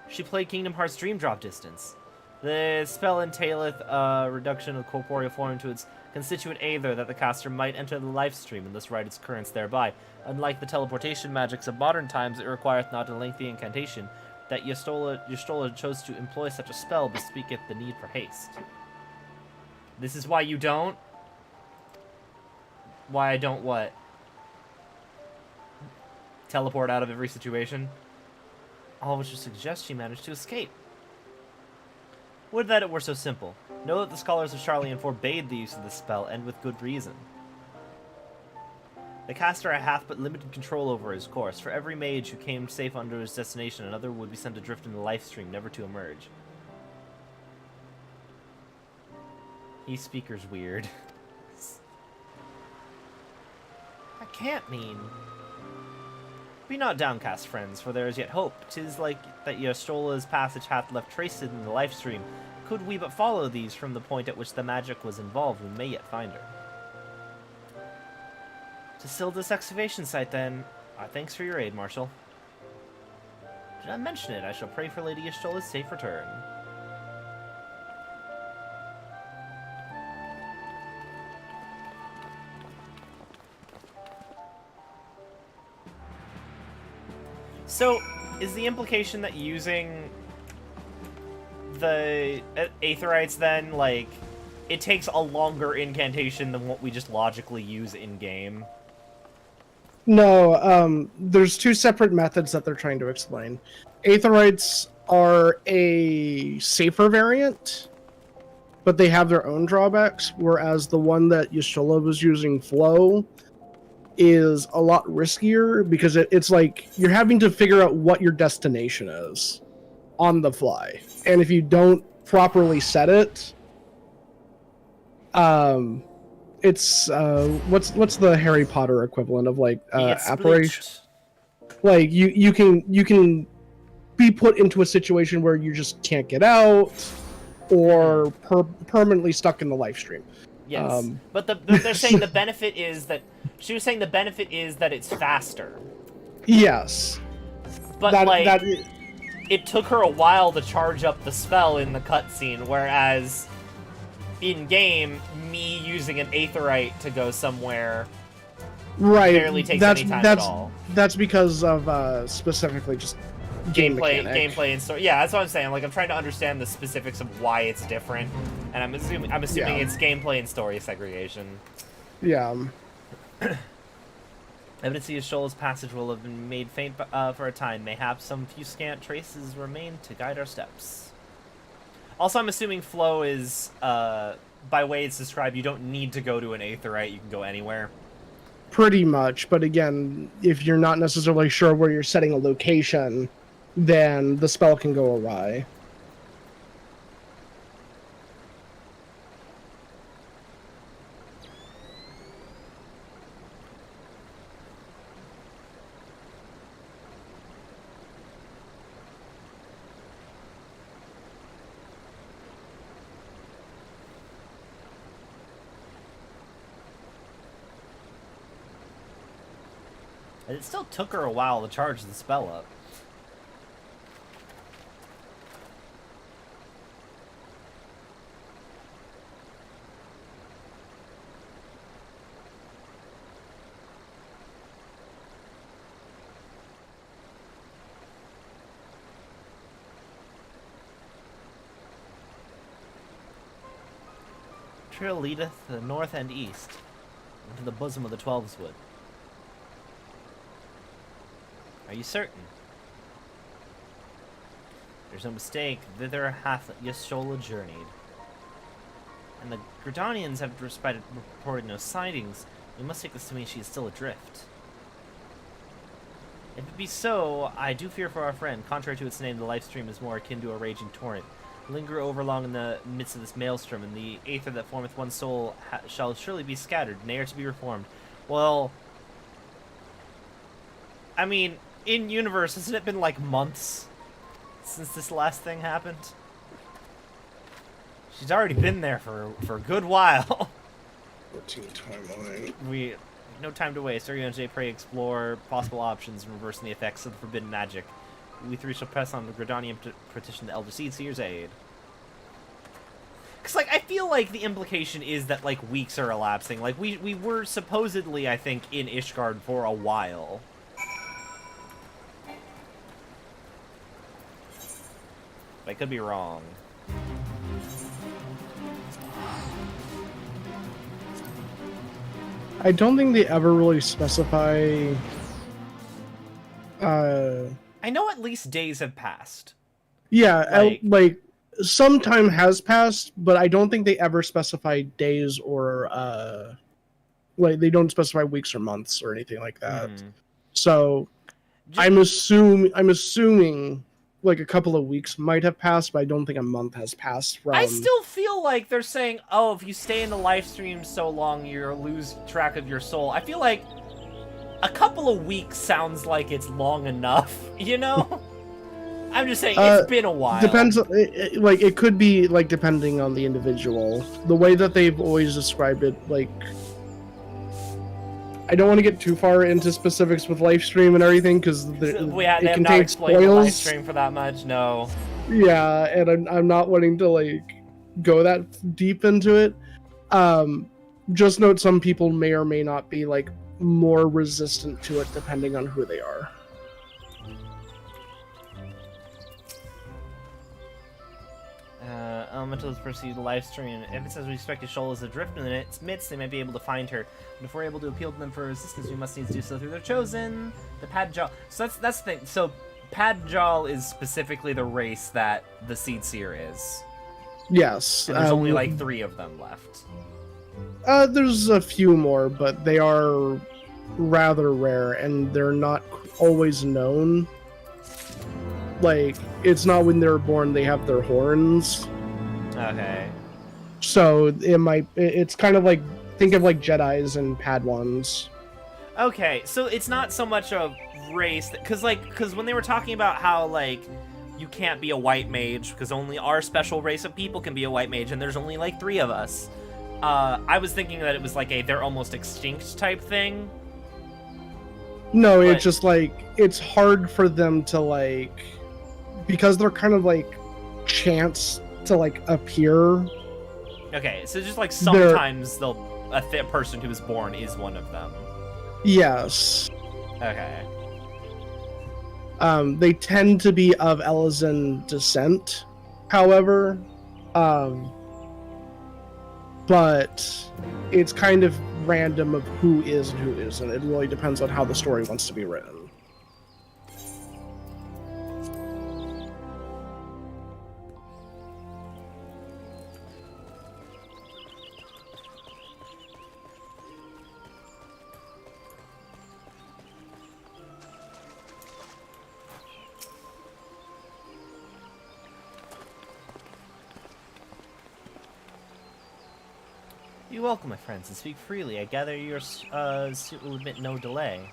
She played Kingdom Hearts Dream Drop Distance. The spell entaileth a reduction of corporeal form to its constituent aether that the caster might enter the life stream and thus ride its currents thereby. Unlike the teleportation magics of modern times, it requireth not a lengthy incantation. That Y'shtola chose to employ such a spell bespeaketh the need for haste. This is why you don't? Why I don't what? teleport out of every situation. All which would suggest she managed to escape. Would that it were so simple. Know that the scholars of Charlian forbade the use of this spell, and with good reason. The caster hath but limited control over his course. For every mage who came safe under his destination, another would be sent adrift in the life stream, never to emerge. He speaker's weird. That can't mean... Be not downcast, friends, for there is yet hope. 'Tis like that Yrstola's passage hath left traces in the life stream. Could we but follow these from the point at which the magic was involved, we may yet find her. To Silda's excavation site, then. Our thanks for your aid, Marshal. Do not mention it. I shall pray for Lady Yrstola's safe return. So, is the implication that using the Aetherites then, like, it takes a longer incantation than what we just logically use in-game? No, there's two separate methods that they're trying to explain. Aetherites are a safer variant, but they have their own drawbacks, whereas the one that Yrstola was using, Flow, is a lot riskier because it's like you're having to figure out what your destination is on the fly, and if you don't properly set it, it's what's the Harry Potter equivalent of like apparition? Like you can be put into a situation where you just can't get out, or permanently stuck in the live stream. Yes, but they're saying the benefit is that she was saying the benefit is that it's faster. Yes, but it took her a while to charge up the spell in the cutscene, whereas in game, me using an Aetherite to go somewhere barely takes any time at all. That's because of specifically just gameplay and story. Yeah, that's what I'm saying. Like, I'm trying to understand the specifics of why it's different, and I'm assuming it's gameplay and story segregation. Yeah. Evidence of Yrstola's passage will have been made faint for a time. Mayhaps some few scant traces remain to guide our steps. Also, I'm assuming Flow is, by way it's described, you don't need to go to an Aetherite, you can go anywhere. Pretty much, but again, if you're not necessarily sure where you're setting a location, then the spell can go awry. And it still took her a while to charge the spell up. Trail leadeth to the north and east, into the bosom of the Twelveswood. Are you certain? There's no mistake, thither hath Yrstola journeyed. And the Gridanians have reported no sightings. We must take this to mean she is still adrift. If it be so, I do fear for our friend. Contrary to its name, the life stream is more akin to a raging torrent. Linger overlong in the midst of this maelstrom, and the aether that formeth one soul shall surely be scattered, ne'er to be reformed. Well, I mean, in universe, hasn't it been like months since this last thing happened? She's already been there for a good while. 14 timeline. We no time to waste. Urion J pray explore possible options in reversing the effects of the forbidden magic. We three shall press on the Gridanium to petition the Elder Seer's aid. Cause like I feel like the implication is that like weeks are elapsing. Like we were supposedly, I think, in Ishgard for a while. I could be wrong. I don't think they ever really specify I know at least days have passed. Yeah, like some time has passed, but I don't think they ever specify days or like they don't specify weeks or months or anything like that. So I'm assuming like a couple of weeks might have passed, but I don't think a month has passed from... I still feel like they're saying, oh, if you stay in the live stream so long, you'll lose track of your soul. I feel like a couple of weeks sounds like it's long enough, you know? I'm just saying, it's been a while. Depends, like, it could be, like, depending on the individual. The way that they've always described it, like... I don't want to get too far into specifics with live stream and everything, because it contains spoils. The live stream for that much, no. Yeah, and I'm not wanting to, like, go that deep into it. Just note some people may or may not be, like, more resistant to it depending on who they are. Elementals proceed to live stream. If it says we expect a shoal is adrift in its midst, they might be able to find her. And if we're able to appeal to them for resistance, we must needs do so through their chosen, the Padjal. So that's the thing. So Padjal is specifically the race that the Seed Seer is. Yes. And there's only like 3 of them left. There's a few more, but they are rather rare, and they're not always known. Like, it's not when they're born they have their horns. Okay. So it's kind of like, think of like Jedis and Padwans. Okay, so it's not so much a race, because when they were talking about how, like, you can't be a white mage, because only our special race of people can be a white mage, and there's only like 3 of us. I was thinking that it was like they're almost extinct type thing. No, it's just like, it's hard for them to like, because they're kind of like chance to like appear. Okay, so just like sometimes a person who is born is one of them. Yes. Okay. They tend to be of Elizan descent, however. But it's kind of random of who is and who isn't. It really depends on how the story wants to be written. Be welcome, my friends, and speak freely. I gather your suit will admit no delay.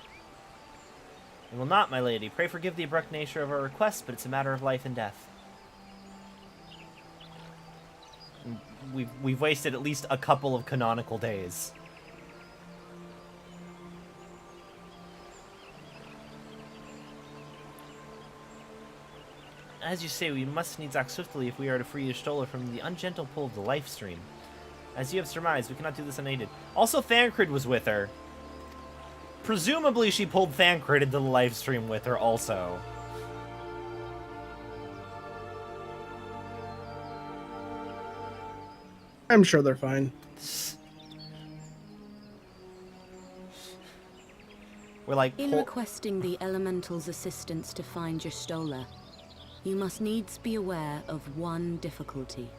It will not, my lady. Pray forgive the abrupt nature of our request, but it's a matter of life and death. We've wasted at least a couple of canonical days. As you say, we must needs act swiftly if we are to free Y'shtola from the ungentle pull of the life stream. As you have surmised, we cannot do this unaided. Also, Thancred was with her. Presumably, she pulled Thancred into the live stream with her also. I'm sure they're fine. We're like... In requesting the Elemental's assistance to find Y'shtola, you must needs be aware of one difficulty.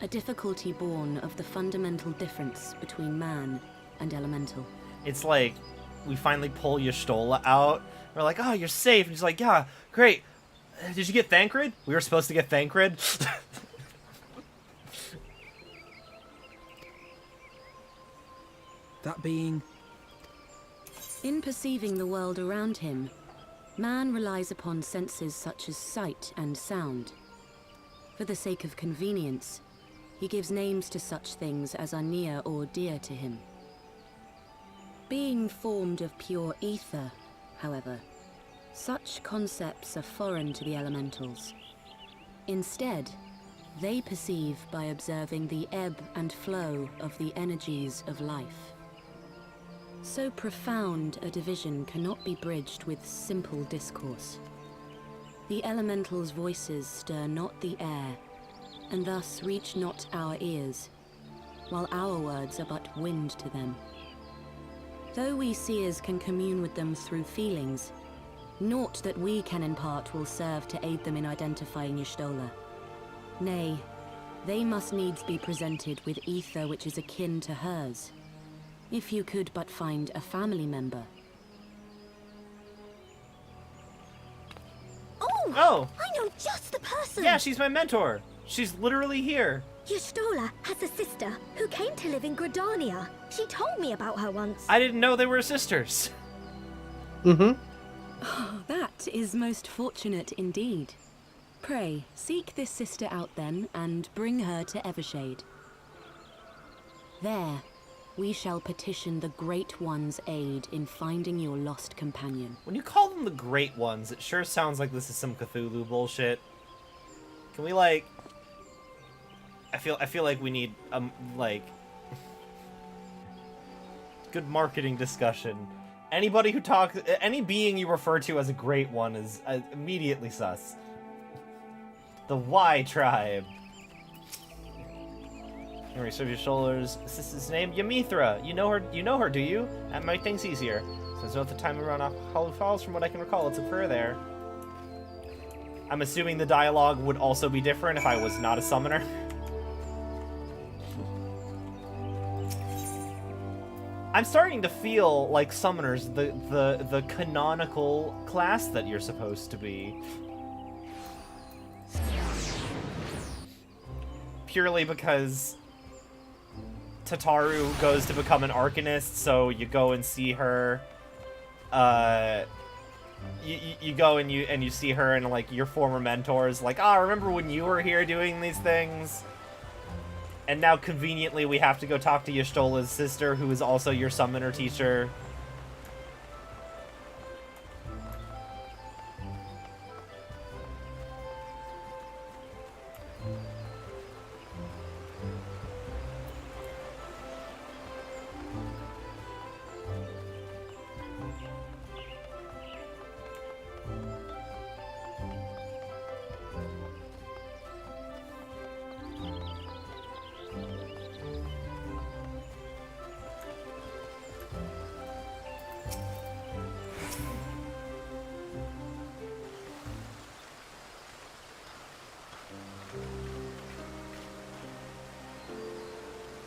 A difficulty born of the fundamental difference between man and elemental. It's like, we finally pull Y'shtola out. We're like, oh, you're safe. And she's like, yeah, great. Did you get Thancred? We were supposed to get Thancred. That being... In perceiving the world around him, man relies upon senses such as sight and sound. For the sake of convenience, he gives names to such things as are near or dear to him. Being formed of pure ether, however, such concepts are foreign to the elementals. Instead, they perceive by observing the ebb and flow of the energies of life. So profound a division cannot be bridged with simple discourse. The elementals' voices stir not the air, and thus reach not our ears, while our words are but wind to them. Though we seers can commune with them through feelings, Naught that we can impart will serve to aid them in identifying Y'shtola. Nay, they must needs be presented with ether which is akin to hers. If you could but find a family member. Oh! I know just the person! Yeah, she's my mentor. She's literally here. Y'shtola has a sister who came to live in Gridania. She told me about her once. I didn't know they were sisters. Mm-hmm. Oh, that is most fortunate indeed. Pray, seek this sister out then, and bring her to Evershade. There, we shall petition the Great One's aid in finding your lost companion. When you call them the Great Ones, it sure sounds like this is some Cthulhu bullshit. Can we, like... I feel like we need, like... good marketing discussion. Anybody who talks... Any being you refer to as a Great One is immediately sus. The Y tribe. Erase your shoulders. Sister's name? Ymithra. You know her, do you? That might make things easier. Since at the time we run off Hollow Falls, from what I can recall, it's a prayer there. I'm assuming the dialogue would also be different if I was not a summoner. I'm starting to feel like summoners the canonical class that you're supposed to be. Purely because Tataru goes to become an Arcanist, so you go and see her. You go and you see her and like your former mentors, like, remember when you were here doing these things? And now conveniently we have to go talk to Y'shtola's sister, who is also your summoner teacher.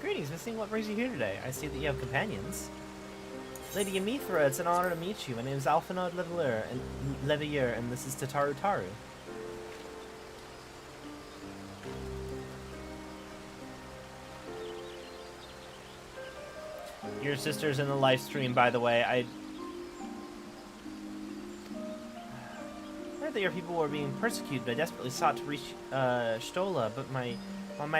Greetings, Missing. What brings you here today? I see that you have companions. Lady Ymithra, it's an honor to meet you. My name is Alphanod Levier, and this is Tataru Taru. Your sister's in the live stream, by the way. I heard that your people were being persecuted. I desperately sought to reach Y'shtola, but my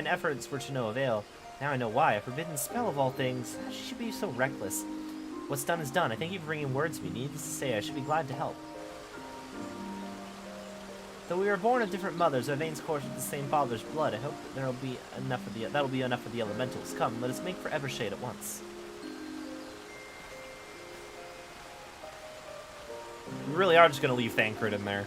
efforts were to no avail. Now I know why. A forbidden spell of all things. She should be so reckless. What's done is done. I thank you for bringing word to me. Needless to say, I should be glad to help. Though we were born of different mothers, our veins course with the same father's blood. I hope that that'll be enough for the elementals. Come, let us make for Evershade at once. We really are just gonna leave Thancred in there.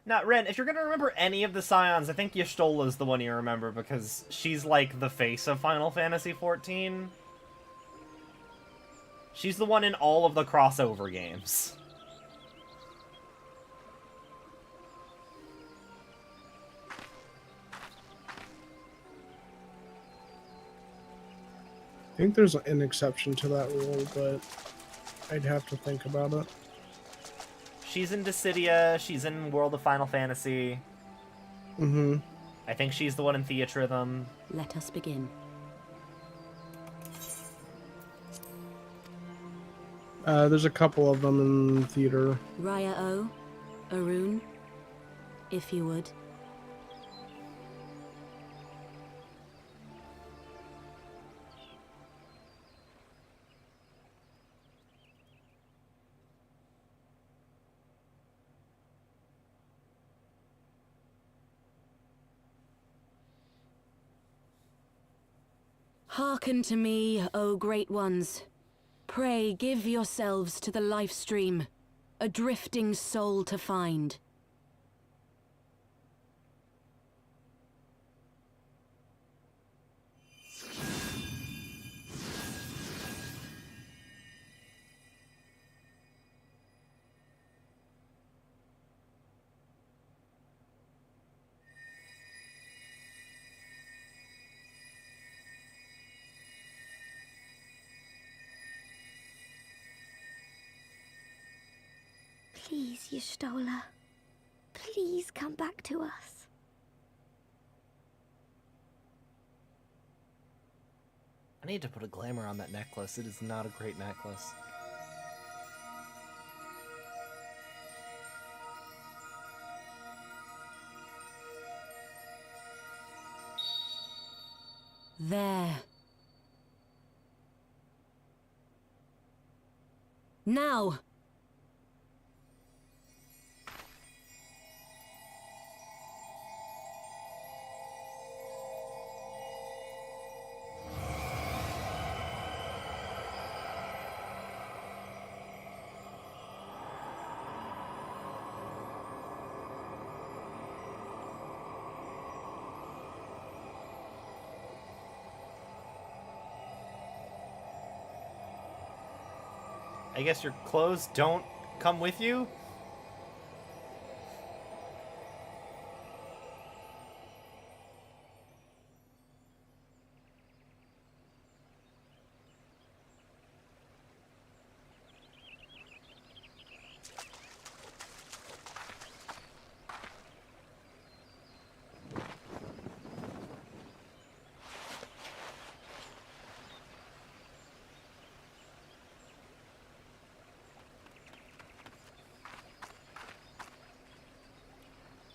Now, Ren, if you're gonna remember any of the Scions, I think Y'shtola's the one you remember, because she's like the face of Final Fantasy XIV. She's the one in all of the crossover games. I think there's an exception to that rule, but I'd have to think about it. She's in Dissidia, she's in World of Final Fantasy. Mm-hmm. I think she's the one in Theatrhythm. Let us begin. There's a couple of them in theater. Raya O, Arun, if you would. Hearken to me, O great ones. Pray give yourselves to the life stream, a drifting soul to find. Y'shtola. Please come back to us. I need to put a glamour on that necklace. It is not a great necklace. There. Now! I guess your clothes don't come with you?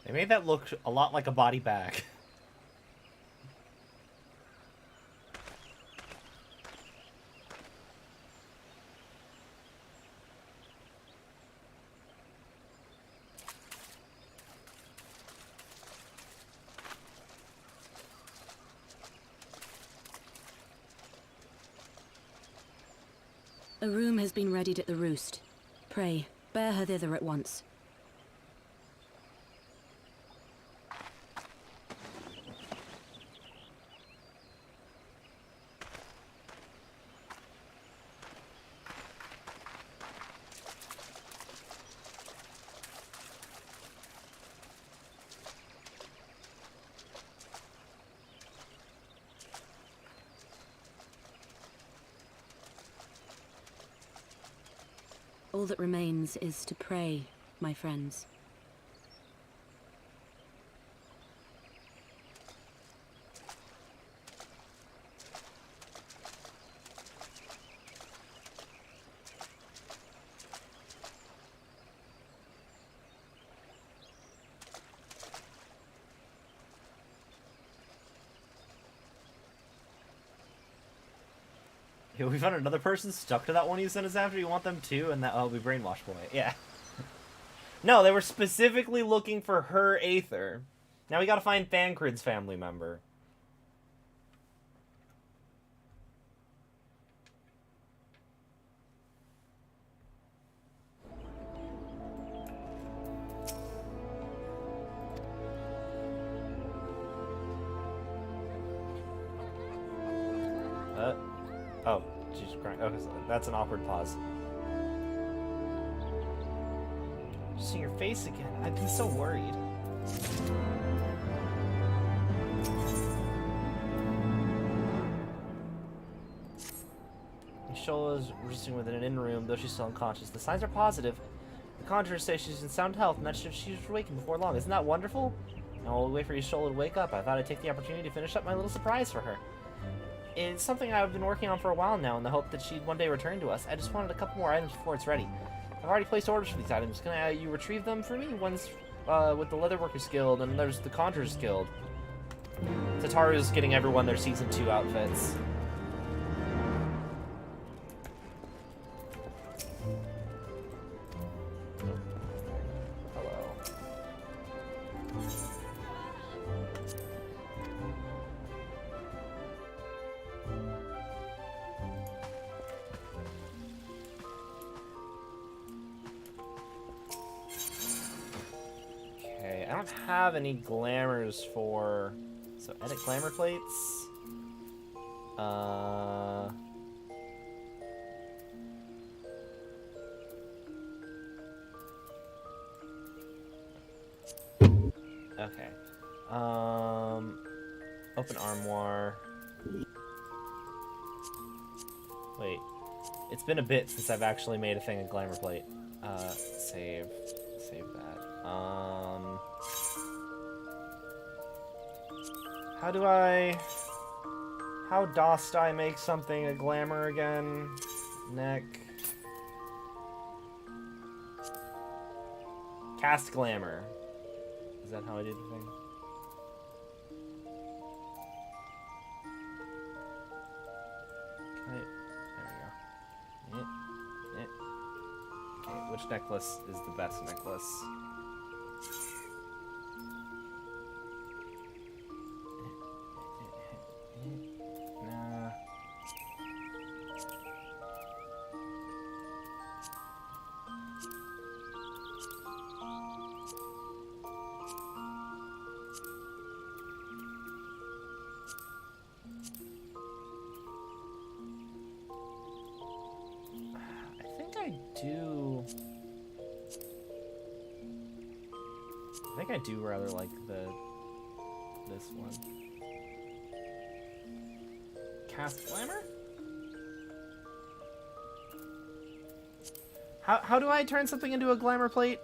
They made that look a lot like a body bag. A room has been readied at the roost. Pray, bear her thither at once. All that remains is to pray, my friends. Yeah, we found another person stuck to that one you sent us after. You want them too? And that, oh, we brainwashed boy. Yeah. No, they were specifically looking for her Aether. Now we gotta find Thancred's family member. Oh, Jesus Christ. Okay, so that's an awkward pause. Just seeing your face again. I've been so worried. Y'shtola is resting within an inn room, though she's still unconscious. The signs are positive. The conjurers say she's in sound health, and that she's awakened before long. Isn't that wonderful? Now we'll wait for Y'shtola to wake up. I thought I'd take the opportunity to finish up my little surprise for her. It's something I've been working on for a while now in the hope that she'd one day return to us. I just wanted a couple more items before it's ready. I've already placed orders for these items. Can you retrieve them for me? One's with the Leatherworkers Guild, and there's the Conjurers Guild. Tataru's getting everyone their Season 2 outfits. I don't have any glamours for... So, edit glamour plates. Okay. Open armoire. Wait. It's been a bit since I've actually made a thing of glamour plate. Save. save that. How dost I make something a glamour again? Neck. Cast glamour. Is that how I did the thing? Okay, there we go. Okay, which necklace is the best necklace? Nah. I think I do rather like this one. Cast glamour? How do I turn something into a glamour plate?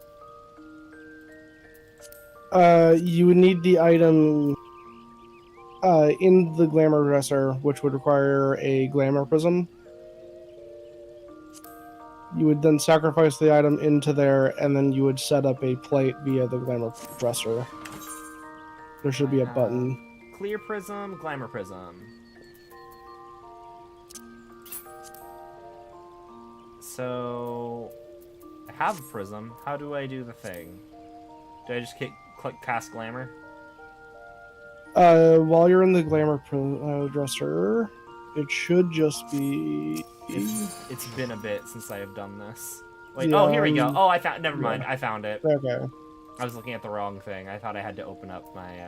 You would need the item in the glamour dresser, which would require a glamour prism. You would then sacrifice the item into there, and then you would set up a plate via the glamour dresser. There should be a button. Clear prism, glamour prism. So I have a prism. How do I do the thing? Do I just click cast glamour? While you're in the glamour dresser, it should just be. It's been a bit since I have done this. Wait, yeah, oh, here we go. Oh, I found. Never mind. I found it. Okay. I was looking at the wrong thing. I thought I had to open up my.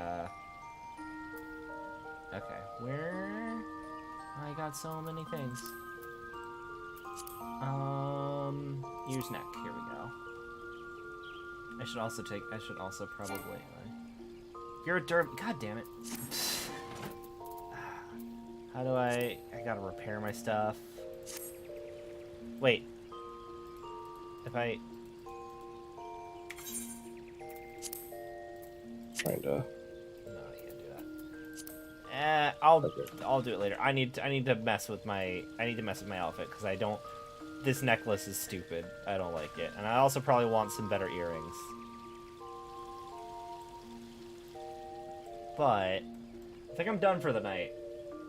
Okay, where? I got so many things. Ears neck. Here we go. I should also probably. You're a derp. God damn it. How do I gotta repair my stuff. Wait. If I... Trying to... No, I can't do that. I'll do it later. I need to mess with my outfit because I don't... This necklace is stupid. I don't like it. And I also probably want some better earrings. But I think I'm done for the night.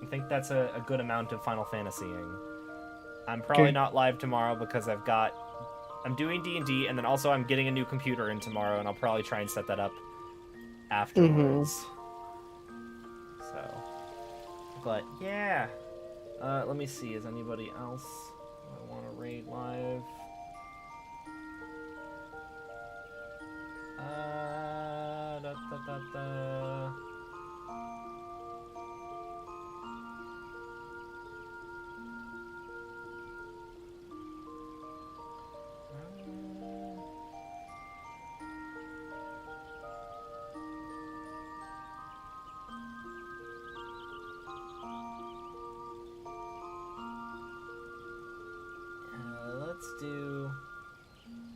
I think that's a good amount of Final Fantasying. I'm probably not live tomorrow because I'm doing D&D, and then also I'm getting a new computer in tomorrow, and I'll probably try and set that up afterwards. So, but yeah. Let me see. Is anybody else I want to raid live?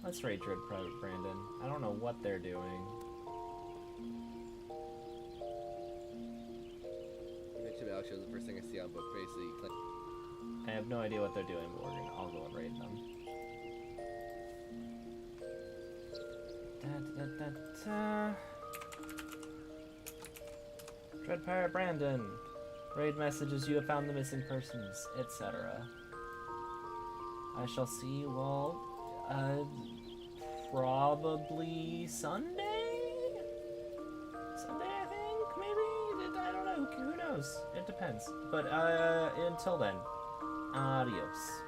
Let's raid Dread Private Brandon. I don't know what they're doing. Mention Alex was the first thing I see on book basically. I have no idea what they're doing, but I'll go and raid them. Dread Pirate Brandon. Raid messages, you have found the missing persons, etc. I shall see you all, probably Sunday? Sunday, I think, maybe? I don't know, who knows? It depends. But, until then, adios.